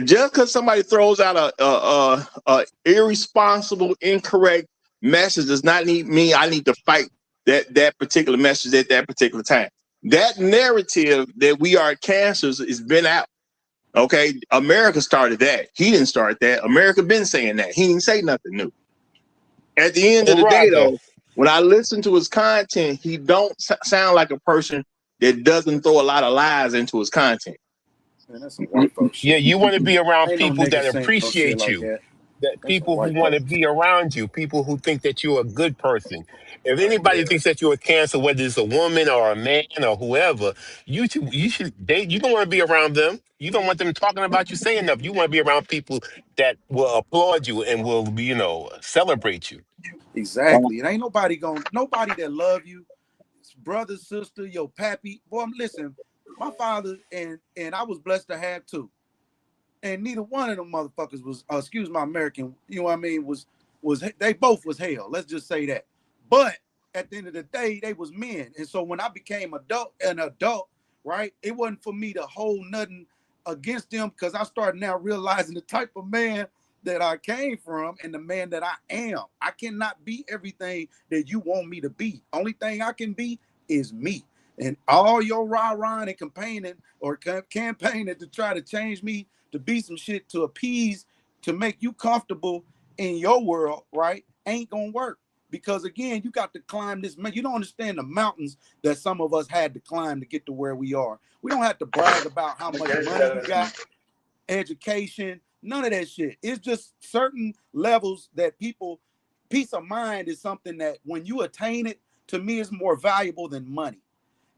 F: Just because somebody throws out a irresponsible, incorrect message does not mean I need to fight that particular message at that particular time. That narrative that we are cancers has been out. Okay, America started that. He didn't start that. America been saying that. He didn't say nothing new. At the end of the day,
I: Roger.
F: though, when I listen to his content, he don't sound like a person that doesn't throw a lot of lies into his content.
K: Man, that's some white folks
I: Yeah,
K: shit.
I: you want to be around
K: Ain't no
I: people
K: niggas
I: that
K: saying no shit
I: appreciate
K: like
I: you,
K: that.
I: that
K: That's some
I: people who
K: white
I: want to
K: folks.
I: be around you, people who think that you're a good person. If anybody
K: Yeah.
I: thinks that you're a cancer, whether it's a woman or a man or whoever, you don't want to be around them. You don't want them talking about you saying enough. You want to be around people that will applaud you and will, celebrate you.
K: Exactly. It ain't nobody that love you, brother, sister, your pappy. Boy, listen, my father and I was blessed to have two. And neither one of them motherfuckers was, excuse my American, you know what I mean, was they both was hell. Let's just say that. But at the end of the day, they was men. And so when I became an adult, right, it wasn't for me to hold nothing against them because I started now realizing the type of man that I came from and the man that I am. I cannot be everything that you want me to be. Only thing I can be is me. And all your rah-rah and campaigning or campaigning to try to change me to be some shit to appease, to make you comfortable in your world, right, ain't gonna work. Because again, you got to climb this. You don't understand the mountains that some of us had to climb to get to where we are. We don't have to brag about how much money you got, education, none of that shit. It's just certain levels that peace of mind is something that when you attain it, to me, is more valuable than money.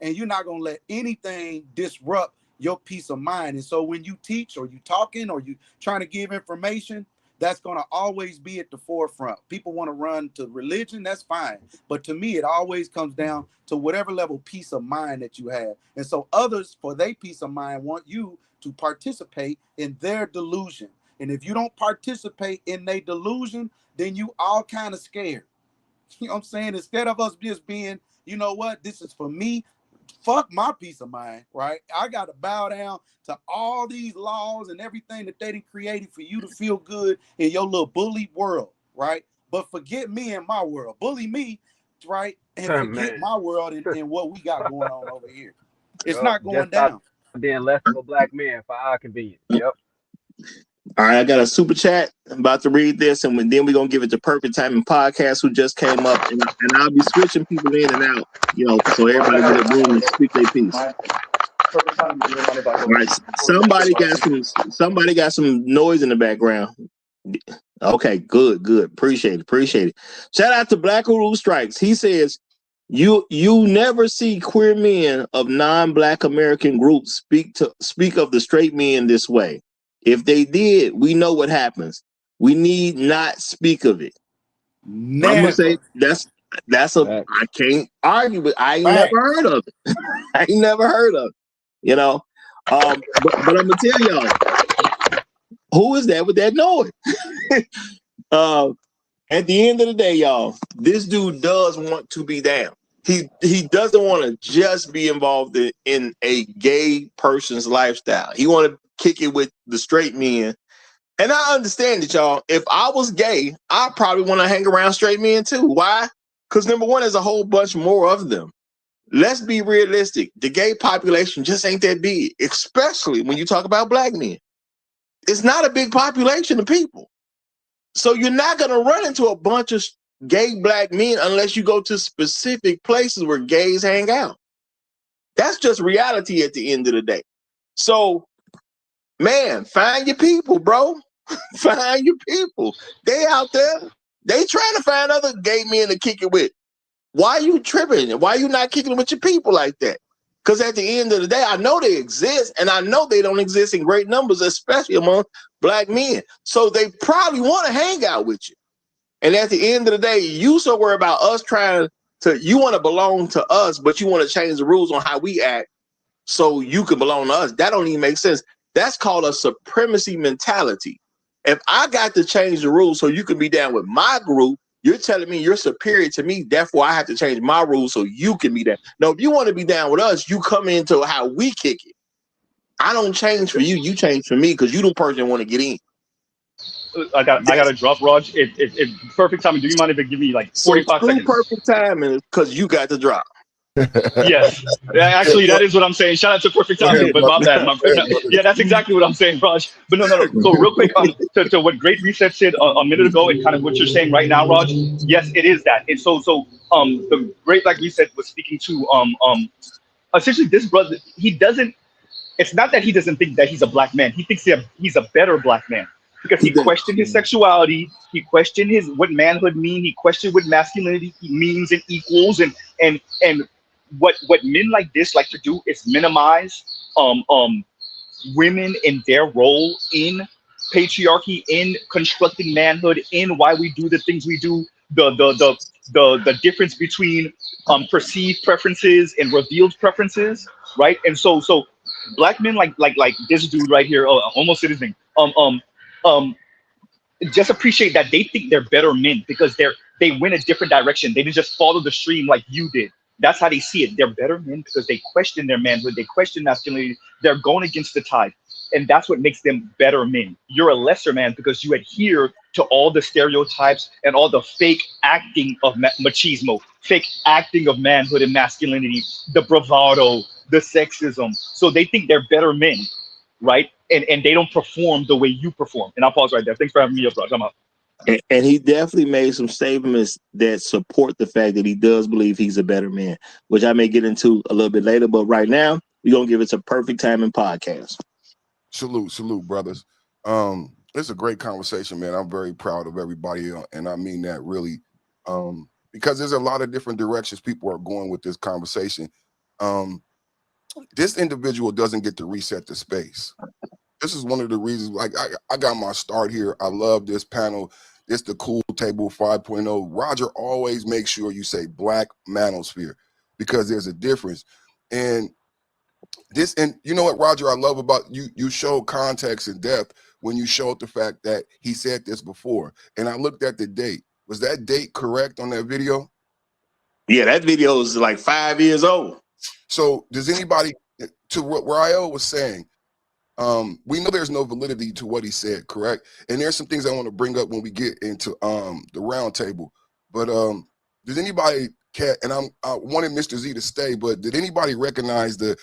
K: And you're not gonna let anything disrupt your peace of mind. And so when you teach or you talking or you trying to give information, that's gonna always be at the forefront. People want to run to religion, that's fine. But to me, it always comes down to whatever level peace of mind that you have. And so others, for their peace of mind, want you to participate in their delusion. And if you don't participate in their delusion, then you all kind of scared. You know what I'm saying? Instead of us just being, you know what, this is for me, fuck my peace of mind, right? I got to bow down to all these laws and everything that they done created for you to feel good in your little bully world, right? But forget me and my world. Bully me, right? And forget
Q: Man.
K: my world and what we got going on over here. It's
Q: Yup.
K: not going
Q: Just stop
K: down.
Q: being less of a black man for our convenience. Yep.
F: All right, I got a super chat. I'm about to read this, and then we're gonna give it to Perfect Timing Podcast, who just came up, and I'll be switching people in and out, so everybody get a room and speak their piece. All right, somebody got some noise in the background. Okay, good. Appreciate it. Shout out to Black Uru Strikes. He says, You never see queer men of non-Black American groups speak of the straight men this way. If they did, we know what happens. We need not speak of it.
K: Never.
F: I'm gonna say that's I can't argue, but I ain't never heard of it. I ain't never heard of it. But I'm gonna tell y'all, who is that with that noise? At the end of the day, y'all, this dude does want to be down. He doesn't want to just be involved in a gay person's lifestyle. He want to kick it with the straight men. And I understand it, y'all. If I was gay, I probably want to hang around straight men too. Why? Because number one, there's a whole bunch more of them. Let's be realistic. The gay population just ain't that big, especially when you talk about Black men. It's not a big population of people. So you're not going to run into a bunch of gay Black men unless you go to specific places where gays hang out. That's just reality at the end of the day. So, man, find your people, bro. Find your people. They out there. They trying to find other gay men to kick it with. Why you tripping? Why you not kicking it with your people like that? Because at the end of the day, I know they exist, and I know they don't exist in great numbers, especially among Black men. So they probably want to hang out with you. And at the end of the day, you so worried about us you want to belong to us, but you want to change the rules on how we act so you can belong to us. That don't even make sense. That's called a supremacy mentality. If I got to change the rules so you can be down with my group, you're telling me you're superior to me, therefore I have to change my rules so you can be down. No, if you want to be down with us, you come into how we kick it. I don't change for you, you change for me because you the person that want to get in.
L: I got to drop, Raj. Perfect timing. Do you mind if it give me like
F: So
L: 45
F: screw
L: seconds?
F: perfect timing because you got to drop.
L: Yes, actually, that is what I'm saying. Shout out to perfect
J: Go
L: timing,
J: ahead,
L: but
J: brother.
L: my bad.
J: Go ahead, brother.
L: Yeah, that's exactly what I'm saying, Raj. But no. So real quick, to what Great Reset said a minute ago, and kind of what you're saying right now, Raj. Yes, it is that. And so the Great Reset was speaking to essentially this brother. He doesn't. it's not that he doesn't think that he's a black man. He thinks he's a better black man because
F: He
L: he
F: does.
L: questioned his sexuality. He questioned his what manhood mean. He questioned what masculinity means and equals and what men like this like to do is minimize women in their role in patriarchy, in constructing manhood, in why we do the things we do, the difference between perceived preferences and revealed preferences, right? And so black men like this dude right here, almost said his name, um just appreciate that they think they're better men because they went a different direction. They didn't just follow the stream like you did. That's how they see it. They're better men because they question their manhood, they question masculinity, they're going against the tide. And that's what makes them better men. You're a lesser man because you adhere to all the stereotypes and all the fake acting of machismo, fake acting of manhood and masculinity, the bravado, the sexism. So they think they're better men, right? And they don't perform the way you perform. And I'll pause right there. Thanks for having me up, Raj. I'm out.
F: And he definitely made some statements that support the fact that he does believe he's a better man, which I may get into a little bit later. But right now, we're going to give it a perfect time in podcast.
S: Salute, brothers. It's a great conversation, man. I'm very proud of everybody, and I mean that really, because there's a lot of different directions people are going with this conversation. This individual doesn't get to reset the space. This is one of the reasons, like, I got my start here. I love this panel. It's the Cool Table 5.0. Roger always makes sure you say Black Manosphere because there's a difference. And you know what, Roger, I love about you show context and depth when you showed the fact that he said this before. And I looked at the date. Was that date correct on that video?
F: Yeah, that video is like 5 years old.
S: So does anybody, to what Rael was saying, we know there's no validity to what he said, correct? And there's some things I want to bring up when we get into the round table. But does anybody and I wanted Mr. Z to stay, but did anybody recognize the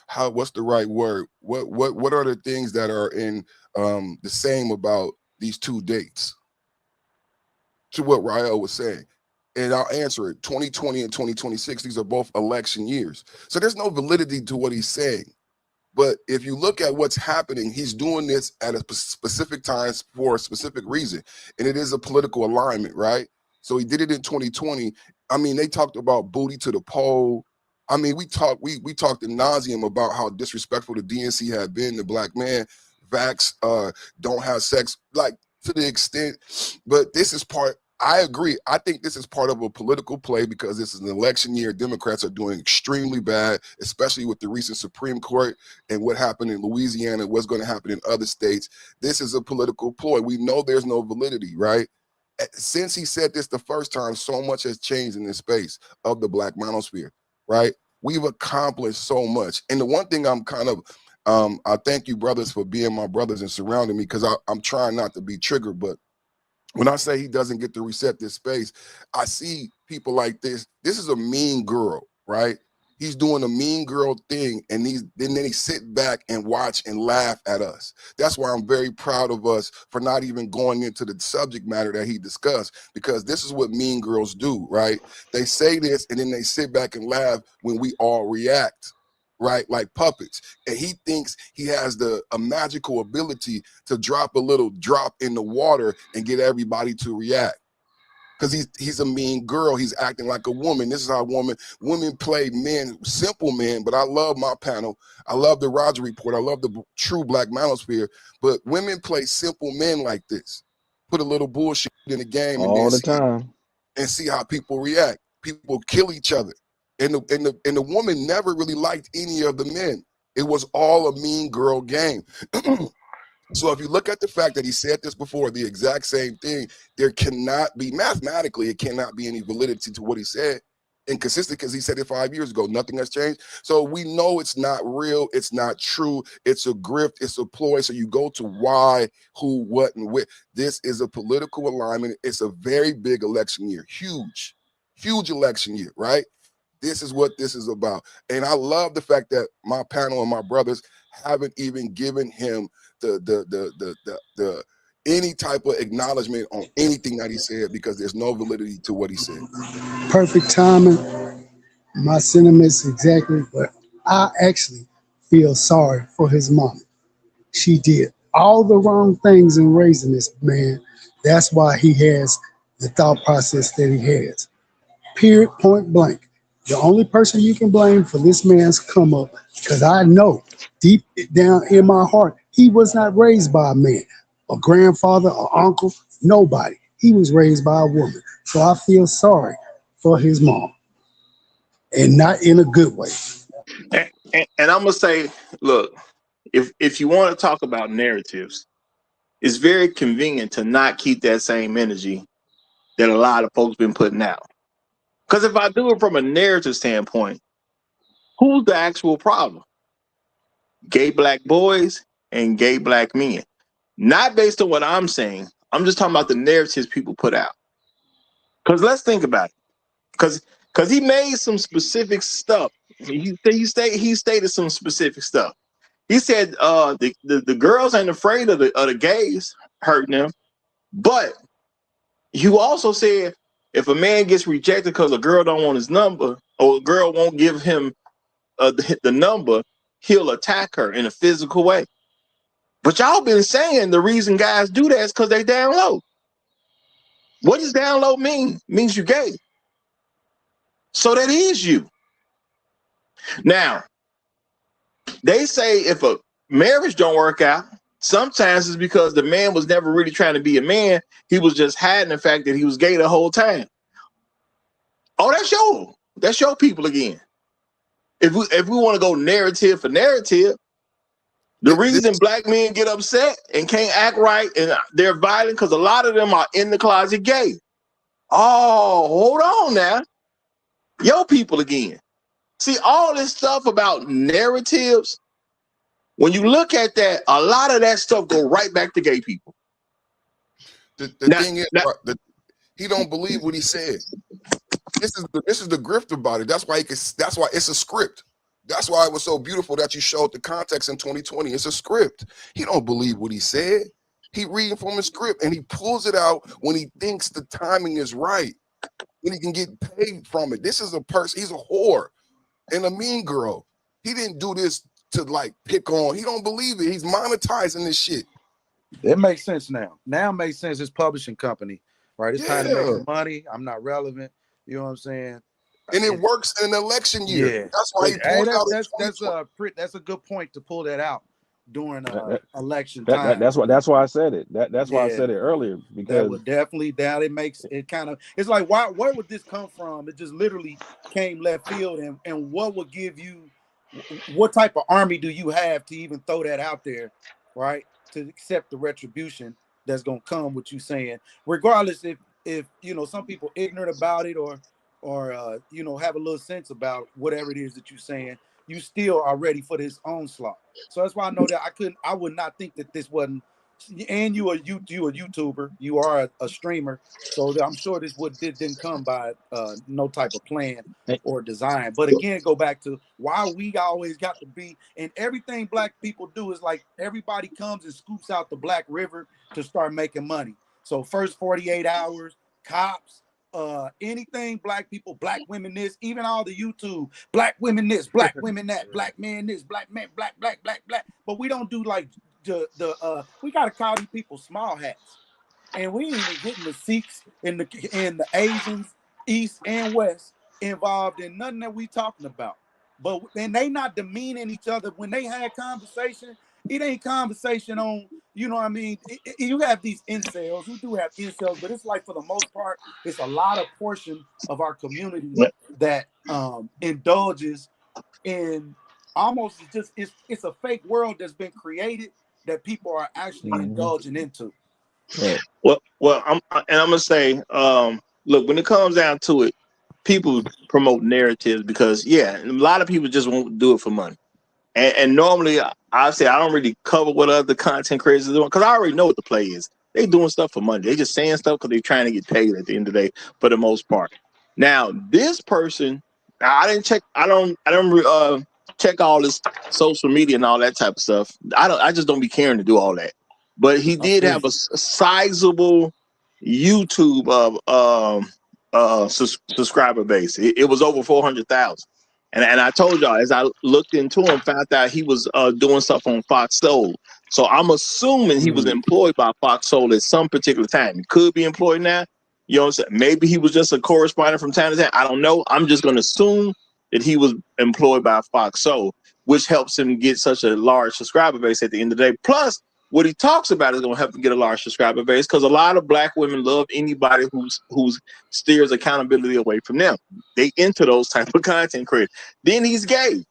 S: how, what's the right word? What are the things that are in the same about these two dates to what Rael was saying? And I'll answer it. 2020 and 2026, these are both election years. So there's no validity to what he's saying. But if you look at what's happening, he's doing this at a specific time for a specific reason. And it is a political alignment, right? So he did it in 2020. I mean, they talked about booty to the pole. I mean, we talked ad nauseum about how disrespectful the DNC had been to black men. Vax don't have sex, like, to the extent. But this is part, I agree. I think this is part of a political play because this is an election year. Democrats are doing extremely bad, especially with the recent Supreme Court and what happened in Louisiana, what's going to happen in other states. This is a political ploy. We know there's no validity, right? Since he said this the first time, so much has changed in this space of the Black Manosphere, right? We've accomplished so much. And the one thing I'm kind of, I thank you, brothers, for being my brothers and surrounding me, because I'm trying not to be triggered, but when I say he doesn't get to reset this space, I see people like this. This is a mean girl, right? He's doing a mean girl thing, and then he sit back and watch and laugh at us. That's why I'm very proud of us for not even going into the subject matter that he discussed, because this is what mean girls do, right? They say this, and then they sit back and laugh when we all react, right? Like puppets. And he thinks he has a magical ability to drop a little drop in the water and get everybody to react. Because he's a mean girl. He's acting like a woman. This is how women play men, simple men. But I love my panel. I love the Roger Report. I love the true Black Manosphere. But women play simple men like this. Put a little bullshit in the game
O: all the time
S: and see how people react. People kill each other. And the woman never really liked any of the men. It was all a mean girl game. So if you look at the fact that he said this before, the exact same thing, there cannot be, mathematically, it cannot be any validity to what he said. Inconsistent because he said it 5 years ago. Nothing has changed. So we know it's not real. It's not true. It's a grift. It's a ploy. So you go to why, who, what, and where. This is a political alignment. It's a very big election year. Huge election year, right? This is what this is about. And I love the fact that my panel and my brothers haven't even given him the any type of acknowledgement on anything that he said, because there's no validity to what he said.
G: Perfect timing. my sentiments exactly, but I actually feel sorry for his mom. She did all the wrong things in raising this man. That's why he has the thought process that he has. Period, point blank. The only person you can blame for this man's come up, because I know deep down in my heart, he was not raised by a man, a grandfather, or uncle, nobody. He was raised by a woman. So I feel sorry for his mom, and not in a good way.
F: And I'm gonna say, look, if you want to talk about narratives, it's very convenient to not keep that same energy that a lot of folks been putting out. Because if I do it from a narrative standpoint, who's the actual problem? Gay black boys and gay black men. Not based on what I'm saying. I'm just talking about the narratives people put out. Because let's think about it. Because he made some specific stuff. He stated some specific stuff. He said the girls ain't afraid of the gays hurting them, but you also said if a man gets rejected because a girl don't want his number or a girl won't give him the number, he'll attack her in a physical way. But y'all been saying the reason guys do that is because they down low. What does down low mean? It means you're gay. So that is you. Now, they say if a marriage don't work out, sometimes it's because the man was never really trying to be a man. He was just hiding the fact that he was gay the whole time. Oh, that's your people again. If we want to go narrative for narrative, the reason black men get upset and can't act right and they're violent because a lot of them are in the closet gay. Oh, hold on now. Your people again. See, all this stuff about narratives, when you look at that, a lot of that stuff go right back to gay people.
S: The thing is, he don't believe what he said. This is the grift about it. That's why it's a script. That's why it was so beautiful that you showed the context in 2020. It's a script. He don't believe what he said. He reading from a script and he pulls it out when he thinks the timing is right, when he can get paid from it. This is a person. He's a whore and a mean girl. He didn't do this to like pick on. He don't believe it. He's monetizing this shit.
K: It makes sense now. Now it makes sense. It's publishing company, right? It's trying to make some money. I'm not relevant. You know what I'm saying?
S: And it works in an election year.
K: Yeah,
S: that's why he pulled out.
K: That's a good point to pull that out during election time.
O: That's why I said it. That's why I said it earlier, because
K: that would definitely it makes it kind of, it's like, where would this come from? It just literally came left field, and what would give you, what type of army do you have to even throw that out there, right? To accept the retribution that's gonna come with you saying, regardless if you know some people ignorant about it or you know, have a little sense about whatever it is that you're saying, you still are ready for this onslaught. So that's why I know that I would not think that this wasn't, and you a YouTuber, you are a streamer, so I'm sure this didn't come by no type of plan or design. But again, go back to why we always got to be, and everything black people do is like everybody comes and scoops out the Black River to start making money. So first 48 hours, cops, anything black people, black women this, even all the YouTube, black women this, black women that, black man this, black man, black. But we don't do like we gotta call these people small hats. And we ain't even getting the Sikhs and the Asians, East and West, involved in nothing that we talking about. But and they not demeaning each other when they had conversation. It ain't conversation on, you know what I mean? You have these incels. We do have incels, but it's like for the most part, it's a lot of portion of our community that indulges in almost it's a fake world that's been created that people are actually indulging into.
F: Right. Well, I'm gonna say, look, when it comes down to it, people promote narratives because a lot of people just won't do it for money. And normally I say I don't really cover what other content creators are doing because I already know what the play is. They doing stuff for money. They just saying stuff because they're trying to get paid at the end of the day for the most part. Now, this person, I didn't check. I don't check all this social media and all that type of stuff. I just don't be caring to do all that. But he did have a sizable YouTube subscriber base. It was over 400,000. And I told y'all, as I looked into him, found out he was doing stuff on Fox Soul. So I'm assuming he was employed by Fox Soul at some particular time. He could be employed now. You know what I'm saying? Maybe he was just a correspondent from time to time. I don't know. I'm just going to assume that he was employed by Fox Soul, which helps him get such a large subscriber base at the end of the day. Plus, what he talks about is going to help him get a large subscriber base because a lot of black women love anybody who's steers accountability away from them. They into those type of content creators. Then he's gay.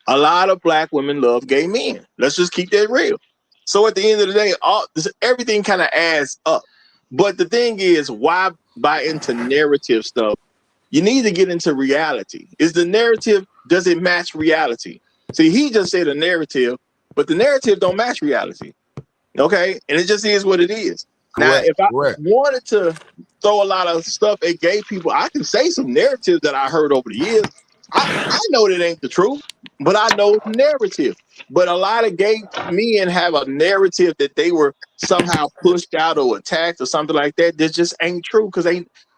F: A lot of black women love gay men. Let's just keep that real. So at the end of the day, everything kind of adds up. But the thing is, why buy into narrative stuff? You need to get into reality. Is the narrative, does it match reality? See, he just said a narrative, but the narrative don't match reality. Okay, and it just is what it is. Now, if I wanted to throw a lot of stuff at gay people, I can say some narratives that I heard over the years. I know that ain't the truth, but I know the narrative. But a lot of gay men have a narrative that they were somehow pushed out or attacked or something like that. That just ain't true because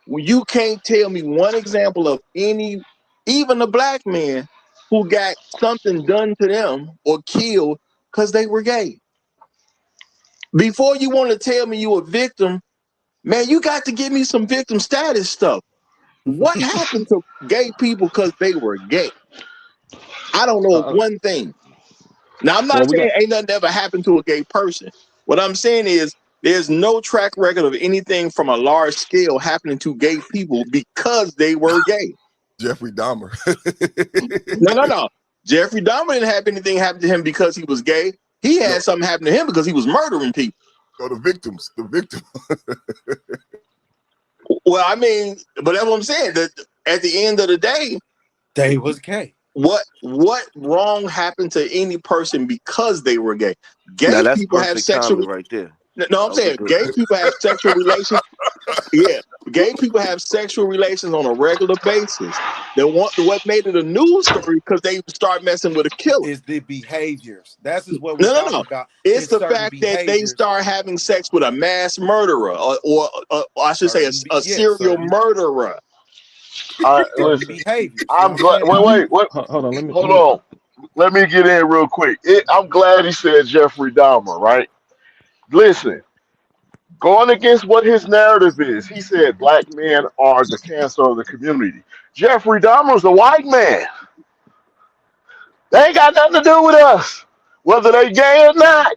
F: you can't tell me one example of any, even a black man who got something done to them or killed because they were gay. Before you want to tell me you a victim, man, you got to give me some victim status stuff. What happened to gay people because they were gay? I don't know one thing. Now, I'm not saying ain't nothing ever happened to a gay person. What I'm saying is there's no track record of anything from a large scale happening to gay people because they were gay.
S: Jeffrey Dahmer.
F: No. Jeffrey Dahmer didn't have anything happen to him because he was gay. He had something happen to him because he was murdering people.
S: So the victim.
F: Well, I mean, but that's what I'm saying. That at the end of the day,
K: they was gay.
F: What wrong happened to any person because they were gay? Gay
N: that's
F: people have sexual
N: right there.
F: No, I'm saying gay people have sexual relations. Yeah, gay people have sexual relations on a regular basis. What made it a news story because they start messing with a killer.
K: Is the behaviors. That's what we're talking about.
F: It's the fact that they start having sex with a mass murderer, or I should say a serial murderer.
J: Listen, I'm glad. Wait.
O: Hold on.
J: Hold on. Let me get in real quick. I'm glad he said Jeffrey Dahmer, right? Listen, going against what his narrative is, he said black men are the cancer of the community. Jeffrey Dahmer's a white man. They ain't got nothing to do with us, whether they gay or not.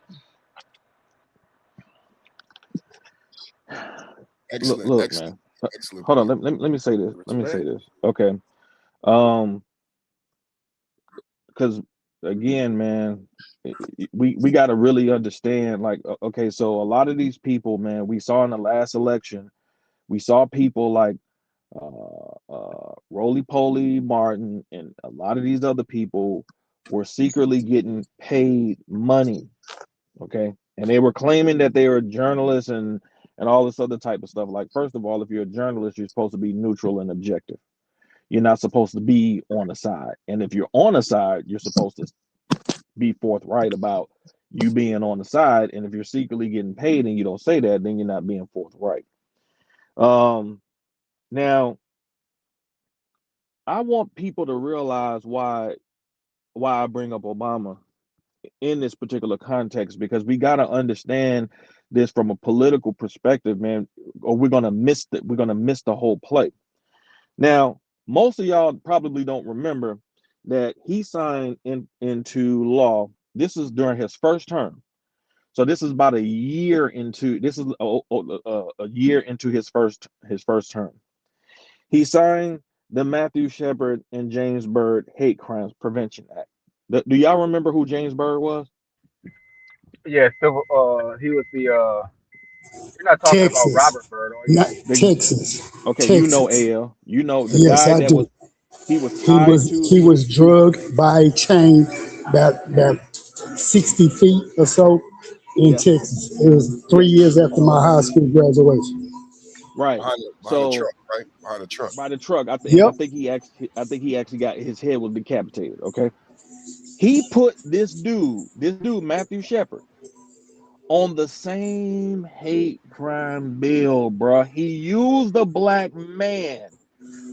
S: Excellent.
O: Look,
S: excellent.
O: man.
S: Excellent.
O: Hold on. Let me say this. Let me say this. Okay. Because again, man, we got to really understand. Like, okay, so a lot of these people, man, we saw in the last election, we saw people like Roly Poly Martin and a lot of these other people were secretly getting paid money. Okay, and they were claiming that they were journalists and all this other type of stuff. Like, first of all, if you're a journalist, you're supposed to be neutral and objective. You're not supposed to be on a side. And if you're on a side, you're supposed to be forthright about you being on the side. And if you're secretly getting paid and you don't say that, then you're not being forthright. Now, I want people to realize why I bring up Obama in this particular context, because we got to understand this from a political perspective, man, or we're gonna miss the whole play. Now, most of y'all probably don't remember that he signed into law. This is during his first term, so this is about a year into a year into his first term. He signed the Matthew Shepard and James Byrd Hate Crimes Prevention Act. Do y'all remember who James Byrd was?
Q: Yeah, civil. He was the. You're not talking about
G: Texas,
Q: Robert Byrd, are you?
G: not Texas.
O: Okay,
G: Texas.
O: you know AL. You know the
G: Yes,
O: guy
G: I
O: that
G: do.
O: he was tied to.
G: He was drugged by a chain about 60 feet or so in Texas. It was 3 years after my high school graduation.
O: Right.
S: Behind
O: So
S: the truck, right? Behind the truck.
O: by the truck, I
G: Yep.
O: think he actually got his head was decapitated. Okay. He put this dude Matthew Shepard, on the same hate crime bill, bro. He used a black man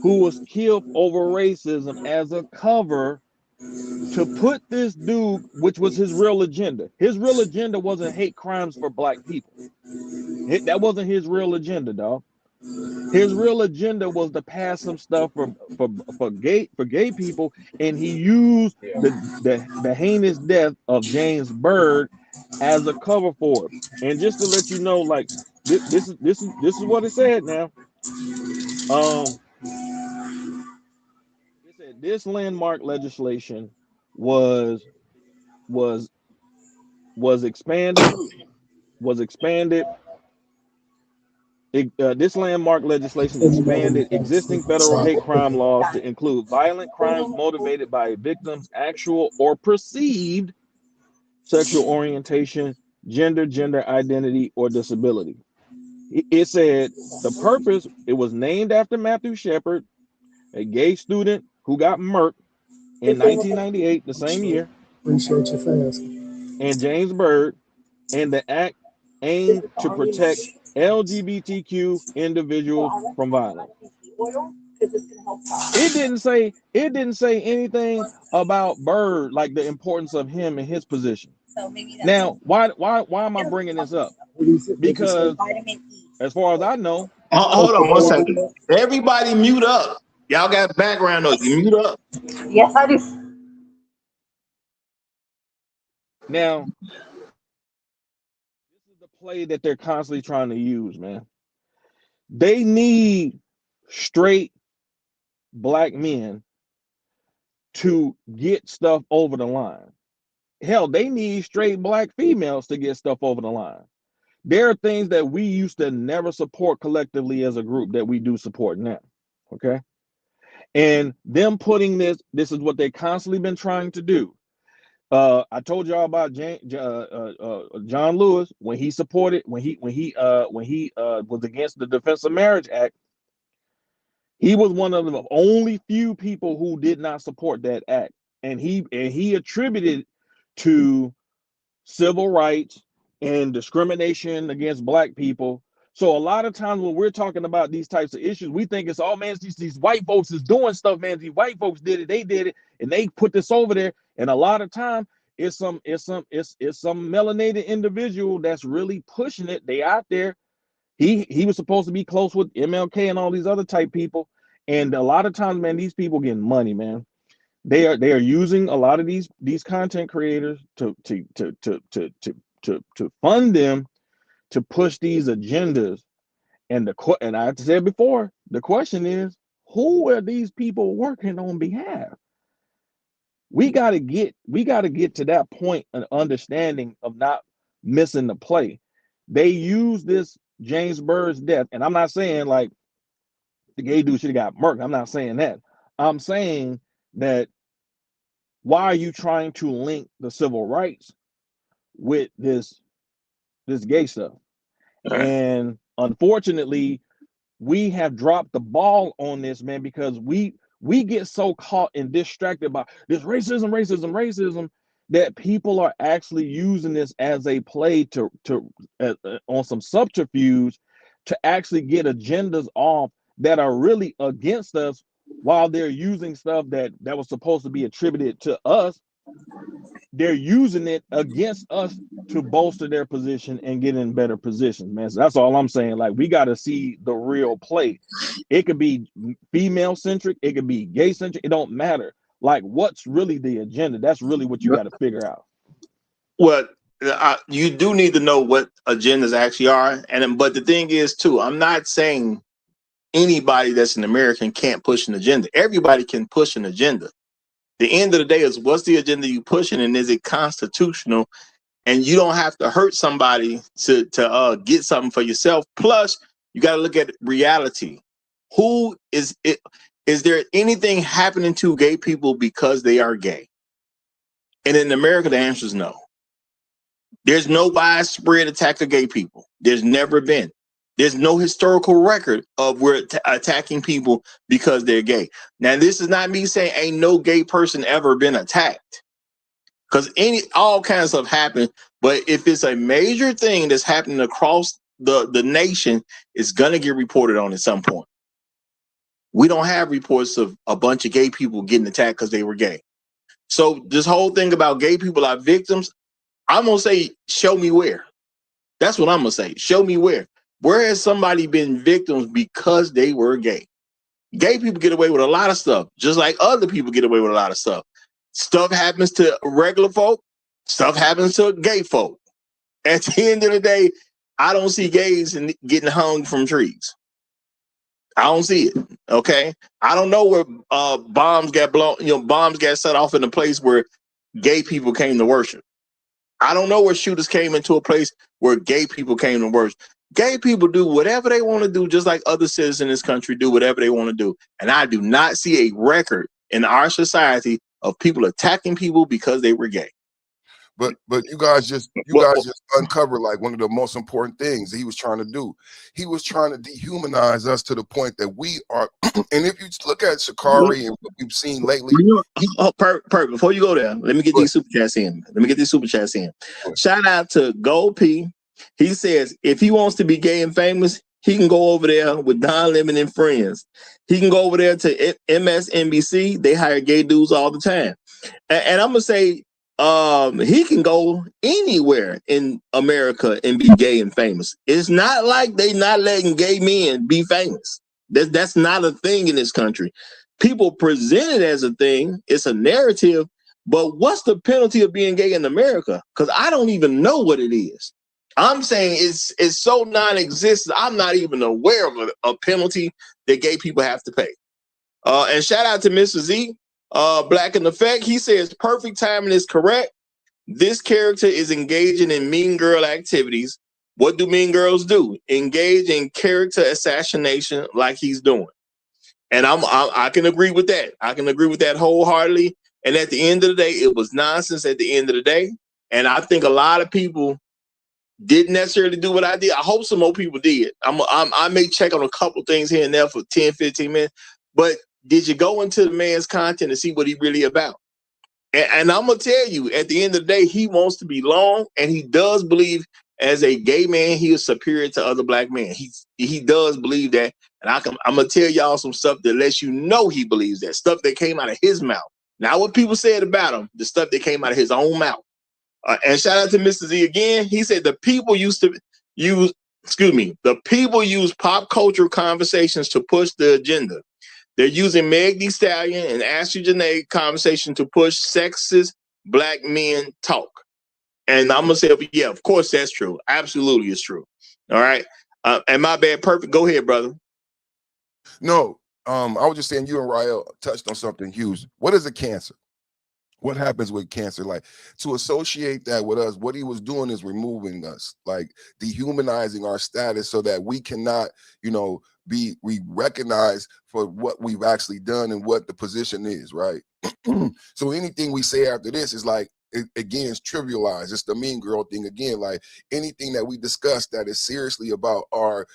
O: who was killed over racism as a cover to put this dude, which was his real agenda. His real agenda wasn't hate crimes for black people. That wasn't his real agenda, dog. His real agenda was to pass some stuff for gay people, and he used the heinous death of James Byrd as a cover for it. And just to let you know, like this is what it said. Now, it said this landmark legislation was expanded. This landmark legislation expanded existing federal hate crime laws to include violent crimes motivated by a victim's actual or perceived sexual orientation, gender identity, or disability. It said the purpose, it was named after Matthew Shepard, a gay student who got murked in 1998, the same year.
G: Appreciate you for asking.
O: And James Byrd, and the act aimed to protect LGBTQ individuals from violence. It didn't say anything about Byrd, like the importance of him and his position. Now, why am I bringing this up? Because as far as I know,
F: hold on 1 second. Everybody mute up. Y'all got background noise. You mute up.
C: Yes, I do.
O: Now, this is the play that they're constantly trying to use, man. They need straight black men to get stuff over the line. Hell, they need straight black females to get stuff over the line. There are things that we used to never support collectively as a group that we do support now. Okay. And them putting this is what they constantly been trying to do. I told y'all about John Lewis when he supported when he was against the Defense of Marriage Act. He was one of the only few people who did not support that act, and he attributed to civil rights and discrimination against black people. So a lot of times when we're talking about these types of issues, we think it's, oh man, these white folks is doing stuff, man. These white folks did it, and they put this over there. And a lot of time it's some melanated individual that's really pushing it. They out there. He was supposed to be close with MLK and all these other type people. And a lot of times, man, these people getting money, man. They are using a lot of these content creators to fund them to push these agendas. And I said before, the question is, who are these people working on behalf? We got to get to that point and understanding of not missing the play. They use this James Byrd's death, and I'm not saying like the gay dude should have got murked. I'm not saying that. I'm saying that why are you trying to link the civil rights with this gay stuff? And unfortunately, we have dropped the ball on this, man, because we get so caught and distracted by this racism that people are actually using this as a play to on some subterfuge to actually get agendas off that are really against us, while they're using stuff that was supposed to be attributed to us. They're using it against us to bolster their position and get in better positions, man. So that's all I'm saying. Like, we got to see the real play. It could be female centric, it could be gay centric. It don't matter. Like, what's really the agenda? That's really what you got to figure out.
F: Well, you do need to know what agendas actually are, but the thing is too, I'm not saying anybody that's an American can't push an agenda. Everybody can push an agenda. The end of the day is, what's the agenda you pushing, and is it constitutional? And you don't have to hurt somebody to get something for yourself. Plus, you got to look at reality. Who is it? Is there anything happening to gay people because they are gay? And in America, the answer is no. There's no widespread attack of gay people. There's never been. There's no historical record of we're attacking people because they're gay. Now, this is not me saying ain't no gay person ever been attacked, because all kinds of stuff happen. But if it's a major thing that's happening across the nation, it's gonna get reported on at some point. We don't have reports of a bunch of gay people getting attacked because they were gay. So this whole thing about gay people are victims, I'm gonna say, show me where. That's what I'm gonna say. Show me where. Where has somebody been victims because they were gay? Gay people get away with a lot of stuff, just like other people get away with a lot of stuff. Stuff happens to regular folk. Stuff happens to gay folk. At the end of the day, I don't see gays getting hung from trees. I don't see it. Okay, I don't know where bombs got blown. Bombs got set off in a place where gay people came to worship. I don't know where shooters came into a place where gay people came to worship. Gay people do whatever they want to do, just like other citizens in this country do whatever they want to do. And I do not see a record in our society of people attacking people because they were gay.
S: But you guys just uncovered like one of the most important things he was trying to do. He was trying to dehumanize us to the point that we are. And if you look at Shakari and what we've seen lately,
F: before you go there, let me get these super chats in. Shout out to Gold P. He says if he wants to be gay and famous, he can go over there with Don Lemon and friends. He can go over there to MSNBC. They hire gay dudes all the time. And I'm gonna say, he can go anywhere in America and be gay and famous. It's not like they not letting gay men be famous. That's not a thing in this country. People present it as a thing. It's a narrative. But what's the penalty of being gay in America? Because I don't even know what it is. I'm saying it's so non-existent. I'm not even aware of a penalty that gay people have to pay. And shout out to Mr. Z, Black in Effect. He says perfect timing is correct. This character is engaging in mean girl activities. What do mean girls do? Engage in character assassination like he's doing. And I can agree with that. I can agree with that wholeheartedly. And at the end of the day, it was nonsense at the end of the day. And I think a lot of people didn't necessarily do what I did. I hope some more people did. I may check on a couple things here and there for 10, 15 minutes. But did you go into the man's content and see what he really about? And I'm going to tell you, at the end of the day, he wants to be long, and he does believe as a gay man, he is superior to other black men. He does believe that. And I'm going to tell y'all some stuff that lets you know he believes that. Stuff that came out of his mouth. Not what people said about him, the stuff that came out of his own mouth. And shout out to Mr. Z again. He said the people use pop culture conversations to push the agenda. They're using Meg Thee Stallion and Ashley Janae conversation to push sexist black men talk. And I'm going to say, yeah, of course that's true. Absolutely it's true. All right. And my bad, perfect. Go ahead, brother.
S: No, I was just saying you and Rael touched on something huge. What is a cancer? What happens with cancer? Like, to associate that with us, what he was doing is removing us, like dehumanizing our status so that we cannot, be recognized for what we've actually done and what the position is, right? So anything we say after this is like, again, it's trivialized. It's the mean girl thing again. Like anything that we discuss that is seriously about our,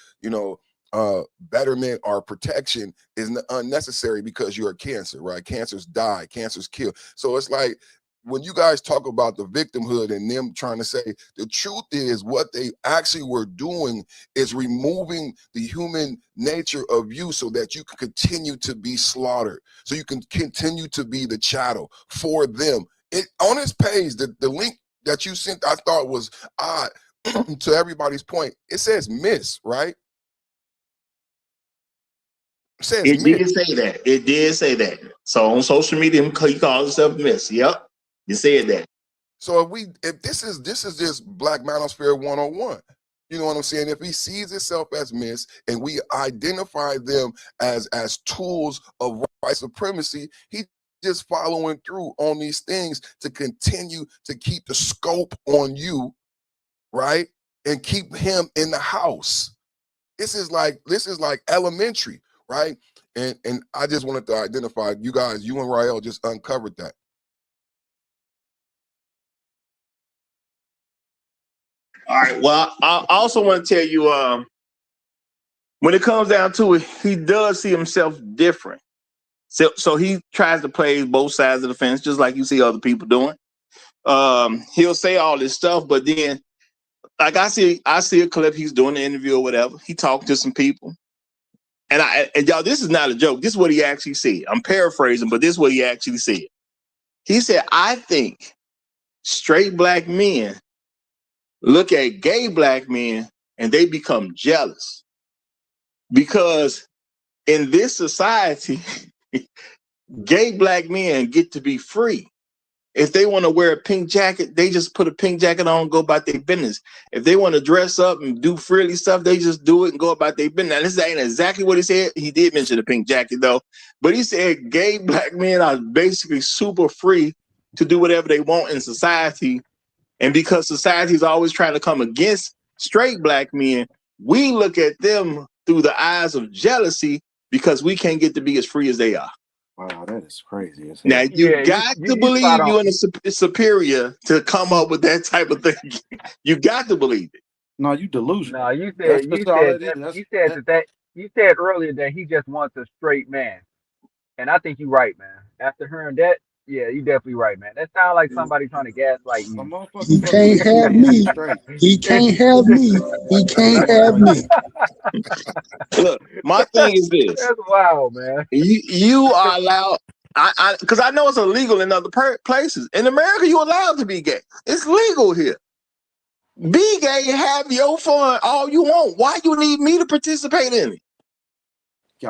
S: betterment or protection is unnecessary because you're a cancer, right? Cancers die, cancers kill. So it's like when you guys talk about the victimhood and them trying to say the truth is what they actually were doing is removing the human nature of you so that you can continue to be slaughtered, so you can continue to be the chattel for them. On his page, the link that you sent, I thought was odd to everybody's point. It says miss, right?
F: It did say that. It did say that. So on social media, he calls himself Miss. Yep, you said that.
S: So if this is just Black Manosphere 101, you know what I'm saying? If he sees himself as Miss and we identify them as tools of white supremacy, he just following through on these things to continue to keep the scope on you, right? And keep him in the house. This is like elementary. Right. And I just wanted to identify you guys, you and Rael just uncovered that.
F: All right. Well, I also want to tell you, when it comes down to it, he does see himself different. So he tries to play both sides of the fence, just like you see other people doing. He'll say all this stuff, but then, like I see a clip, he's doing the interview or whatever. He talked to some people. and y'all, this is not a joke. This is what he actually said. I'm paraphrasing, but this is what he actually said. He said, I think straight black men look at gay black men and they become jealous because in this society, gay black men get to be free. If they want to wear a pink jacket, they just put a pink jacket on and go about their business. If they want to dress up and do frilly stuff, they just do it and go about their business. Now, this ain't exactly what he said. He did mention the pink jacket, though. But he said gay black men are basically super free to do whatever they want in society. And because society is always trying to come against straight black men, we look at them through the eyes of jealousy because we can't get to be as free as they are.
K: Wow, that is crazy. As
F: Now
K: hell.
F: you got to believe you're in a superior to come up with that type of thing. You got to believe it.
K: No, you delusional.
Q: No, you
K: That's
Q: said
K: just all it is.
Q: you said earlier that he just wants a straight man, and I think you're right, man. After hearing that, yeah, you definitely right, man. That sounds like somebody trying to gaslight you.
G: He can't have me. He can't have me. He can't have me.
F: Look, my thing is this.
Q: That's wild, man.
F: You are allowed, because I know it's illegal in other places. In America, you're allowed to be gay. It's legal here. Be gay, have your fun all you want. Why you need me to participate in it?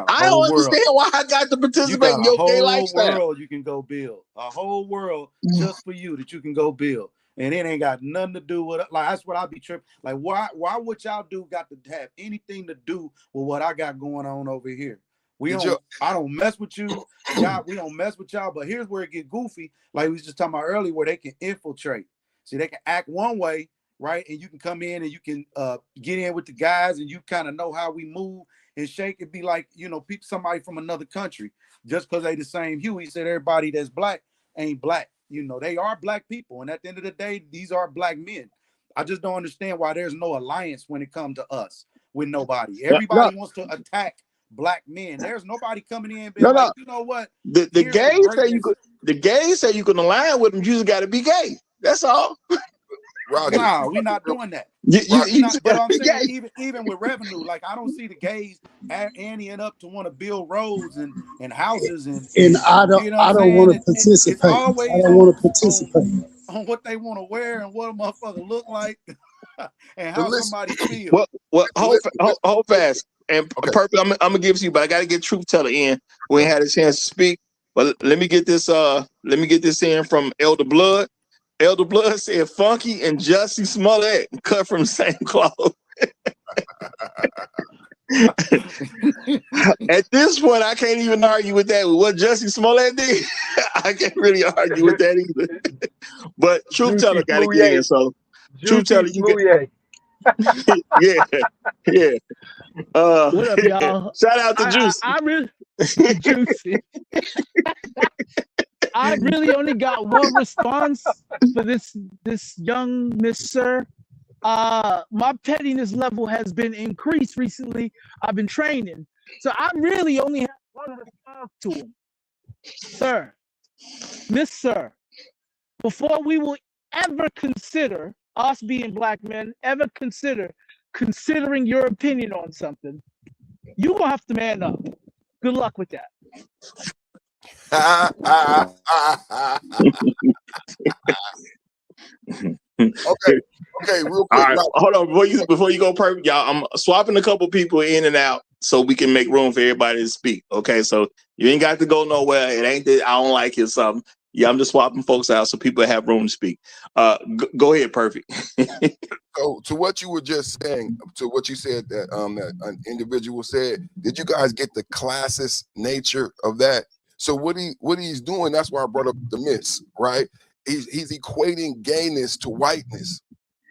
F: I don't understand why I got to participate in your gay lifestyle.
K: A whole world you can go build. A whole world just for you that you can go build. And it ain't got nothing to do with it. Like, that's what I be tripping. Like, why what y'all do got to have anything to do with what I got going on over here? I don't mess with you. Y'all, we don't mess with y'all. But here's where it get goofy. Like we was just talking about earlier, where they can infiltrate. See, they can act one way, right? And you can come in and you can get in with the guys and you kind of know how we move and shake. It'd be like, somebody from another country. Just because they the same hue. He said everybody that's black ain't black. They are black people. And at the end of the day, these are black men. I just don't understand why there's no alliance when it comes to us with nobody. Everybody wants to attack black men. There's nobody coming in and being like, you know what?
F: The gays say you can align with them. You just got to be gay. That's all.
K: Roger. No, we're not doing that. But I'm saying even with revenue, like I don't see the gays anteing up to want to build roads and houses and
G: I don't want to participate. I don't want to participate
K: on what they want to wear and what a motherfucker look like and how somebody feels.
F: Well, hold fast and perfect. I'm gonna give it to you, but I got to get Truth Teller in. We ain't had a chance to speak, but let me get this in from Elder Blood. Elder Blood said Funky and Jussie Smollett cut from the same cloth. At this point, I can't even argue with that. With what Jussie Smollett did, I can't really argue with that either. But Truth Teller got to get in. So Truth Teller, you got. yeah.
T: What up, y'all?
F: Shout out to Juicy.
T: I really Juicy. I really only got one response for this young Miss Sir. My pettiness level has been increased recently. I've been training. So I really only have one response to him. Sir, Miss Sir, before we will ever consider us being black men, considering your opinion on something, you will have to man up. Good luck with that.
S: Okay, real quick.
F: All right, hold on before you go perfect, y'all. I'm swapping a couple people in and out so we can make room for everybody to speak. Okay, so you ain't got to go nowhere. It ain't that I don't like it something. Yeah, I'm just swapping folks out so people have room to speak. Go ahead, perfect.
S: So to what you were just saying, to what you said that that an individual said, did you guys get the classist nature of that? So what he's doing, that's why I brought up the myths, right? He's equating gayness to whiteness,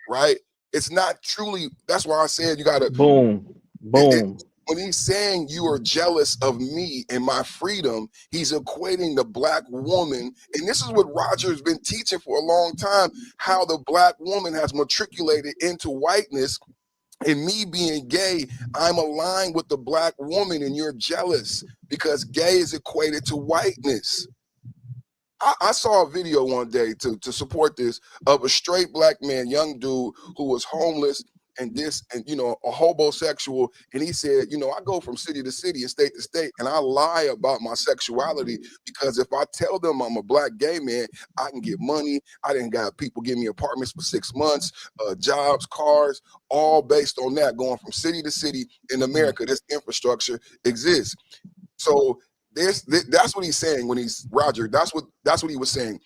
S: right? It's not truly. That's why I said you gotta
O: boom.
S: When he's saying you are jealous of me and my freedom, he's equating the black woman, and this is what Roger's been teaching for a long time, how the black woman has matriculated into whiteness. And me being gay, I'm aligned with the black woman, and you're jealous because gay is equated to whiteness. I saw a video one day to support this of a straight black man, young dude who was homeless, and this, and a homosexual. And he said, I go from city to city and state to state, and I lie about my sexuality because if I tell them I'm a black gay man, I can get money. I didn't got people give me apartments for 6 months, jobs, cars, all based on that. Going from city to city in America, this infrastructure exists. So that's what he's saying when he's Roger. That's what he was saying.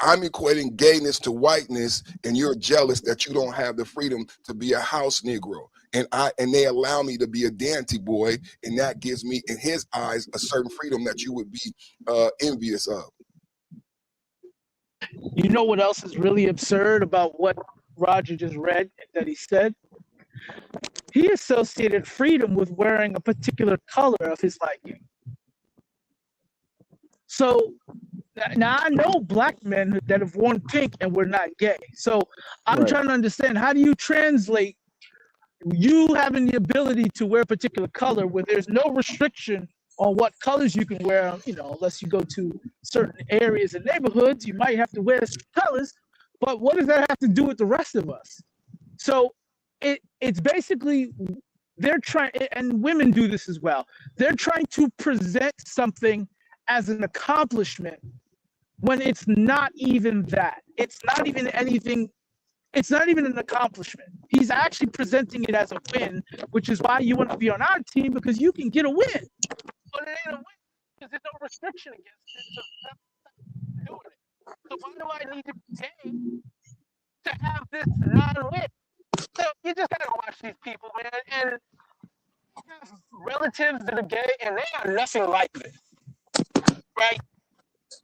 S: I'm equating gayness to whiteness, and you're jealous that you don't have the freedom to be a house Negro. And they allow me to be a dainty boy, and that gives me, in his eyes, a certain freedom that you would be envious of.
T: You know what else is really absurd about what Roger just read that he said? He associated freedom with wearing a particular color of his liking. So now I know black men that have worn pink and were not gay. So I'm trying to understand, how do you translate you having the ability to wear a particular color where there's no restriction on what colors you can wear, unless you go to certain areas and neighborhoods, you might have to wear some colors, but what does that have to do with the rest of us? So it's basically, they're trying, and women do this as well, they're trying to present something as an accomplishment when it's not even that. It's not even anything. It's not even an accomplishment. He's actually presenting it as a win, which is why you want to be on our team, because you can get a win. But it ain't a win because there's no restriction against it. So that's doing it. So why do I need to be gay to have this non-win? So you just gotta watch these people, man. And I have relatives that are gay, and they are nothing like this, right?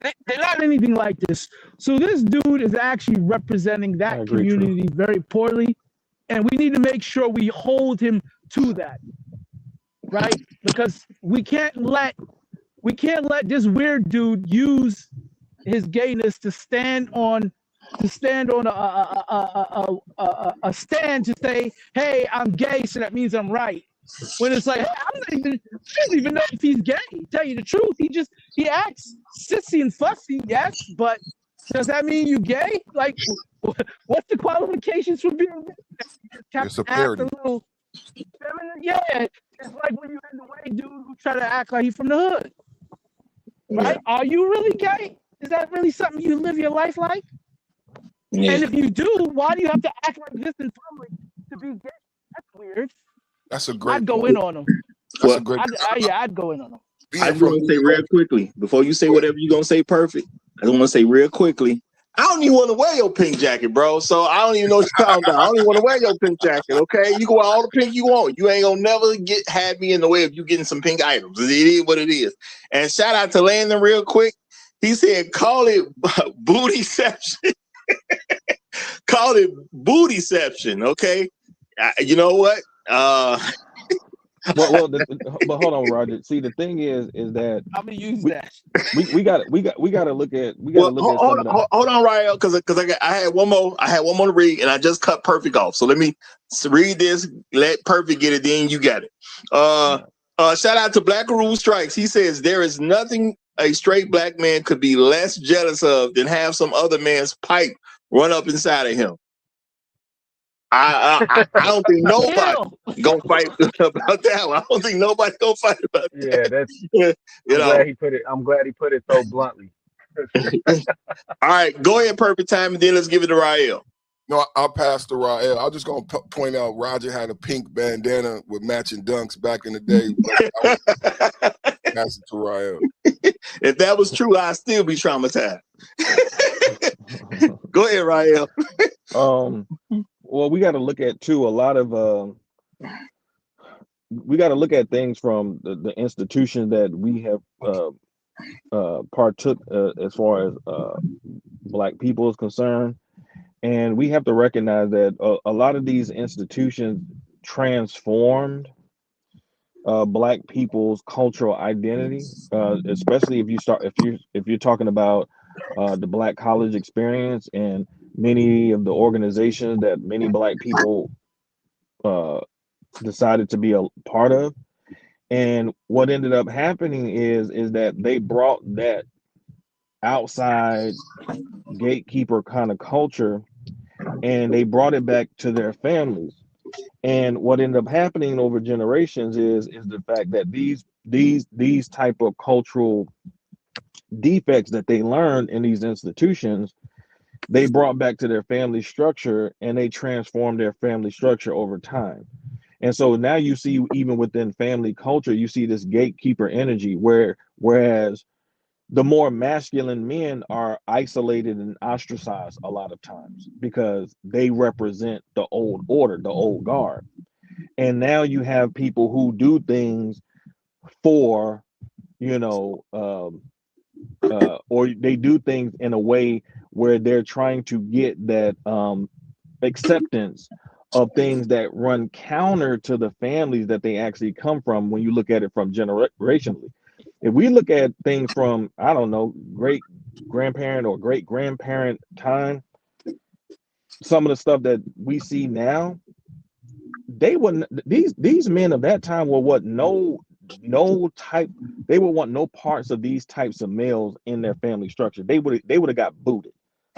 T: They're not anything like this. So this dude is actually representing that community very poorly, and we need to make sure we hold him to that, right? Because we can't let this weird dude use his gayness to stand on a stand to say, hey, I'm gay, so that means I'm right. When it's like, hey, I don't even know if he's gay. Tell you the truth, he acts sissy and fussy, yes, but does that mean you gay? Like, what's the qualifications for being gay?
S: It's a parody.
T: A little feminine? Yeah, it's like when you had the white dude who try to act like he's from the hood, right? Are you really gay? Is that really something you live your life like? Yeah. And if you do, why do you have to act like this in public to be gay? That's weird.
S: That's a great
T: I'd go in on him.
S: That's a great
T: I'd go in on him.
F: I just want to say real quickly, before you say whatever you're going to say perfect, I just want to say real quickly, I don't even want to wear your pink jacket, bro. So I don't even know what you're talking about. I don't even want to wear your pink jacket, okay? You can wear all the pink you want. You ain't going to never have me in the way of you getting some pink items. It is what it is. And shout out to Landon real quick. He said, call it bootyception. Call it bootyception, okay? You know what?
O: But hold on, Roger. See, the thing is that
T: I'm gonna use that.
O: We got to look at
F: hold on, Rael, because I had one more to read, and I just cut Perfect off. So let me read this. Let Perfect get it, then you got it. Shout out to Black Rule Strikes. He says there is nothing a straight black man could be less jealous of than have some other man's pipe run up inside of him. I don't think nobody gonna fight about that one. I don't think nobody gonna fight about that.
Q: Yeah, that's. I'm glad he put it so bluntly.
F: All right, go ahead, Perfect Time, and then let's give it to Rael.
S: No, I'll pass to Rael. I'm just gonna point out Roger had a pink bandana with matching dunks back in the day. Pass it to Rael.
F: If that was true, I'd still be traumatized. Go ahead, Rael.
O: Well, we got to look at too a lot of we got to look at things from the institutions that we have partook as far as Black people is concerned, and we have to recognize that a lot of these institutions transformed Black people's cultural identity, especially if you're talking about the Black college experience and many of the organizations that many Black people decided to be a part of. And what ended up happening is that they brought that outside gatekeeper kind of culture and they brought it back to their families. And what ended up happening over generations is the fact that these type of cultural defects that they learned in these institutions, they brought back to their family structure, and they transformed their family structure over time. And so now you see, even within family culture, you see this gatekeeper energy, whereas the more masculine men are isolated and ostracized a lot of times because they represent the old order, the old guard. And now you have people who do things for, you know, or they do things in a way where they're trying to get that acceptance of things that run counter to the families that they actually come from when you look at it from generationally. If we look at things from, I don't know, great grandparent or great grandparent time, some of the stuff that we see now, they wouldn't, these men of that time were what, no type, they would want no parts of these types of males in their family structure. They would have got booted.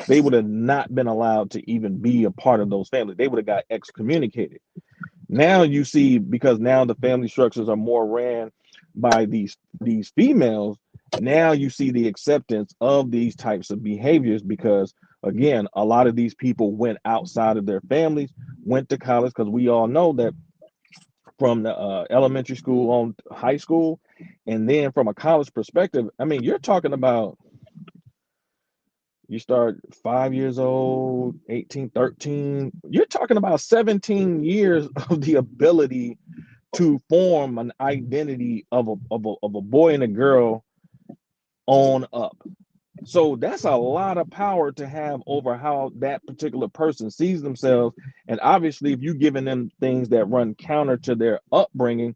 O: They would have not been allowed to even be a part of those families. They would have got excommunicated. Now you see, because now the family structures are more ran by these females, now you see the acceptance of these types of behaviors because, again, a lot of these people went outside of their families, went to college, because we all know that from the elementary school on high school, and then from a college perspective, I mean, you're talking about, you start 5 years old, 18, 13, you're talking about 17 years of the ability to form an identity of a boy and a girl on up. So that's a lot of power to have over how that particular person sees themselves. And obviously, if you're giving them things that run counter to their upbringing,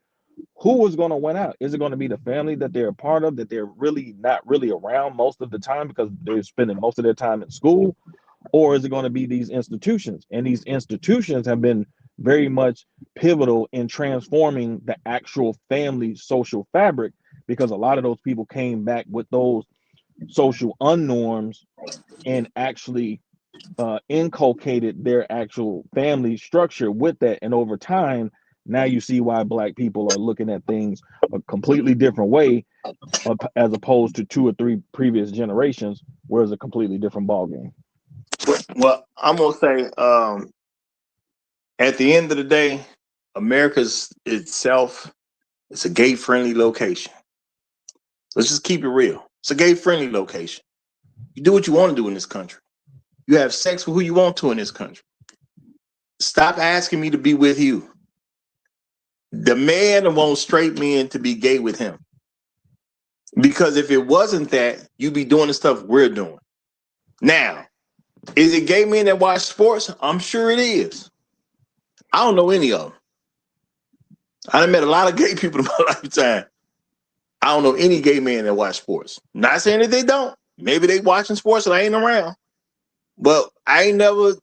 O: who is going to win out? Is it going to be the family that they're a part of, that they're really not really around most of the time because they're spending most of their time in school? Or is it going to be these institutions? And these institutions have been very much pivotal in transforming the actual family social fabric, because a lot of those people came back with those social unnorms and actually inculcated their actual family structure with that. And over time, now you see why Black people are looking at things a completely different way, as opposed to 2 or 3 previous generations, where it's a completely different ballgame.
F: Well, I'm gonna say, at the end of the day, America's itself is a gay-friendly location. Let's just keep it real. It's a gay-friendly location. You do what you want to do in this country. You have sex with who you want to in this country. Stop asking me to be with you. The man wants straight men to be gay with him. Because if it wasn't that, you'd be doing the stuff we're doing. Now, is it gay men that watch sports? I'm sure it is. I don't know any of them. I done met a lot of gay people in my lifetime. I don't know any gay men that watch sports. Not saying that they don't. Maybe they watching sports and I ain't around. But I ain't never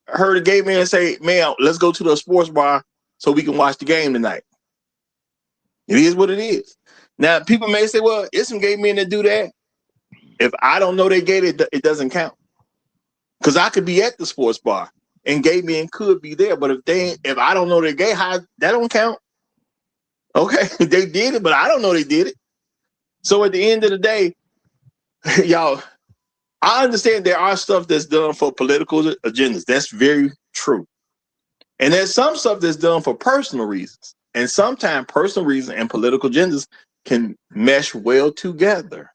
F: heard a gay man say, man, let's go to the sports bar so we can watch the game tonight. It is what it is. Now, people may say, well, it's some gay men that do that. If I don't know they gay, it doesn't count. Because I could be at the sports bar and gay men could be there. But if I don't know they're gay, that don't count. Okay, they did it, but I don't know they did it. So at the end of the day, y'all, I understand there are stuff that's done for political agendas. That's very true. And there's some stuff that's done for personal reasons. And sometimes personal reasons and political agendas can mesh well together.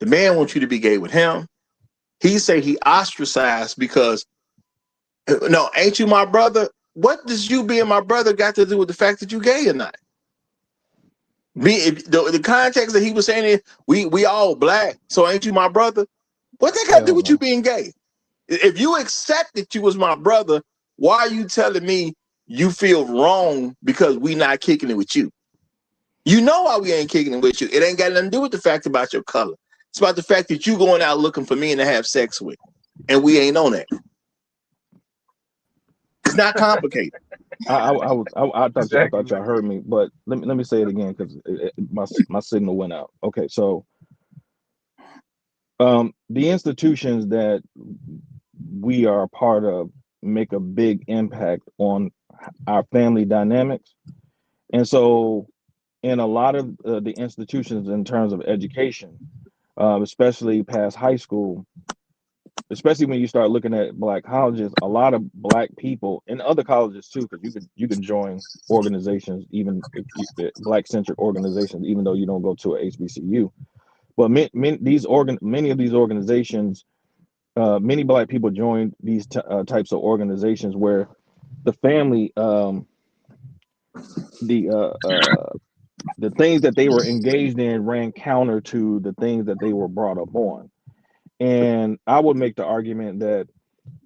F: The man wants you to be gay with him. He say he ostracized because, no, ain't you my brother? What does you being my brother got to do with the fact that you gay or not? The context that he was saying is, we all Black, so ain't you my brother? What that got to do with you being gay? If you accept that you was my brother, why are you telling me you feel wrong because we not kicking it with you? You know why we ain't kicking it with you. It ain't got nothing to do with the fact about your color. It's about the fact that you going out looking for men to have sex with, and we ain't on that. It's not complicated.
O: I thought y'all heard me, but let me say it again, because my signal went out. Okay, so the institutions that we are a part of make a big impact on our family dynamics. And so in a lot of the institutions in terms of education, especially past high school, especially when you start looking at Black colleges, a lot of Black people and other colleges too, because you can join organizations, even if Black centric organizations, even though you don't go to a HBCU. But many of these organizations, many Black people join these types of organizations where the family, the things that they were engaged in ran counter to the things that they were brought up on. And I would make the argument that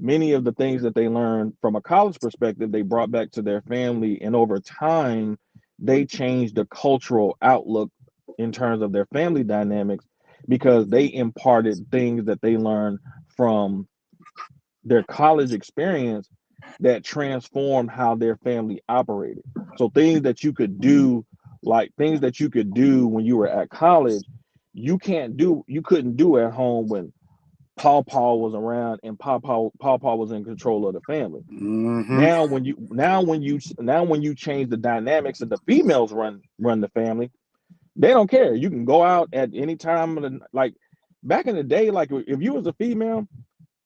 O: many of the things that they learned from a college perspective, they brought back to their family. And over time, they changed the cultural outlook in terms of their family dynamics because they imparted things that they learned from their college experience that transformed how their family operated. So things that you could do, like things that you could do when you were at college, you couldn't do at home when Paw was around and Paw was in control of the family.
K: Mm-hmm.
O: Now when you change the dynamics and the females run the family, they don't care. You can go out at any time of the, like back in the day, like if you was a female,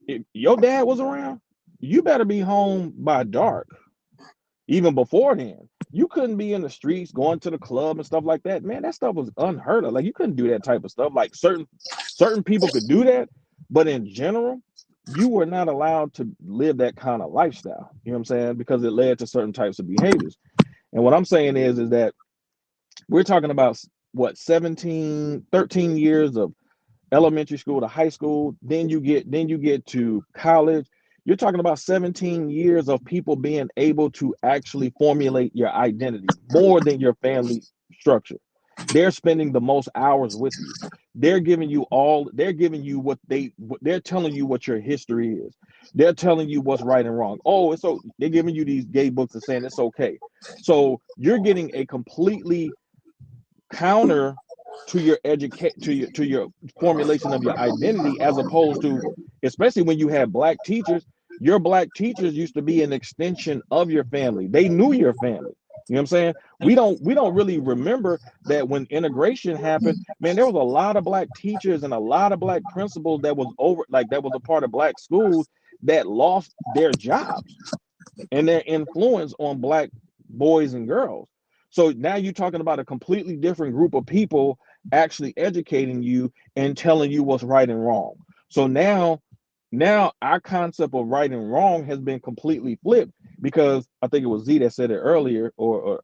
O: if your dad was around, you better be home by dark. Even before then, you couldn't be in the streets going to the club and stuff like that. Man, that stuff was unheard of. Like you couldn't do that type of stuff. Like certain people could do that, but in general, you were not allowed to live that kind of lifestyle. You know what I'm saying? Because it led to certain types of behaviors. And what I'm saying is that we're talking about what 13 years of elementary school to high school, then you get to college. You're talking about 17 years of people being able to actually formulate your identity more than your family structure. They're spending the most hours with you. They're giving you they're telling you what your history is. They're telling you what's right and wrong. They're giving you these gay books and saying it's okay. So you're getting a completely counter to your to your formulation of your identity, as opposed to, especially when you have Black teachers, your Black teachers used to be an extension of your family. They knew your family. You know what I'm saying? We don't really remember that when integration happened, man, there was a lot of Black teachers and a lot of Black principals that was a part of Black schools that lost their jobs and their influence on Black boys and girls. So now you're talking about a completely different group of people actually educating you and telling you what's right and wrong. So now our concept of right and wrong has been completely flipped, because I think it was Z that said it earlier, or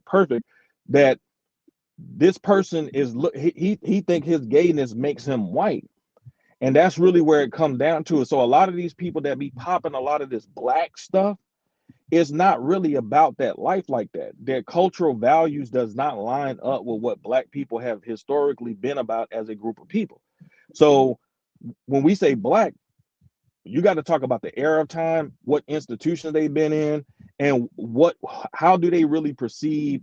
O: Perfect, that this person he think his gayness makes him white. And that's really where it comes down to it. So a lot of these people that be popping a lot of this Black stuff, it's not really about that life like that. Their cultural values does not line up with what Black people have historically been about as a group of people. So when we say Black, you got to talk about the era of time, what institutions they've been in, and how do they really perceive,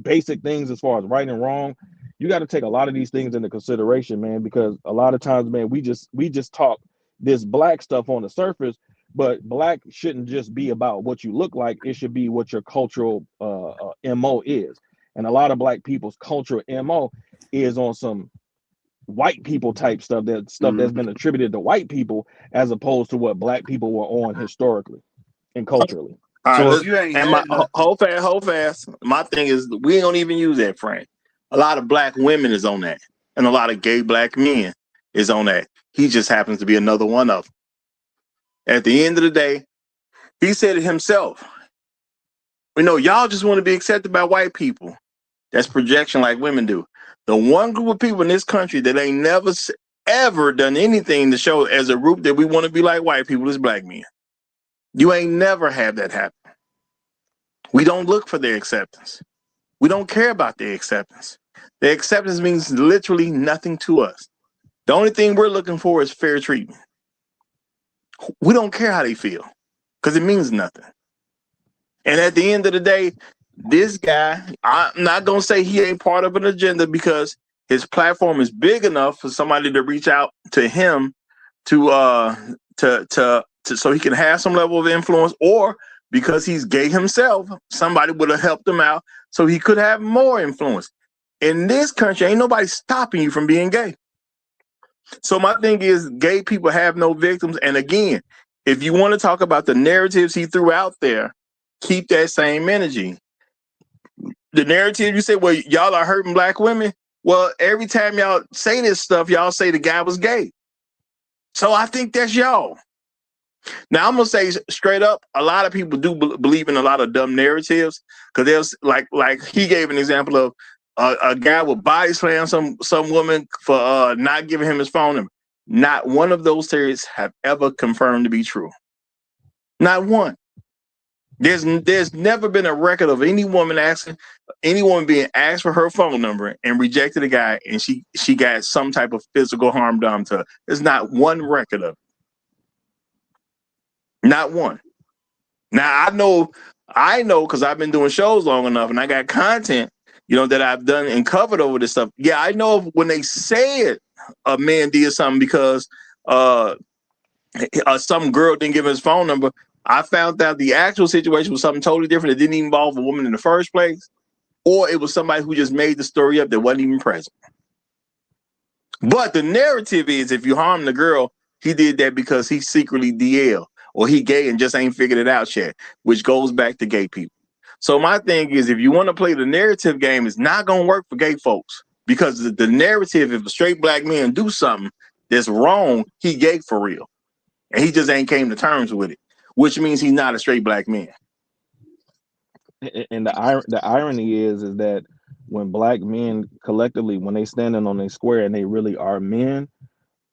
O: basic things as far as right and wrong. You got to take a lot of these things into consideration, man, because a lot of times, man, we just talk this Black stuff on the surface, but Black shouldn't just be about what you look like. It should be what your cultural MO is. And a lot of Black people's cultural MO is on some white people type stuff, that's been attributed to white people, as opposed to what Black people were on historically and culturally.
F: All right,
K: So if
F: let's,
K: you ain't
F: and
K: had nothing,
F: hold fast. My thing is, we don't even use that, Frank. A lot of Black women is on that, and a lot of gay Black men is on that. He just happens to be another one of them. At the end of the day, he said it himself. Y'all just want to be accepted by white people. That's projection, like women do. The one group of people in this country that ain't never ever done anything to show as a group that we want to be like white people is Black men. You ain't never had that happen. We don't look for their acceptance. We don't care about their acceptance. Their acceptance means literally nothing to us. The only thing we're looking for is fair treatment. We don't care how they feel, because it means nothing. And at the end of the day, this guy, I'm not going to say he ain't part of an agenda, because his platform is big enough for somebody to reach out to him to so he can have some level of influence, or because he's gay himself, somebody would have helped him out so he could have more influence. In this country, ain't nobody stopping you from being gay. So my thing is, gay people have no victims. And again, if you want to talk about the narratives he threw out there, keep that same energy. The narrative you say, well, y'all are hurting black women. Well, every time y'all say this stuff, y'all say the guy was gay. So I think that's y'all. Now I'm gonna say straight up, a lot of people do believe in a lot of dumb narratives because there's like he gave an example of a guy would body slam some woman for not giving him his phone number. Not one of those theories have ever confirmed to be true. Not one. There's never been a record of any woman being asked for her phone number and rejected a guy, and she got some type of physical harm done to her. There's not one record of it. Not one. Now I know because I've been doing shows long enough and I got content, that I've done and covered over this stuff. Yeah, I know when they said a man did something because some girl didn't give him his phone number. I found out the actual situation was something totally different. It didn't even involve a woman in the first place, or it was somebody who just made the story up that wasn't even present. But the narrative is, if you harm the girl, he did that because he secretly DL or he gay and just ain't figured it out yet, which goes back to gay people. So my thing is, if you want to play the narrative game, it's not going to work for gay folks because the narrative, if a straight black man do something that's wrong, he gay for real. And he just ain't came to terms with it, which means he's not a straight black man.
O: And the irony is that when black men collectively, when they standing on their square and they really are men,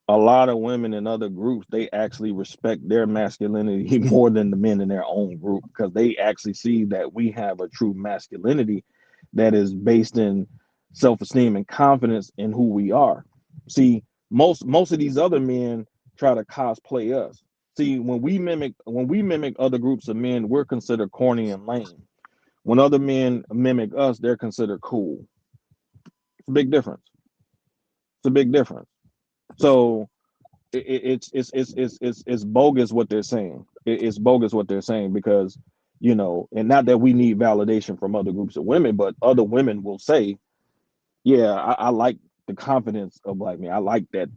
O: a lot of women in other groups, they actually respect their masculinity more than the men in their own group because they actually see that we have a true masculinity that is based in self-esteem and confidence in who we are. See, most of these other men try to cosplay us. See, when we mimic other groups of men, we're considered corny and lame. When other men mimic us, they're considered cool. It's a big difference. It's a big difference. So it's bogus what they're saying. It's bogus what they're saying because, and not that we need validation from other groups of women, but other women will say, yeah, I like the confidence of black men. I like that,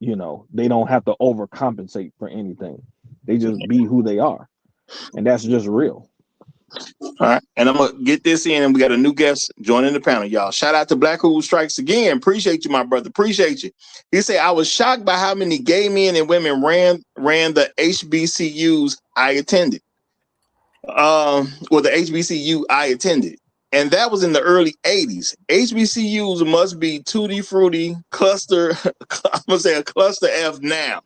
O: they don't have to overcompensate for anything. They just be who they are. And that's just real.
F: All right. And I'm going to get this in, and we got a new guest joining the panel, y'all. Shout out to Black Who Strikes again. Appreciate you, my brother. Appreciate you. He said, I was shocked by how many gay men and women ran the HBCUs I attended. The HBCU I attended. And that was in the early 80s. HBCUs must be tutti frutti cluster, I'm going to say a cluster F now,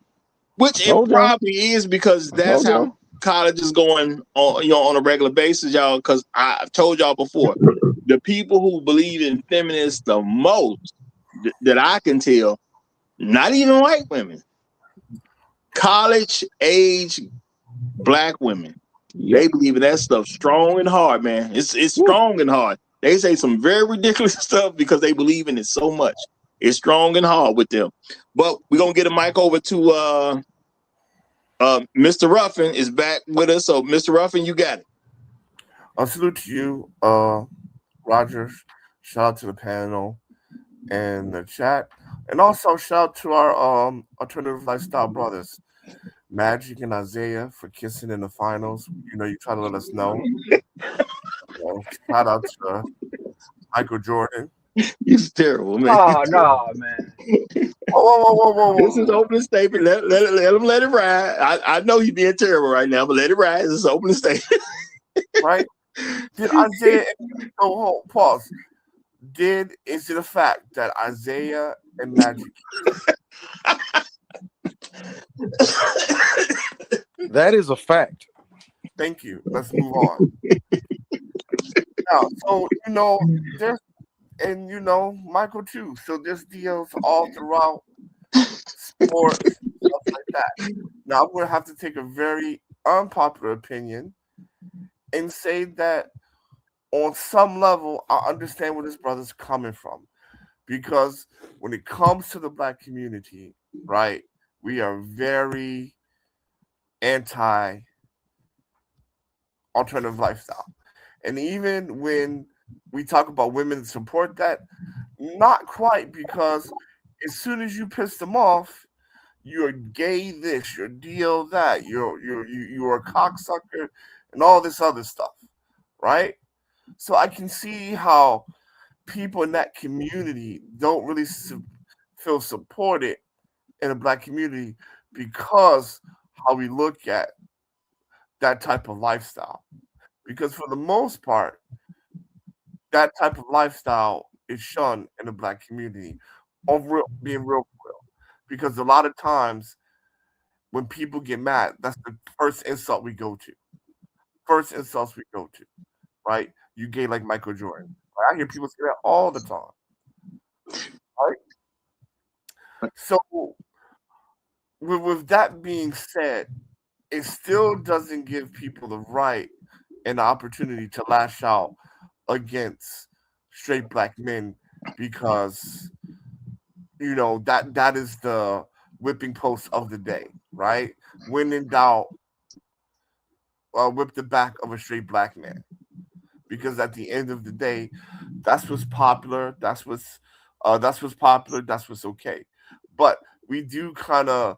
F: which it probably is because that's how college is going on a regular basis, y'all. Because I've told y'all before, the people who believe in feminists the most that I can tell, not even white women, college age black women, they believe in that stuff strong and hard, man. It's strong and hard. They say some very ridiculous stuff because they believe in it so much. It's strong and hard with them. But we're gonna get a mic over to Mr. Ruffin is back with us. So, Mr. Ruffin, you got it.
J: I'll salute to you, Roger. Shout out to the panel and the chat. And also shout out to our alternative lifestyle brothers, Magic and Isaiah, for kissing in the finals. You try to let us know. Shout out to Michael Jordan.
F: He's terrible, man.
Q: Oh, no, man.
J: Whoa.
F: This is opening statement. Let him let it ride. I know he's being terrible right now, but let it ride. This is opening statement.
J: Right? Did Isaiah pause? Is it a fact that Isaiah and Magic?
K: That is a fact.
J: Thank you. Let's move on. Now, so there's Michael too. So there's deals all throughout sports, stuff like that. Now I'm gonna have to take a very unpopular opinion and say that on some level I understand where this brother's coming from. Because when it comes to the black community, right, we are very anti alternative lifestyle. And even when we talk about women support that, not quite, because as soon as you piss them off, you're gay this, you're DL that, you're a cocksucker, and all this other stuff, right? So I can see how people in that community don't really feel supported in the black community because how we look at that type of lifestyle. Because for the most part, that type of lifestyle is shunned in the black community. Being real, because a lot of times when people get mad, that's the first insult we go to. First insults we go to, right? You gay like Michael Jordan. Right? I hear people say that all the time, right? So, with that being said, it still doesn't give people the right and the opportunity to lash out against straight black men because that is the whipping post of the day, right? When in doubt, whip the back of a straight black man, because at the end of the day, that's what's popular. That's what's popular. That's what's okay. But we do kind of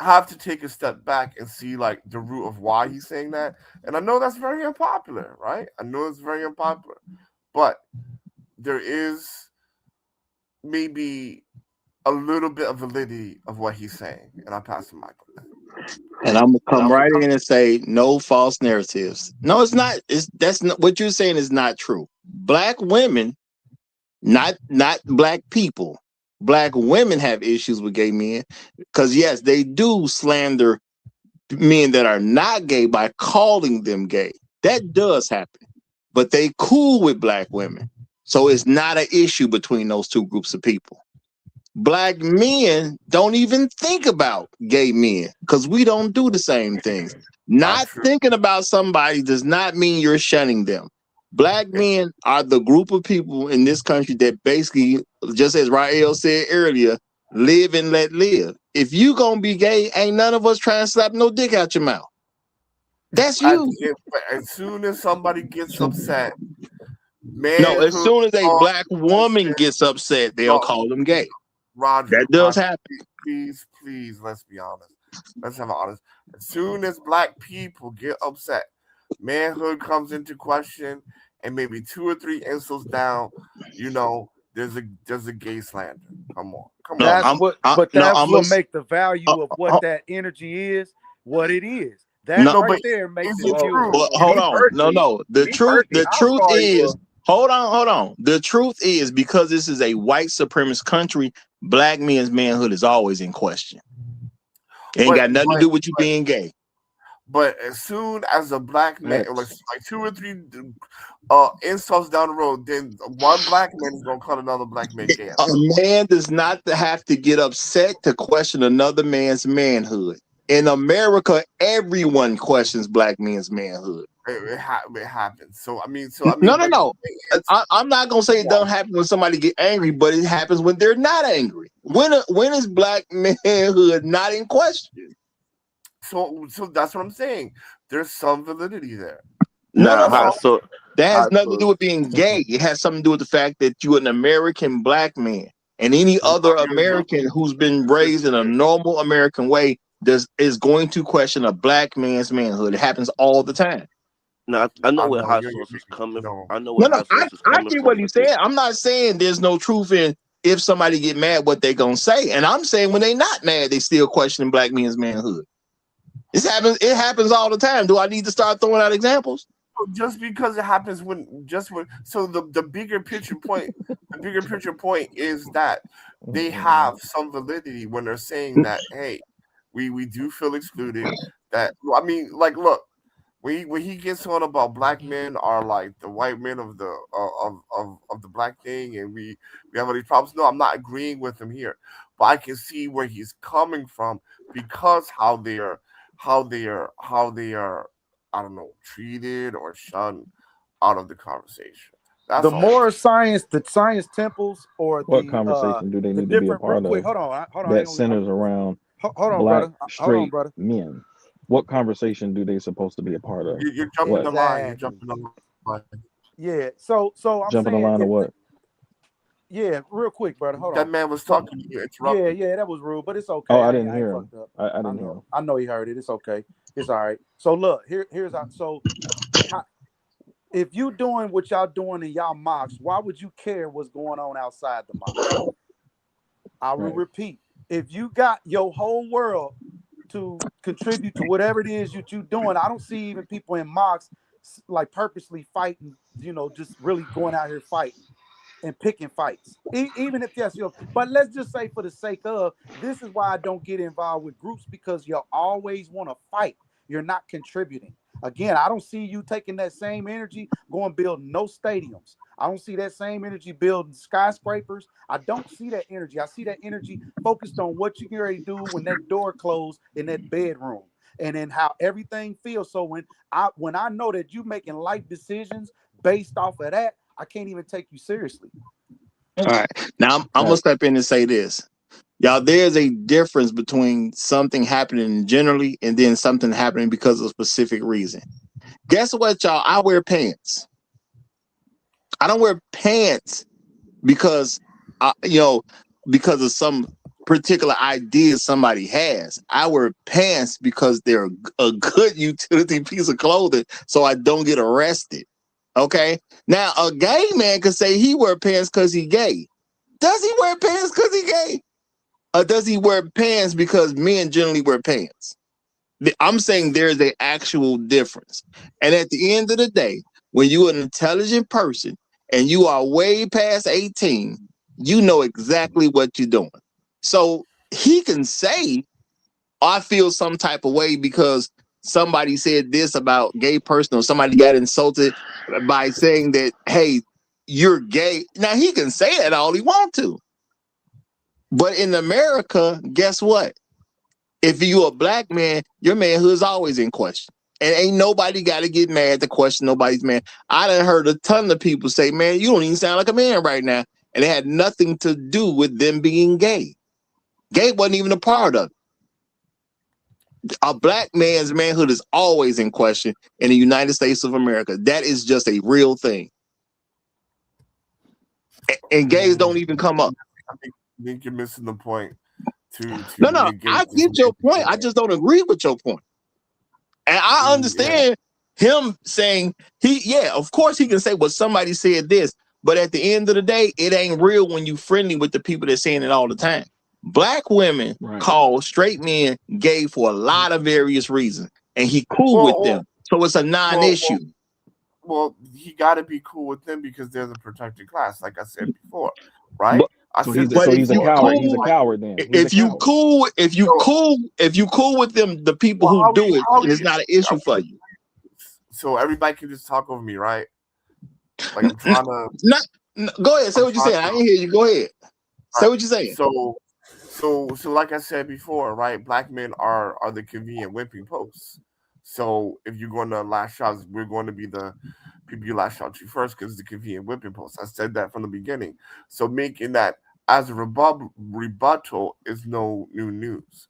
J: have to take a step back and see like the root of why he's saying that. And I know that's very unpopular, right? I know it's very unpopular, but there is maybe a little bit of validity of what he's saying. And I'll pass the mic on that.
F: And I'm gonna come right in and say no false narratives. No, it's not. That's not what you're saying is not true. Black women, not black people. Black women have issues with gay men because yes, they do slander men that are not gay by calling them gay. That does happen, but they cool with black women, so it's not an issue between those two groups of people. Black men don't even think about gay men because we don't do the same things. Not thinking about somebody does not mean you're shunning them. Black men are the group of people in this country that basically, just as Rael said earlier, live and let live. If you gonna be gay, ain't none of us trying to slap no dick out your mouth. That's you.
J: As soon as somebody gets upset,
F: no, as soon as a black woman gets upset, they'll call them gay.
J: Roger,
F: that does happen.
J: Please, let's be honest. Let's have an honest. As soon as black people get upset, manhood comes into question, and maybe 2 or 3 insults down, there's a gay slander. Come on.
K: That's what make the value of what that energy is what it is. That right there makes it
F: true. Hold on. No. The truth is, hold on. The truth is, because this is a white supremacist country, black men's manhood is always in question. It ain't got nothing to do with you being gay.
J: But as soon as a black man, like 2 or 3 insults down the road, then one black man is gonna call another black man gay.
F: A man does not have to get upset to question another man's manhood. In America, everyone questions black men's manhood.
J: It happens. So I mean,
F: no. I'm not gonna say it doesn't happen when somebody get angry, but it happens when they're not angry. When is black manhood not in question?
J: So that's what I'm saying. There's some validity there.
F: No. That has nothing to do with being gay. It has something to do with the fact that you're an American black man, and any other American who's been raised in a normal American way is going to question a black man's manhood. It happens all the time.
N: No, I know where hot sauce is coming from. I know
F: where hot sauce is coming from. I get what he's saying. I'm not saying there's no truth in if somebody get mad what they gonna say, and I'm saying when they not mad, they still questioning black men's manhood. It happens all the time. Do I need to start throwing out examples?
J: Just because it happens so the bigger picture point is that they have some validity when they're saying that, hey, we do feel excluded. That I mean, like, look, when he gets on about black men are like the white men of the of the black thing, and we have all these problems. No, I'm not agreeing with him here, but I can see where he's coming from because how they are, I don't know, treated or shunned out of the conversation. That's
K: the more science temples or
O: what conversation do they need to be a part of?
K: Hold on.
O: That centers around
K: hold on,
O: black
K: brother.
O: straight men. What conversation do they supposed to be a part of?
B: You're jumping the
O: What?
B: line. You're
T: Exactly.
B: jumping the line.
Q: Yeah. So I'm
O: Jumping the
Q: saying
O: line of what?
Q: yeah, real quick, brother. Hold
B: That
Q: on.
B: man was
Q: So
B: talking to you,
Q: yeah,
B: interrupted.
Q: that was rude, but it's
O: Oh,
Q: okay.
O: I
Q: I
O: didn't
Q: ain't
O: hear him.
Q: fucked up.
O: I
Q: I
O: didn't hear him.
Q: know he heard it. It's okay. It's all right. So look, here's how. So if you doing what y'all doing in y'all mocks, why would you care what's going on outside the mocks? I will repeat. If you got your whole world to contribute to whatever it is that you doing, I don't see even people in mocks like purposely fighting, just really going out here fighting and picking fights. Even if that's but let's just say for the sake of, this is why I don't get involved with groups, because you always want to fight. You're not contributing. Again, I don't see you taking that same energy, going build no stadiums. I don't see that same energy building skyscrapers. I don't see that energy. I see that energy focused on what you can ready to do when that door closed in that bedroom, and then how everything feels. So when I know that you making life decisions based off of that, I can't even take you seriously.
F: All right. Now I'm gonna step in and say this. Y'all, there's a difference between something happening generally and then something happening because of a specific reason. Guess what, y'all? I wear pants. I don't wear pants because because of some particular idea somebody has. I wear pants because they're a good utility piece of clothing so I don't get arrested. Okay? Now, a gay man could say he wear pants because he gay. Does he wear pants because he gay? Or does he wear pants because men generally wear pants? I'm saying there's an actual difference. And at the end of the day, when you're an intelligent person and you are way past 18, you know exactly what you're doing. So he can say, I feel some type of way because somebody said this about gay person, or somebody got insulted by saying that, hey, you're gay. Now he can say that all he wants to. But in America, guess what? If you a black man, your manhood is always in question. And ain't nobody got to get mad to question nobody's man. I done heard a ton of people say, man, you don't even sound like a man right now. And it had nothing to do with them being gay. Gay wasn't even a part of it. A black man's manhood is always in question in the United States of America. That is just a real thing. And gays don't even come up.
B: I think you're missing the point.
F: No, I get your point. I just don't agree with your point. And I understand him saying of course he can say, well, somebody said this, but at the end of the day, it ain't real when you friendly with the people that's saying it all the time. Black women call straight men gay for a lot of various reasons, and he cool with them. So it's a non-issue.
B: Well, he got to be cool with them because they're the protected class, like I said before, right?
O: So he's a coward. He's a coward. Then
F: if you cool with them, the people who do it, it's not an issue for you.
B: So everybody can just talk over me, right? Like I'm trying to.
F: Go ahead. Say what you're saying. I didn't hear you. Go ahead. Say what you're saying.
B: So like I said before, right? Black men are the convenient whipping posts. So if you're going to lash out, we're going to be the people you lash out to first because it's the convenient whipping post. I said that from the beginning. So making that as a rebuttal is no new news,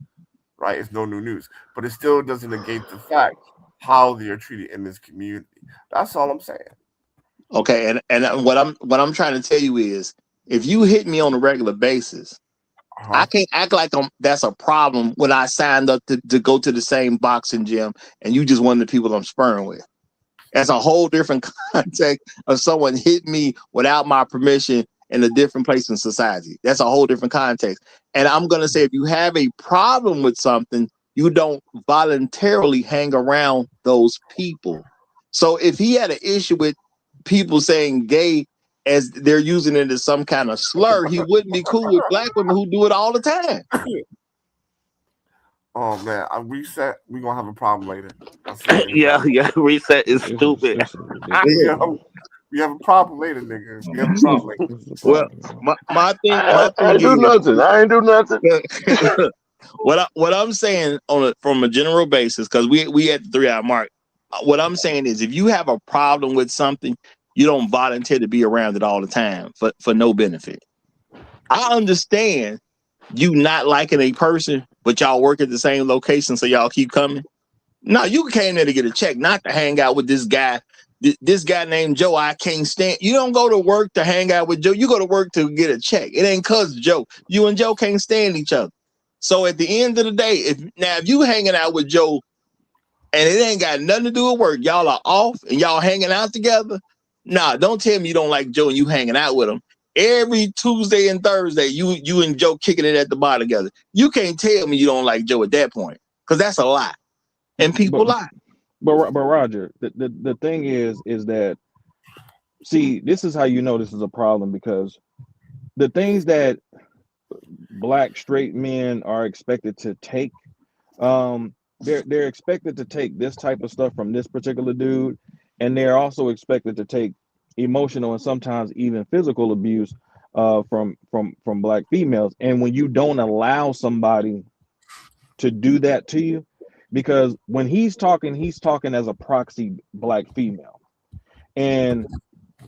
B: right? It's no new news, but it still doesn't negate the fact how they are treated in this community. That's all I'm saying.
F: Okay, and what I'm trying to tell you is, if you hit me on a regular basis, I can't act like that's a problem when I signed up to go to the same boxing gym and you just one of the people I'm sparring with. That's a whole different context of someone hit me without my permission in a different place in society. That's a whole different context. And I'm going to say, if you have a problem with something, you don't voluntarily hang around those people. So if he had an issue with people saying gay as they're using it as some kind of slur, he wouldn't be cool with black women who do it all the time.
B: Oh man, I reset. We're gonna have a problem later.
N: Yeah, reset is stupid.
B: We have a problem later, nigga. We have a problem later.
F: Well, my thing
J: I ain't do nothing. I ain't do nothing.
F: What I'm saying from a general basis, because we at the 3-hour mark. What I'm saying is, if you have a problem with something, you don't volunteer to be around it all the time for no benefit. I understand you not liking a person, but y'all work at the same location, so y'all keep coming. No, you came there to get a check, not to hang out with this guy. This guy named Joe, I can't stand. You don't go to work to hang out with Joe. You go to work to get a check. It ain't cause Joe. You and Joe can't stand each other. So at the end of the day, if you hanging out with Joe and it ain't got nothing to do with work, y'all are off and y'all hanging out together. Nah, don't tell me you don't like Joe and you hanging out with him. Every Tuesday and Thursday, you and Joe kicking it at the bar together. You can't tell me you don't like Joe at that point, because that's a lie. And people lie.
O: But Roger, the thing is that, see, this is how you know this is a problem, because the things that black straight men are expected to take, they're expected to take this type of stuff from this particular dude, and they're also expected to take emotional and sometimes even physical abuse from black females. And when you don't allow somebody to do that to you, because when he's talking as a proxy black female, and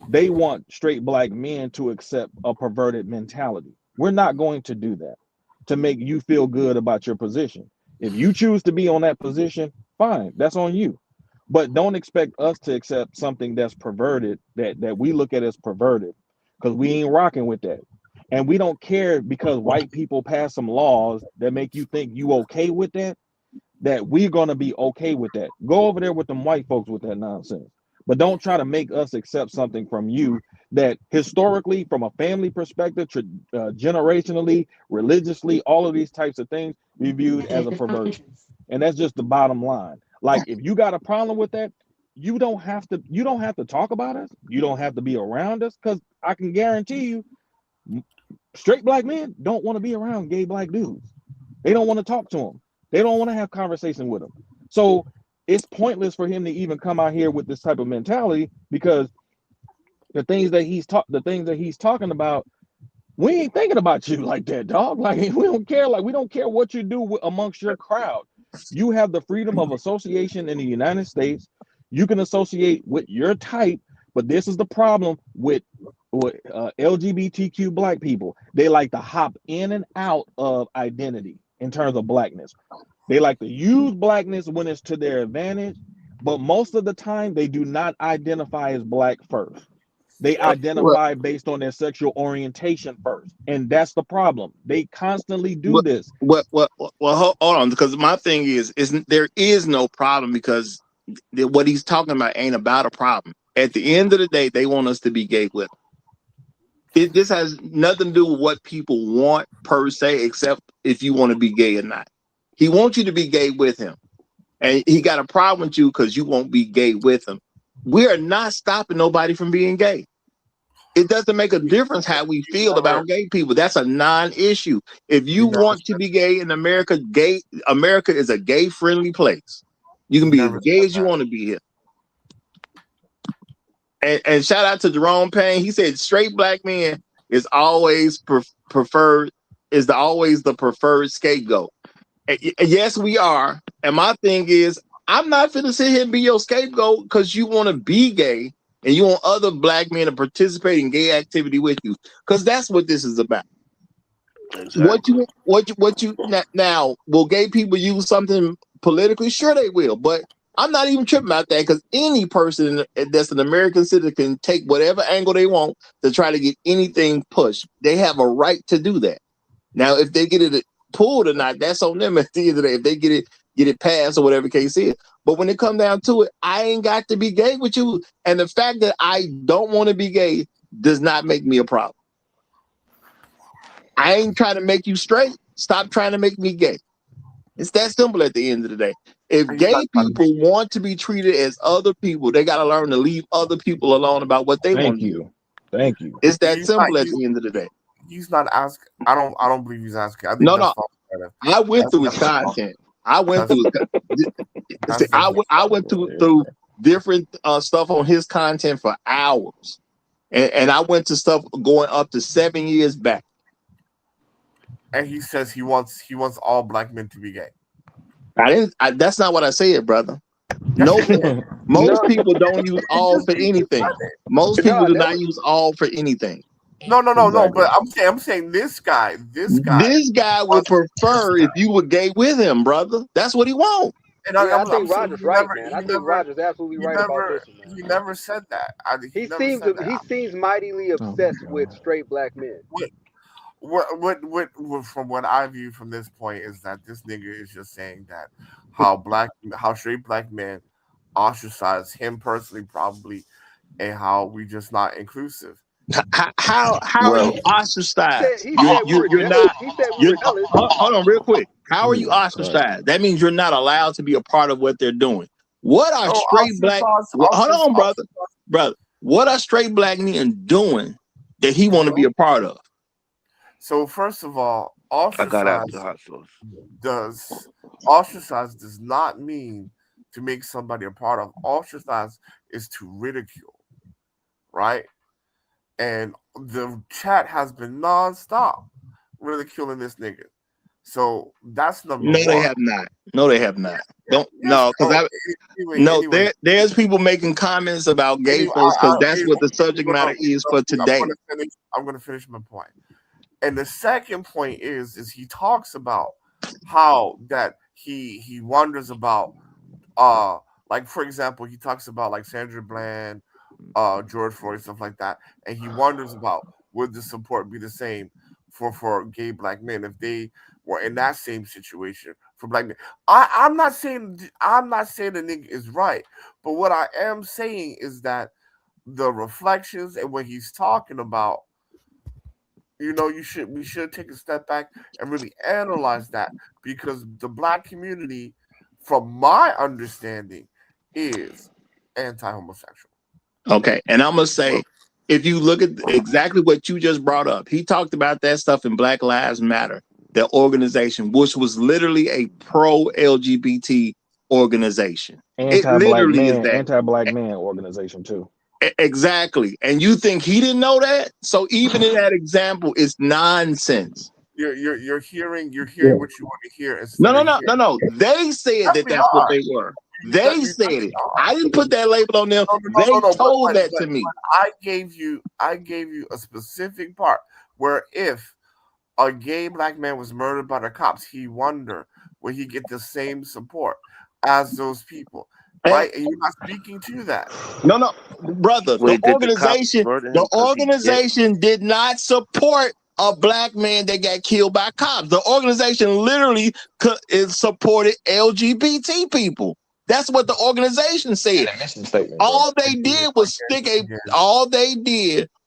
O: they want straight black men to accept a perverted mentality. We're not going to do that to make you feel good about your position. If you choose to be on that position, fine, that's on you. But don't expect us to accept something that's perverted, that we look at as perverted, because we ain't rocking with that. And we don't care because white people pass some laws that make you think you okay with that we're going to be okay with that. Go over there with them white folks with that nonsense. But don't try to make us accept something from you that historically, from a family perspective, generationally, religiously, all of these types of things, we viewed as a perversion. And that's just the bottom line. Like, if you got a problem with that, you don't have to talk about us. You don't have to be around us, because I can guarantee you, straight black men don't want to be around gay black dudes. They don't want to talk to them. They don't want to have conversation with them. So it's pointless for him to even come out here with this type of mentality, because the things that he's talking about, we ain't thinking about you like that, dog. Like, we don't care. Like, we don't care what you do amongst your crowd. You have the freedom of association in the United States. You can associate with your type, but this is the problem with LGBTQ black people. They like to hop in and out of identity in terms of blackness. They like to use blackness when it's to their advantage, but most of the time they do not identify as black first. They identify based on their sexual orientation first, and that's the problem. They constantly do this.
F: Well, hold on, because my thing is there is no problem, because what he's talking about ain't about a problem. At the end of the day, they want us to be gay with them. This has nothing to do with what people want per se, except if you want to be gay or not. He wants you to be gay with him, and he got a problem with you because you won't be gay with him. We are not stopping nobody from being gay. It doesn't make a difference how we feel about gay people. That's a non-issue. If you want to be gay in America, America is a gay-friendly place. You can be as gay as you want to be here. And shout out to Jerome Payne. He said straight black men is always preferred, always the preferred scapegoat. And yes, we are. And my thing is, I'm not finna sit here and be your scapegoat because you want to be gay and you want other black men to participate in gay activity with you, because that's what this is about. Exactly. What you now, will gay people use something politically? Sure they will, but I'm not even tripping about that, because any person that's an American citizen can take whatever angle they want to try to get anything pushed. They have a right to do that. Now, if they get it pulled or not, that's on them at the end of the day. If they get it passed or whatever the case is. But when it comes down to it, I ain't got to be gay with you. And the fact that I don't want to be gay does not make me a problem. I ain't trying to make you straight. Stop trying to make me gay. It's that simple at the end of the day. If gay people want to be treated as other people, they got to learn to leave other people alone about what they want to do.
O: Thank you.
F: It's that simple at the end of the day.
B: He's not asking. I don't believe he's asking. I think that's false.
F: I went through his content. I went through through different stuff on his content for hours, and I went to stuff going up to 7 years back.
B: And he says he wants all black men to be gay.
F: That's not what I said, brother. No, most people don't use all for anything. Most people do not use all for anything.
B: No. But I'm saying this guy
F: would prefer if you were gay with him, brother. That's what he wants.
Q: I
B: I'm
Q: think
B: saying
Q: Roger's right, man. I think Roger's absolutely right about this one, man.
B: he never said that. He
Q: He
B: never
Q: seems
B: said that.
Q: he seems mightily
O: Oh my
Q: obsessed with
O: god.
Q: straight black men.
B: What from what I view from this point is that this nigga is just saying that how straight black men ostracize him personally probably, and how we just not inclusive.
C: How are
N: Well,
C: you ostracized?
Q: He said we were
C: You're
Q: jealous.
C: not.
Q: He said we
C: You're
Q: were jealous.
C: hold on real quick. How are you
O: Jesus Christ.
C: ostracized? That means you're not allowed to be a part of what they're doing. What are
B: Oh,
C: straight black? Hold on, brother. What are straight black men doing that he want to be a part of?
B: So first of all,
N: I got out the hot sauce.
B: ostracize does not mean to make somebody a part of. Ostracize is to ridicule, right? And the chat has been nonstop ridiculing this nigga. So that's number
C: No,
B: one.
C: they have not. No, they have not. Don't
B: Yes,
C: no, because
B: anyway,
C: there's people making comments about gay
B: anyway,
C: folks because that's
B: anyway,
C: what the subject matter is for today.
B: I'm gonna finish my point. And the second point is he talks about how that he wonders about like for example, he talks about like Sandra Bland, George Floyd, stuff like that, and he wonders about would the support be the same for gay black men if they were in that same situation for black men. I'm not saying the nigga is right, but what I am saying is that the reflections and what he's talking about, we should take a step back and really analyze that, because the black community, from my understanding, is anti-homosexual.
C: Okay, and I'm gonna say, if you look at exactly what you just brought up, he talked about that stuff in Black Lives Matter, the organization, which was literally a pro-LGBT organization. It literally is that.
O: Anti-black man organization too.
C: Exactly. And you think he didn't know that? So even in that example, it's nonsense.
B: You're hearing what you want to hear.
C: No. They said that that's what they were. They said it. I didn't put that label on them. They told that to me.
B: I gave you a specific part where if a gay black man was murdered by the cops, he wonder will he get the same support as those people. Right, and you're not speaking to that.
C: No, brother.
N: Wait,
C: the organization did not support a black man that got killed by cops. The organization literally supported LGBT people. That's what the organization said. All they did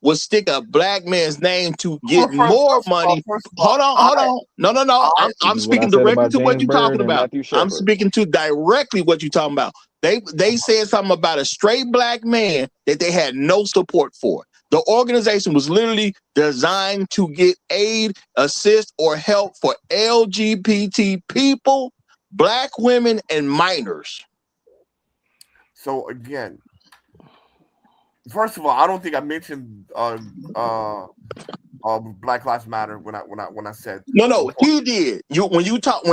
C: was stick a black man's name to get more money. Hold on. No. I'm speaking directly to what you're talking about. I'm speaking to directly what you're talking about. They said something about a straight black man that they had no support for. The organization was literally designed to get aid, assist, or help for LGBT people, black women, and minors.
B: So again, first of all, I don't think I mentioned Black Lives Matter when I said
C: no, he did. When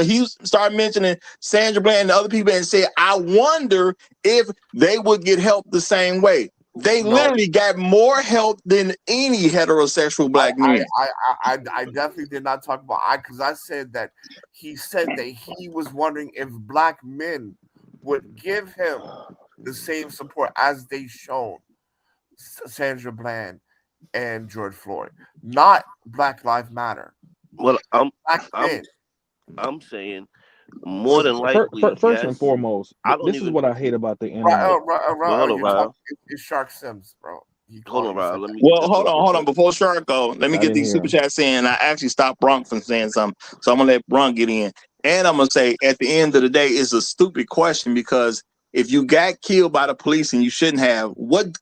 C: he started mentioning Sandra Bland and other people and said, I wonder if they would get help the same way. They literally got more help than any heterosexual black man.
B: I definitely did not talk about because I said that he said that he was wondering if black men would give him the same support as they shown Sandra Bland and George Floyd, not Black Lives Matter.
N: Well, I'm saying more than likely.
O: First and foremost, this is what I hate about the internet.
B: It's Shark Sims, bro.
N: Hold on, Rob.
C: Hold on. Before Shark go, let me get these super chats in. I actually stopped Brunk from saying something, so I'm gonna let Brunk get in. And I'm gonna say, at the end of the day, it's a stupid question because if you got killed by the police and you shouldn't have, what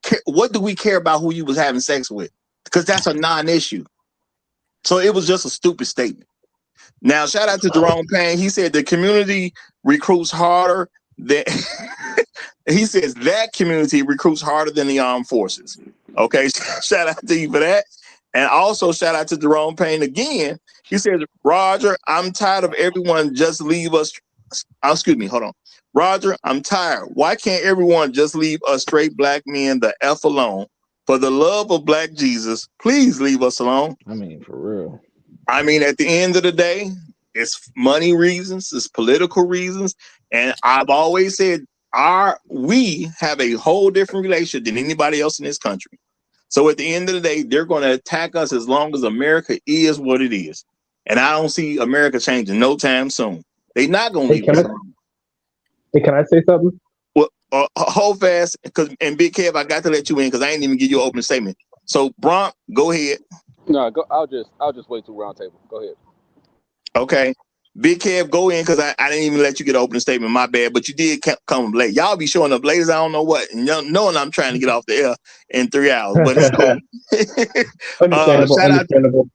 C: do we care about who you was having sex with? Because that's a non-issue. So it was just a stupid statement. Now, shout out to Jerome Payne. He said the community recruits harder than he says that community recruits harder than the armed forces. Okay, shout out to you for that. And also shout out to Jerome Payne again. He said, Roger, I'm tired of everyone just leave us. Excuse me, hold on. Roger, I'm tired. Why can't everyone just leave us straight black men the F alone? For the love of black Jesus, please leave us alone.
O: I mean, for real.
C: I mean, at the end of the day, It's money reasons, it's political reasons, and I've always said we have a whole different relationship than anybody else in this country. So at the end of the day, they're going to attack us as long as America is what it is, and I don't see America changing no time soon. They're not going to leave us alone.
N: Hey, can I say something?
C: Well, hold fast, and Big Kev, I got to let you in because I ain't even give you an open statement. So, Bronk, go ahead.
B: No, go. I'll just wait till round table. Go ahead.
C: Okay. Big Kev, go in because I didn't even let you get an open statement. My bad, but you did come late. Y'all be showing up late as I don't know what, and knowing I'm trying to get off the air in 3 hours, but it's cool.
N: Understandable.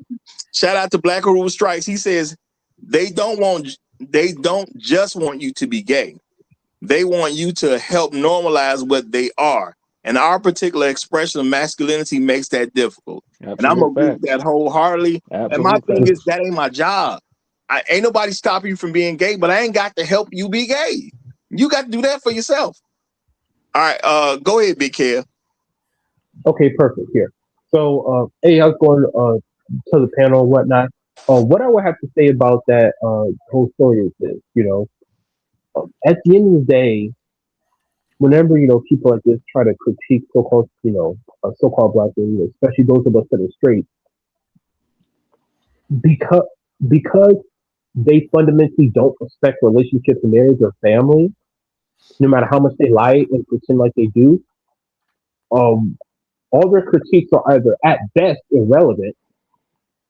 C: Shout out to Black Rule Strikes. He says they don't just want you to be gay. They want you to help normalize what they are. And our particular expression of masculinity makes that difficult.
O: Absolute
C: and I'm going to agree with
O: facts.
C: that wholeheartedly.
O: Absolute
C: and my thing
O: facts.
C: is, that ain't my job. Ain't nobody stopping you from being gay, but I ain't got to help you be gay. You got to do that for yourself. All right, go ahead, Big Kev.
N: Okay, perfect. Here. So, hey, I was going to the panel and whatnot. What I would have to say about that whole story is this, at the end of the day, whenever, people like this try to critique so-called, so-called black men, especially those of us that are straight, because they fundamentally don't respect relationships and marriage or family, no matter how much they lie and pretend like they do, all their critiques are either at best irrelevant,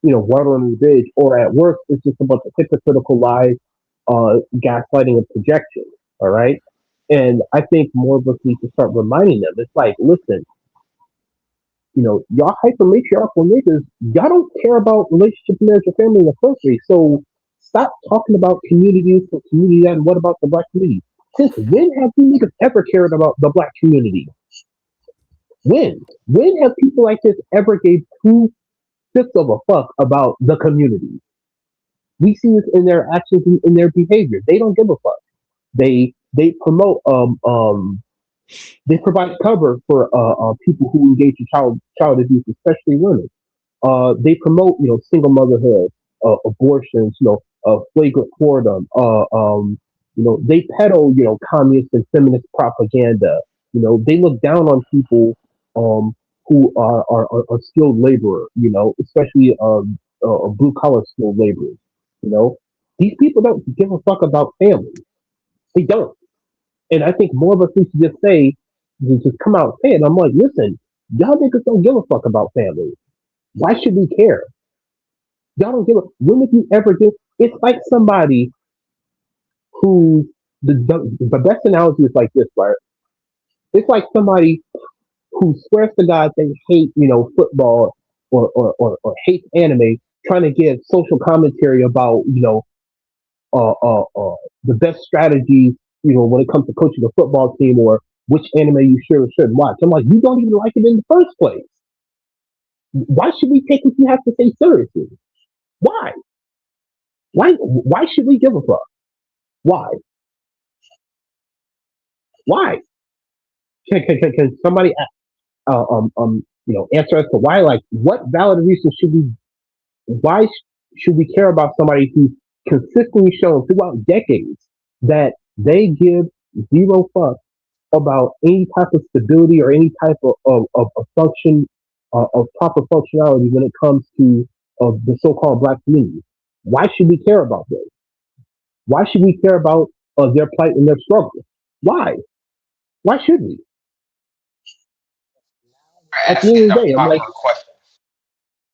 N: water under the bridge, or at worst, it's just a bunch of hypocritical lies, gaslighting and projection. All right. And I think more of us need to start reminding them. It's like, listen, y'all hyper matriarchal niggas, y'all don't care about relationship, marriage, or family in the first place. So stop talking about communities and community that, and what about the black community? Since when have you niggas ever cared about the black community? When? When have people like this ever gave 2/5 of a fuck about the community? We see this in their actions and in their behavior. They don't give a fuck. They promote they provide cover for people who engage in child abuse, especially women. They promote single motherhood, abortions, flagrant whoredom. They peddle communist and feminist propaganda. They look down on people who are skilled laborer. Especially blue collar skilled laborers. These people don't give a fuck about family. They don't. And I think more of us need to just say, just come out and say it. I'm like, listen, y'all niggas don't give a fuck about family. Why should we care? Y'all don't give a. When have you ever give? It's like somebody who the best analogy is like this, right? It's like somebody who swears to God they hate, football or hates anime, trying to give social commentary about, the best strategies, when it comes to coaching a football team or which anime you should or shouldn't watch. I'm like, you don't even like it in the first place. Why should we take what you have to say seriously? Why? Why should we give a fuck? Why? Why? Can somebody answer as to why? Like, what valid reason should we? Why should we care about somebody who's consistently shown throughout decades that they give zero fuck about any type of stability or any type of function of proper functionality when it comes to the so-called black community? Why should we care about them? Why should we care about their plight and their struggle? Why? Why should we? At the end of the day, I'm like,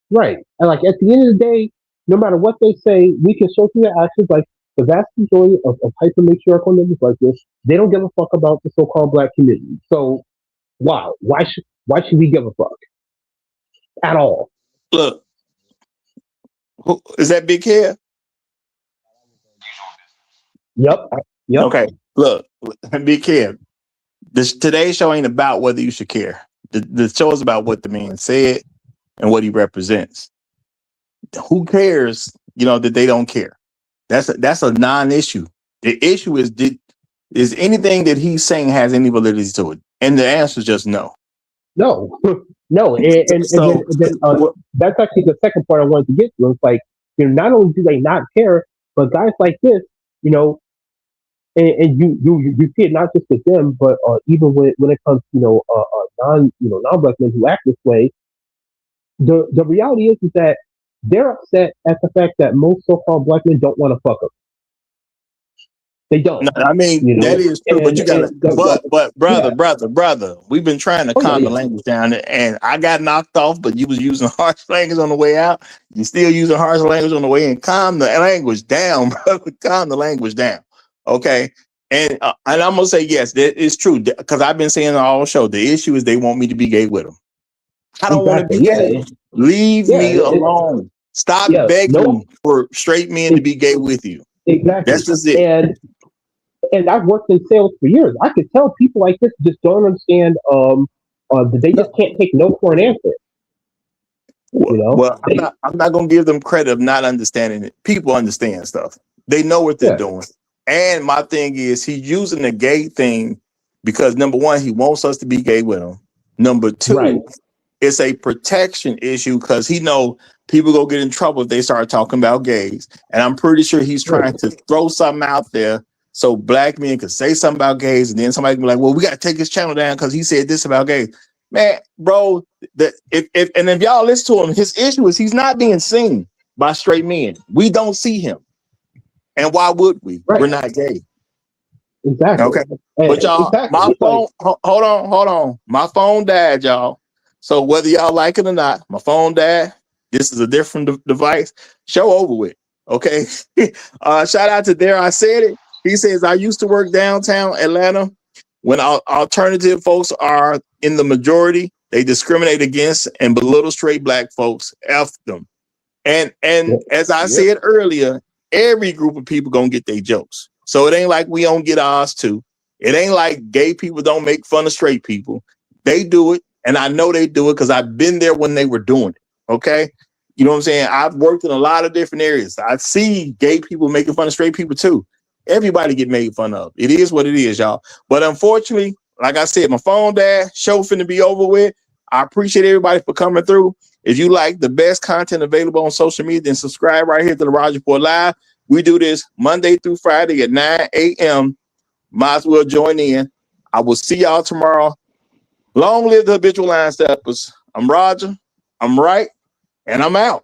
N: right. And like at the end of the day, no matter what they say, we can show through their actions. Like the vast majority of hyper matriarchal niggas like this, they don't give a fuck about the so-called black community. So why? Why should we give a fuck at all?
C: Look, is that Big Kev?
N: Yep.
C: Okay. Look, Big Kev. Today's show ain't about whether you should care. The show is about what the man said and what he represents. Who cares, that they don't care? That's a non-issue. The issue is anything that he's saying has any validity to it? And the answer is just no.
N: No. No. And then that's actually the second part I wanted to get to. It's like, not only do they not care,
U: But guys like this, you know, and you see it not just with them, but even when it comes to non-black men who act this way. The reality is that they're upset at the fact that most so-called black men don't want to fuck them. They don't.
C: No, I mean,
U: You know,
C: that is true, but you gotta, but
U: yeah.
C: brother, we've been trying to
U: Oh, yeah,
C: calm the
U: yeah.
C: language down, and I got knocked off, but you was using harsh language on the way out. You still using harsh language on the way in. Calm the language down, brother. Calm the language down. Okay. And I'm gonna say yes, that is true, because I've been saying all show. The issue is they want me to be gay with them. I don't want to be
U: Exactly.
C: gay. Leave
U: Yeah.
C: me alone. Stop
U: Yeah.
C: begging for straight men to be gay with you.
U: Exactly.
C: That's just it.
U: And I've worked in sales for years. I could tell people like this just don't understand. They just can't take no for an answer. You know.
C: Well, I'm not gonna give them credit of not understanding it. People understand stuff. They know what they're doing. And my thing is, he's using the gay thing because number one, he wants us to be gay with him. Number two, it's a protection issue because he know people go get in trouble if they start talking about gays. And I'm pretty sure he's trying to throw something out there so black men could say something about gays, and then somebody can be like, well, we got to take his channel down because he said this about gays. Man, bro, if y'all listen to him, his issue is he's not being seen by straight men. We don't see him. And why would we? We're not gay.
U: Exactly.
C: Okay. But y'all, my phone, hold on. My phone died, y'all. So whether y'all like it or not, my phone died. This is a different device. Show over with. Okay. Shout out to There I Said It. He says, I used to work downtown Atlanta. When alternative folks are in the majority, they discriminate against and belittle straight black folks. F them. And as I said earlier, every group of people gonna get their jokes. So it ain't like we don't get ours too. It ain't like gay people don't make fun of straight people. They do it, and I know they do it because I've been there when they were doing it. Okay. You know what I'm saying? I've worked in a lot of different areas. I see gay people making fun of straight people too. Everybody get made fun of. It is what it is, y'all. But unfortunately, like I said, my phone died. Show finna be over with. I appreciate everybody for coming through. If you like the best content available on social media, then subscribe right here to the Roger Report Live. We do this Monday through Friday at 9 a.m. Might as well join in. I will see y'all tomorrow. Long live the habitual line steppers. I'm Roger. I'm right. And I'm out.